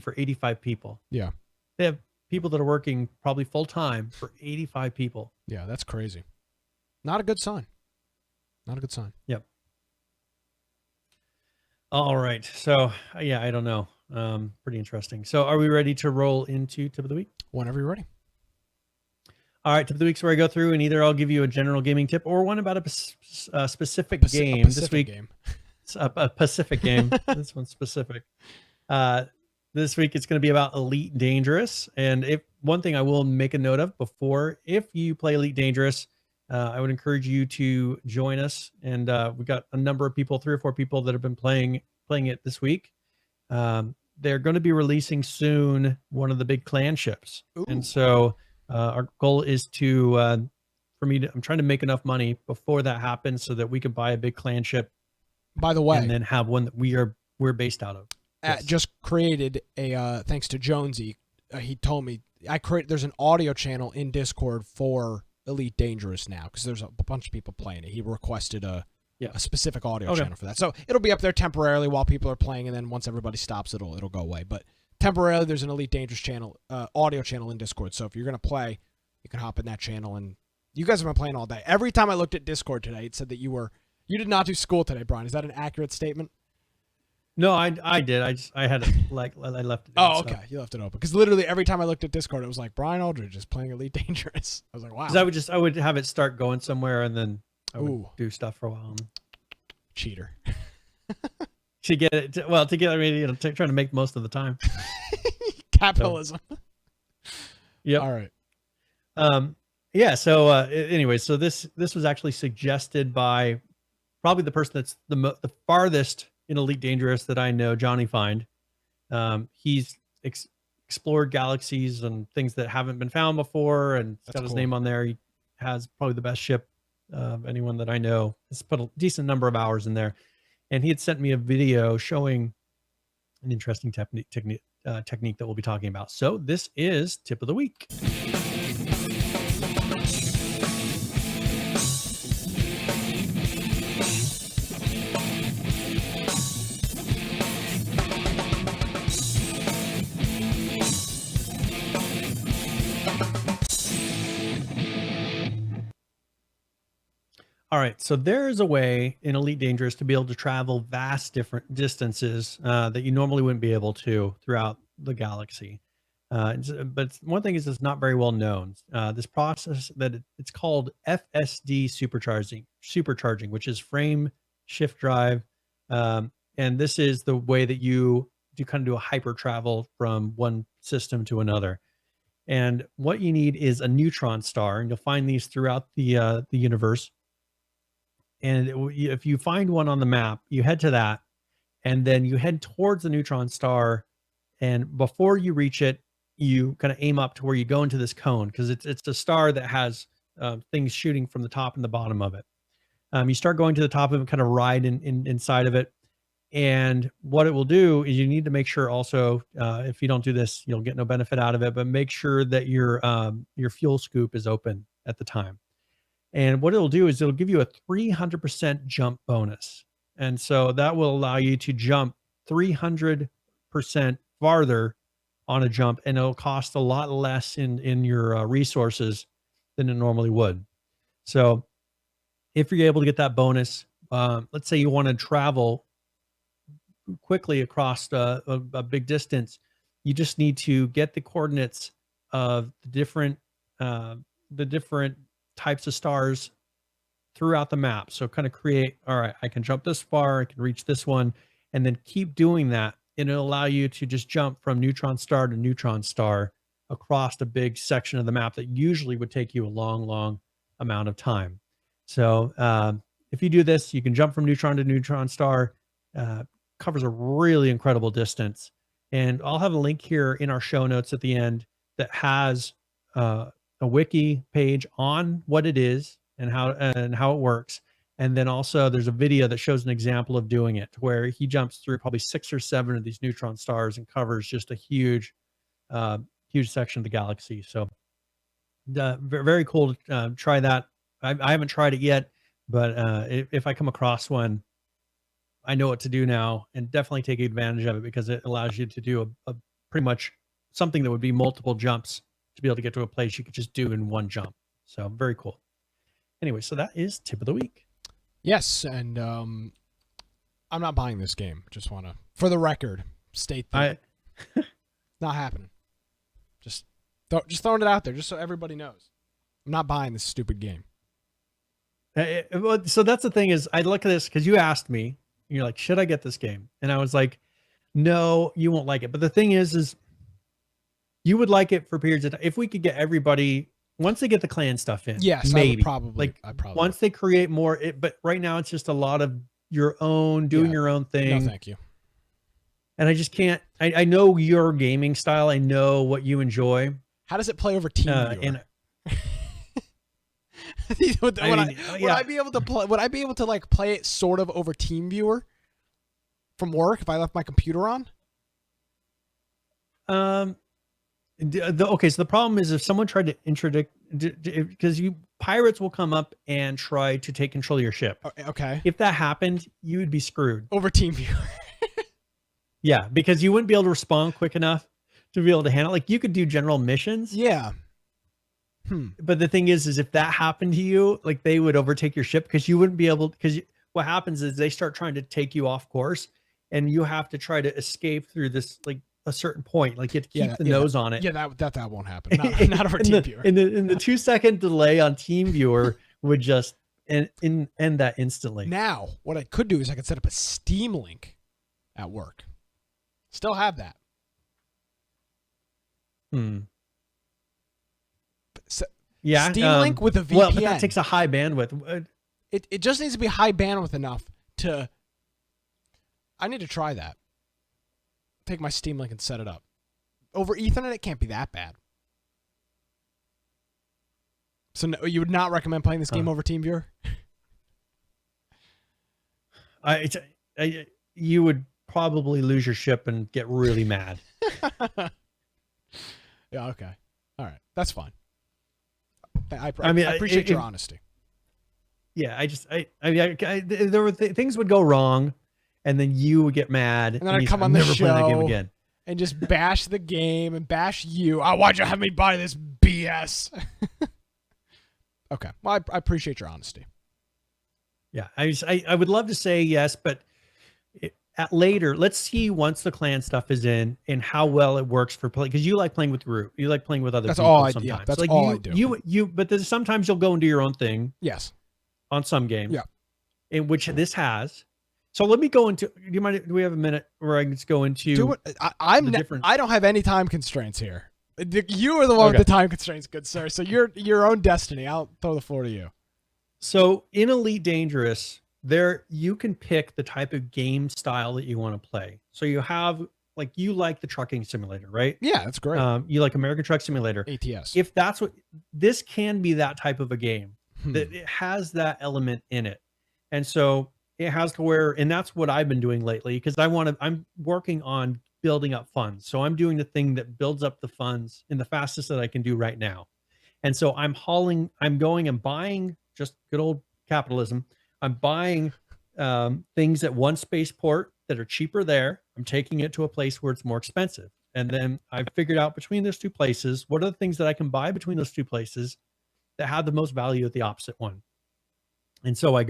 for 85 people. Yeah. They have people that are working probably full time for 85 people. Yeah, that's crazy. Not a good sign. Not a good sign. Yep. All right. So yeah, I don't know. Pretty interesting. So are we ready to roll into tip of the week? Whenever you're ready. All right, tip of the week's where I go through and either I'll give you a general gaming tip or one about a specific game. This week, game. it's a Pacific game. This one's specific. This week it's going to be about Elite Dangerous. And if one thing I will make a note of before, if you play Elite Dangerous, I would encourage you to join us. And we've got a number of people, 3 or 4 people that have been playing it this week. They're going to be releasing soon one of the big clan ships. Ooh. And so our goal is to, I'm trying to make enough money before that happens so that we can buy a big clan ship. By the way, and then have one that we're based out of. Yes. Just created a thanks to Jonesy. He told me there's an audio channel in Discord for Elite Dangerous now because there's a bunch of people playing it. He requested a specific audio channel for that, so it'll be up there temporarily while people are playing, and then once everybody stops, it'll go away. But temporarily, there's an Elite Dangerous channel, audio channel in Discord. So if you're gonna play, you can hop in that channel. And you guys have been playing all day. Every time I looked at Discord today, it said that you did not do school today, Brian. Is that an accurate statement? No, I did. I had it I left it. Oh, okay. You left it open because literally every time I looked at Discord, it was like Brian Aldridge is playing Elite Dangerous. I was like, wow. Because I would have it start going somewhere, and then I would do stuff for a while. Cheater. To get it, trying to make most of the time. Capitalism. Yep. All right. Yeah. So anyway, so this was actually suggested by probably the person that's the farthest in Elite Dangerous that I know, Johnny Find. He's explored galaxies and things that haven't been found before, and it's got his name on there. He has probably the best ship of anyone that I know. He's put a decent number of hours in there, and he had sent me a video showing an interesting technique that we'll be talking about. So this is tip of the week. All right, so there is a way in Elite Dangerous to be able to travel vast different distances that you normally wouldn't be able to throughout the galaxy. But one thing is it's not very well known. This process it's called FSD supercharging, which is frame shift drive. And this is the way that you kind of do a hyper travel from one system to another. And what you need is a neutron star, and you'll find these throughout the universe. And if you find one on the map, you head to that, and then you head towards the neutron star. And before you reach it, you kind of aim up to where you go into this cone, because it's a star that has things shooting from the top and the bottom of it. You start going to the top of it, kind of ride inside of it. And what it will do is you need to make sure also, if you don't do this, you'll get no benefit out of it, but make sure that your fuel scoop is open at the time. And what it'll do is it'll give you a 300% jump bonus. And so that will allow you to jump 300% farther on a jump, and it'll cost a lot less in your resources than it normally would. So if you're able to get that bonus, let's say you want to travel quickly across a big distance, you just need to get the coordinates of the different types of stars throughout the map. So kind of create, all right, I can jump this far, I can reach this one, and then keep doing that. And it'll allow you to just jump from neutron star to neutron star across a big section of the map that usually would take you a long, long amount of time. So if you do this, you can jump from neutron to neutron star, covers a really incredible distance. And I'll have a link here in our show notes at the end that has a wiki page on what it is and how it works. And then also there's a video that shows an example of doing it where he jumps through probably 6 or 7 of these neutron stars and covers just a huge, huge section of the galaxy. So very cool to try that. I haven't tried it yet, but if I come across one, I know what to do now, and definitely take advantage of it because it allows you to do a pretty much something that would be multiple jumps to be able to get to a place you could just do in one jump. So very cool. Anyway, so that is tip of the week. Yes, and I'm not buying this game. Just want to, for the record, state that not happening. Just throwing it out there, just so everybody knows. I'm not buying this stupid game. So that's the thing is, I look at this because you asked me, and you're like, should I get this game? And I was like, no, you won't like it. But the thing is you would like it for periods of time. If we could get everybody, once they get the clan stuff in, yes, maybe I probably once they create more, but right now it's just a lot of your own, doing your own thing. No, thank you. And I just can't, I know your gaming style. I know what you enjoy. How does it play over TeamViewer? Would I be able to play? Would I be able to like play it sort of over TeamViewer from work if I left my computer on? Okay, so the problem is if someone tried to introduce, because pirates will come up and try to take control of your ship. Okay. If that happened, you would be screwed. Over TeamViewer. Yeah, because you wouldn't be able to respond quick enough to be able to handle. Like you could do general missions. Yeah. But the thing is if that happened to you, like they would overtake your ship because you wouldn't be able. Because what happens is they start trying to take you off course, and you have to try to escape through this like a certain point. Like you have to keep the nose on it. Yeah, that won't happen. Not over TeamViewer. In the 2-second delay on TeamViewer would just end that instantly. Now, what I could do is I could set up a Steam link at work. Still have that. Yeah, Steam Link with a VPN. Well, but that takes a high bandwidth. It just needs to be high bandwidth enough to. I need to try that. Take my Steam Link and set it up. Over Ethernet, it can't be that bad. So no, you would not recommend playing this game over TeamViewer? You would probably lose your ship and get really mad. Yeah. Okay. All right. That's fine. I appreciate your honesty. Yeah. There were things would go wrong, and then you would get mad, and then I'd come on the show that game again and just bash the game and bash you. Why'd you have me buy this BS? Okay. Well, I appreciate your honesty. Yeah. I would love to say yes, but later, let's see once the clan stuff is in and how well it works for play. Because you like playing with Root, you like playing with other people. Sometimes. Yeah, that's like all I do. But there's sometimes you'll go and do your own thing. Yes. On some games. Yeah. In which this has. So let me go into. Do you mind? Do we have a minute where I can just go into? Do it. I don't have any time constraints here. You are the one with the time constraints, good sir. So you're your own destiny. I'll throw the floor to you. So in Elite Dangerous, you can pick the type of game style that you want to play. So you have you like the trucking simulator, right? Yeah, that's great. You like American Truck Simulator, ATS. If that's what this can be, that type of a game that it has that element in it, and so it has to where, and that's what I've been doing lately because I'm working on building up funds. So I'm doing the thing that builds up the funds in the fastest that I can do right now, and so I'm going and buying just good old capitalism. I'm buying things at one spaceport that are cheaper there. I'm taking it to a place where it's more expensive. And then I've figured out between those two places, what are the things that I can buy between those two places that have the most value at the opposite one. And so I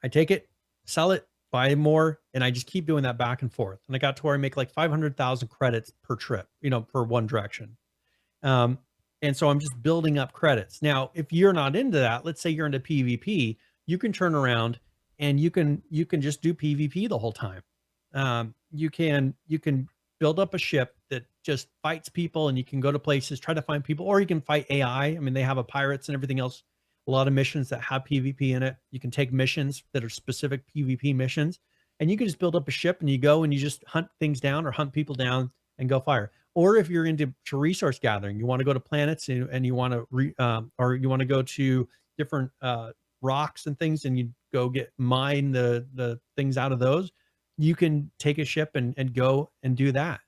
take it, sell it, buy more, and I just keep doing that back and forth. And I got to where I make like 500,000 credits per trip, per one direction. And so I'm just building up credits. Now, if you're not into that, let's say you're into PvP, you can turn around and you can just do PvP the whole time. You can build up a ship that just fights people, and you can go to places, try to find people, or you can fight AI. I mean, they have a pirates and everything else. A lot of missions that have PvP in it. You can take missions that are specific PvP missions, and you can just build up a ship and you go and you just hunt things down or hunt people down and go fire. Or if you're into resource gathering, you want to go to planets and you want to or you want to go to different rocks and things, and you go mine the things out of those. You can take a ship and go and do that.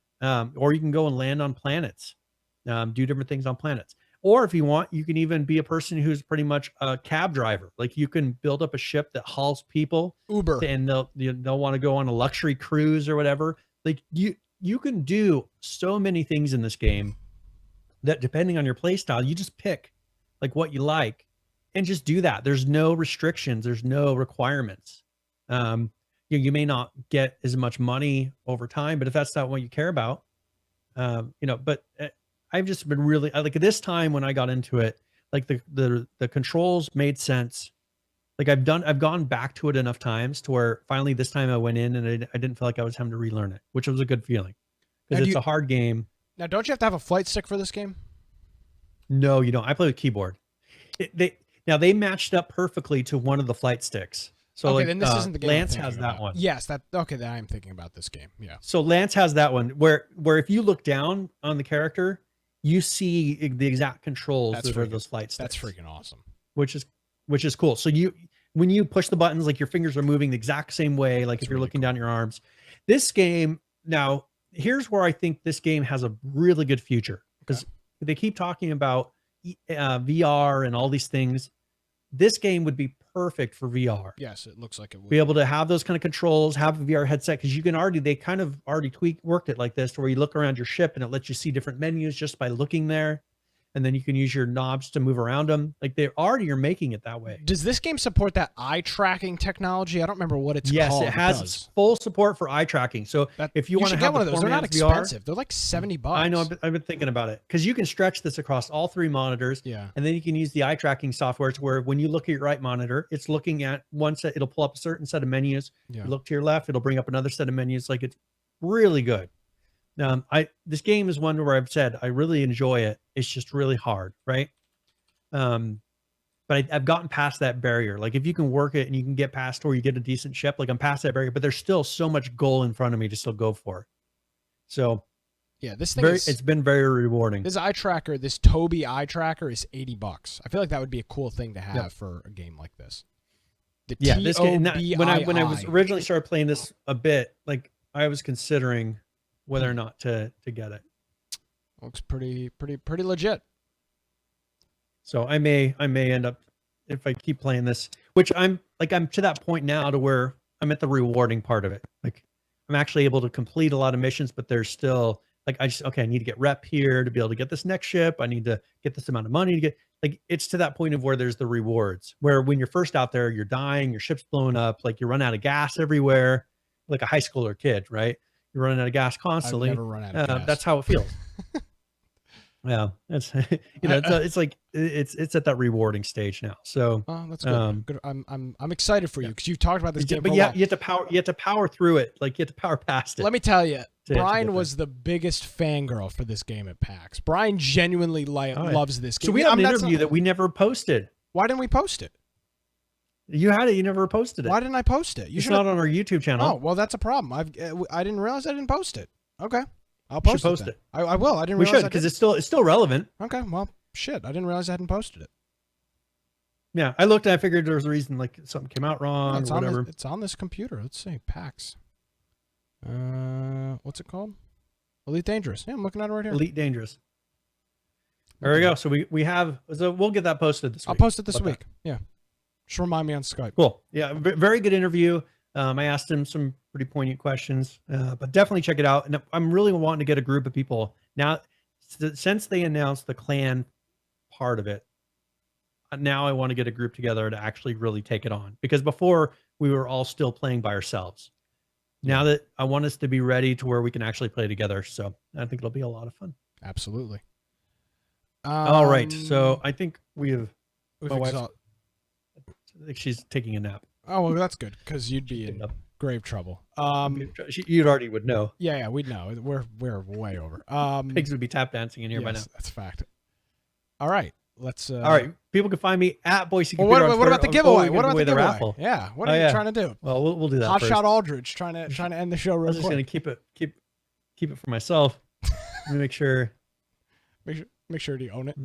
Or you can go and land on planets, do different things on planets. Or if you want, you can even be a person who's pretty much a cab driver. Like you can build up a ship that hauls people, Uber, and they'll want to go on a luxury cruise or whatever. Like you can do so many things in this game that, depending on your play style, you just pick like what you like and just do that. There's no restrictions. There's no requirements. You may not get as much money over time, but if that's not what you care about, but I've just been really like this time when I got into it, like the controls made sense. Like I've gone back to it enough times to where finally this time I went in and I didn't feel like I was having to relearn it, which was a good feeling because it's a hard game. Now, don't you have to have a flight stick for this game? No, you don't. I play with keyboard. They matched up perfectly to one of the flight sticks. So okay, then this isn't the game. Lance has that one. Yes, then I'm thinking about this game. Yeah. So Lance has that one where if you look down on the character, you see the exact controls for those flight sticks. That's freaking awesome. Which is cool. So when you push the buttons, like your fingers are moving the exact same way, like if you're looking down your arms. This game, now here's where I think this game has a really good future, because they keep talking about VR and all these things. This game would be perfect for VR. Yes, it looks like it would. Be able to have those kind of controls, have a VR headset, because you can they kind of already worked it like this, to where you look around your ship and it lets you see different menus just by looking there. And then you can use your knobs to move around them. Like they already are making it that way. Does this game support that eye tracking technology? I don't remember what it's called. Yes, it has full support for eye tracking. So if you want to get have one of those, they're not expensive. They're like $70. I know. I've been thinking about it, because you can stretch this across all three monitors. Yeah. And then you can use the eye tracking software to where when you look at your right monitor, it's looking at one set. It'll pull up a certain set of menus. Yeah. You look to your left, it'll bring up another set of menus. Like it's really good. This game is one where I've said I really enjoy it. It's just really hard, right? But I've gotten past that barrier. Like if you can work it and you can get past, or you get a decent ship, like I'm past that barrier. But there's still so much goal in front of me to still go for. So yeah, this thing it's been very rewarding. This eye tracker, this Tobii eye tracker, is $80. I feel like that would be a cool thing to have for a game like this. This game, when I was originally started playing this a bit, like I was considering whether or not to get it. Looks pretty legit. So I may end up, if I keep playing this, which I'm to that point now to where I'm at the rewarding part of it. Like I'm actually able to complete a lot of missions, but there's still like I need to get rep here to be able to get this next ship. I need to get this amount of money to get, like, it's to that point of where there's the rewards, where when you're first out there, you're dying, your ship's blowing up, like you run out of gas everywhere, like a high schooler kid, right? You're running out of gas constantly. I've never run out of gas. That's how it feels. Yeah, it's it's like it's at that rewarding stage now. So that's good. Good. I'm excited for you, because you've talked about this game. But yeah, you have to power through it. Like you have to power past it. Let me tell you, Brian was the biggest fangirl for this game at PAX. Brian genuinely loves this game. So we have an interview that we never posted. Why didn't we post it? You had it. You never posted it. Why didn't I post it? It's not on our YouTube channel. Oh, well, that's a problem. I didn't realize I didn't post it. Okay, I'll post it. I will. I didn't. We should, because it's still relevant. Okay, well, shit. I didn't realize I hadn't posted it. Yeah, I looked and I figured there was a reason, like something came out wrong or whatever. It's on this computer. Let's see, PAX. What's it called? Elite Dangerous. Yeah, I'm looking at it right here. Elite Dangerous. There we go. So we'll get that posted this week. I'll post it this week. Yeah. Just remind me on Skype. Cool. Yeah, very good interview. I asked him some pretty poignant questions, but definitely check it out. And I'm really wanting to get a group of people now, since they announced the clan part of it. Now I want to get a group together to actually really take it on, because before we were all still playing by ourselves. Now that I want us to be ready to where we can actually play together. So I think it'll be a lot of fun. Absolutely. All right. So I think we've like she's taking a nap. Oh, well, that's good because you'd be in grave trouble. You'd already would know. Yeah, we'd know. We're way over. Pigs would be tap dancing in here by now. That's a fact. All right, let's. All right, people can find me at Boise Well, Computer. what about the giveaway? What about the giveaway? raffle? Yeah, what are you trying to do? Well, we'll do that. Hot first. shot Aldridge trying to end the show real I was just quick. gonna keep it for myself. Let me make sure. Make sure to own it.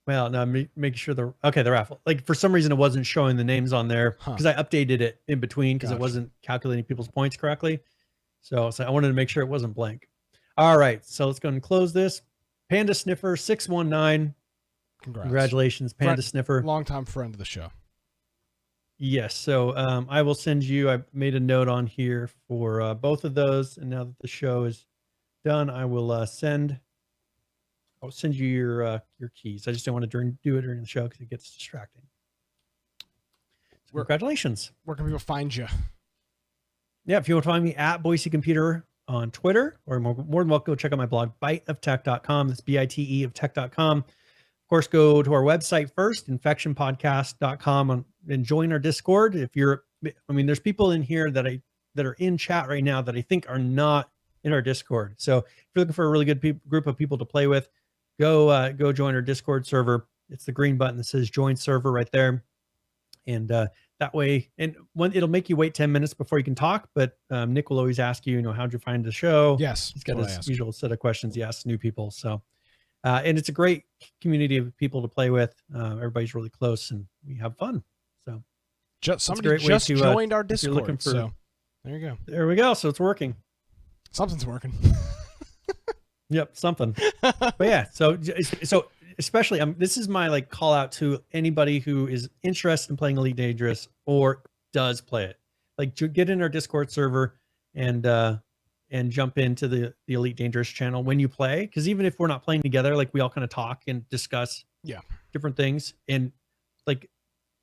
Well, no, make sure the raffle. Like for some reason, it wasn't showing the names on there because I updated it in between because it wasn't calculating people's points correctly. So I wanted to make sure it wasn't blank. All right, so let's go and close this. Panda Sniffer 619. Congratulations, Panda Sniffer. Longtime friend of the show. Yes. So I will send you. I made a note on here for both of those, and now that the show is done, I will send. I'll send you your keys. I just don't want to do it during the show because it gets distracting. So congratulations. Where can people find you? Yeah, if you want to find me at Boise Computer on Twitter, or more than welcome, go check out my blog, biteoftech.com. That's BITE of tech.com. Of course, go to our website first, infectionpodcast.com, and join our Discord. There's people in here that are in chat right now that I think are not in our Discord. So if you're looking for a really good group of people to play with, go join our Discord server. It's the green button that says join server right there. And that way, it'll make you wait 10 minutes before you can talk, but Nick will always ask you, how'd you find the show? Yes. He's got his usual set of questions he asks new people. So, and it's a great community of people to play with. Everybody's really close and we have fun. So somebody just joined our Discord. So there you go. There we go. So it's working. Something's working. Yep, something. But yeah, so especially this is my call out to anybody who is interested in playing Elite Dangerous or does play it. Get in our Discord server and jump into the Elite Dangerous channel when you play, because even if we're not playing together, we all kind of talk and discuss different things. And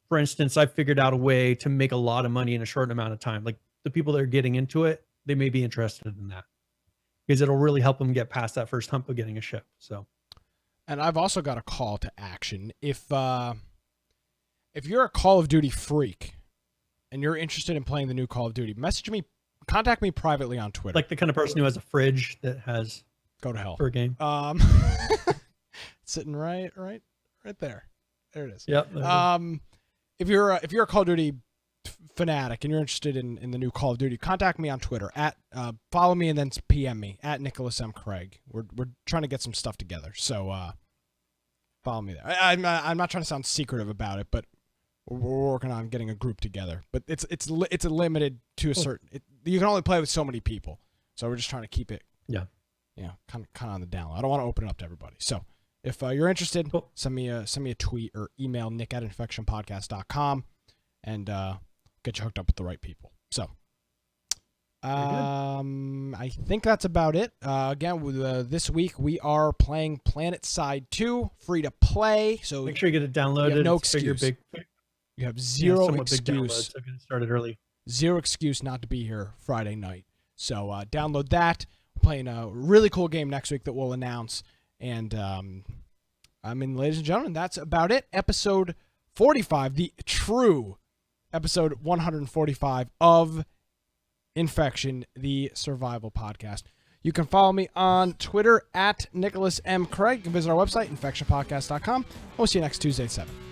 for instance, I figured out a way to make a lot of money in a short amount of time. The people that are getting into it, they may be interested in that because it'll really help them get past that first hump of getting a ship. So, and I've also got a call to action. If you're a Call of Duty freak and you're interested in playing the new Call of Duty, contact me privately on Twitter. Like the kind of person who has a fridge that has go to hell for a game. Sitting right there. There it is. Yep. If you're a Call of Duty fanatic and you're interested in the new Call of Duty, contact me on Twitter follow me and then PM me at Nicholas M. Craig. We're trying to get some stuff together, so follow me there. I'm not trying to sound secretive about it, but we're working on getting a group together. But it's limited to a certain. You can only play with so many people, so we're just trying to keep it. Kind of on the down low. I don't want to open it up to everybody. So if you're interested, send me a tweet or email nick@infectionpodcast.com and get you hooked up with the right people. So I think that's about it. Again, this week we are playing PlanetSide 2, free to play. So make sure you get it downloaded. You have no excuse. You have zero excuse. So get it started early. Zero excuse not to be here Friday night. So download that. We're playing a really cool game next week that we'll announce. And ladies and gentlemen, that's about it. Episode 45, the true episode 145 of Infection, the survival podcast. You can follow me on Twitter at Nicholas M. Craig. You can visit our website, infectionpodcast.com. We'll see you next Tuesday at 7.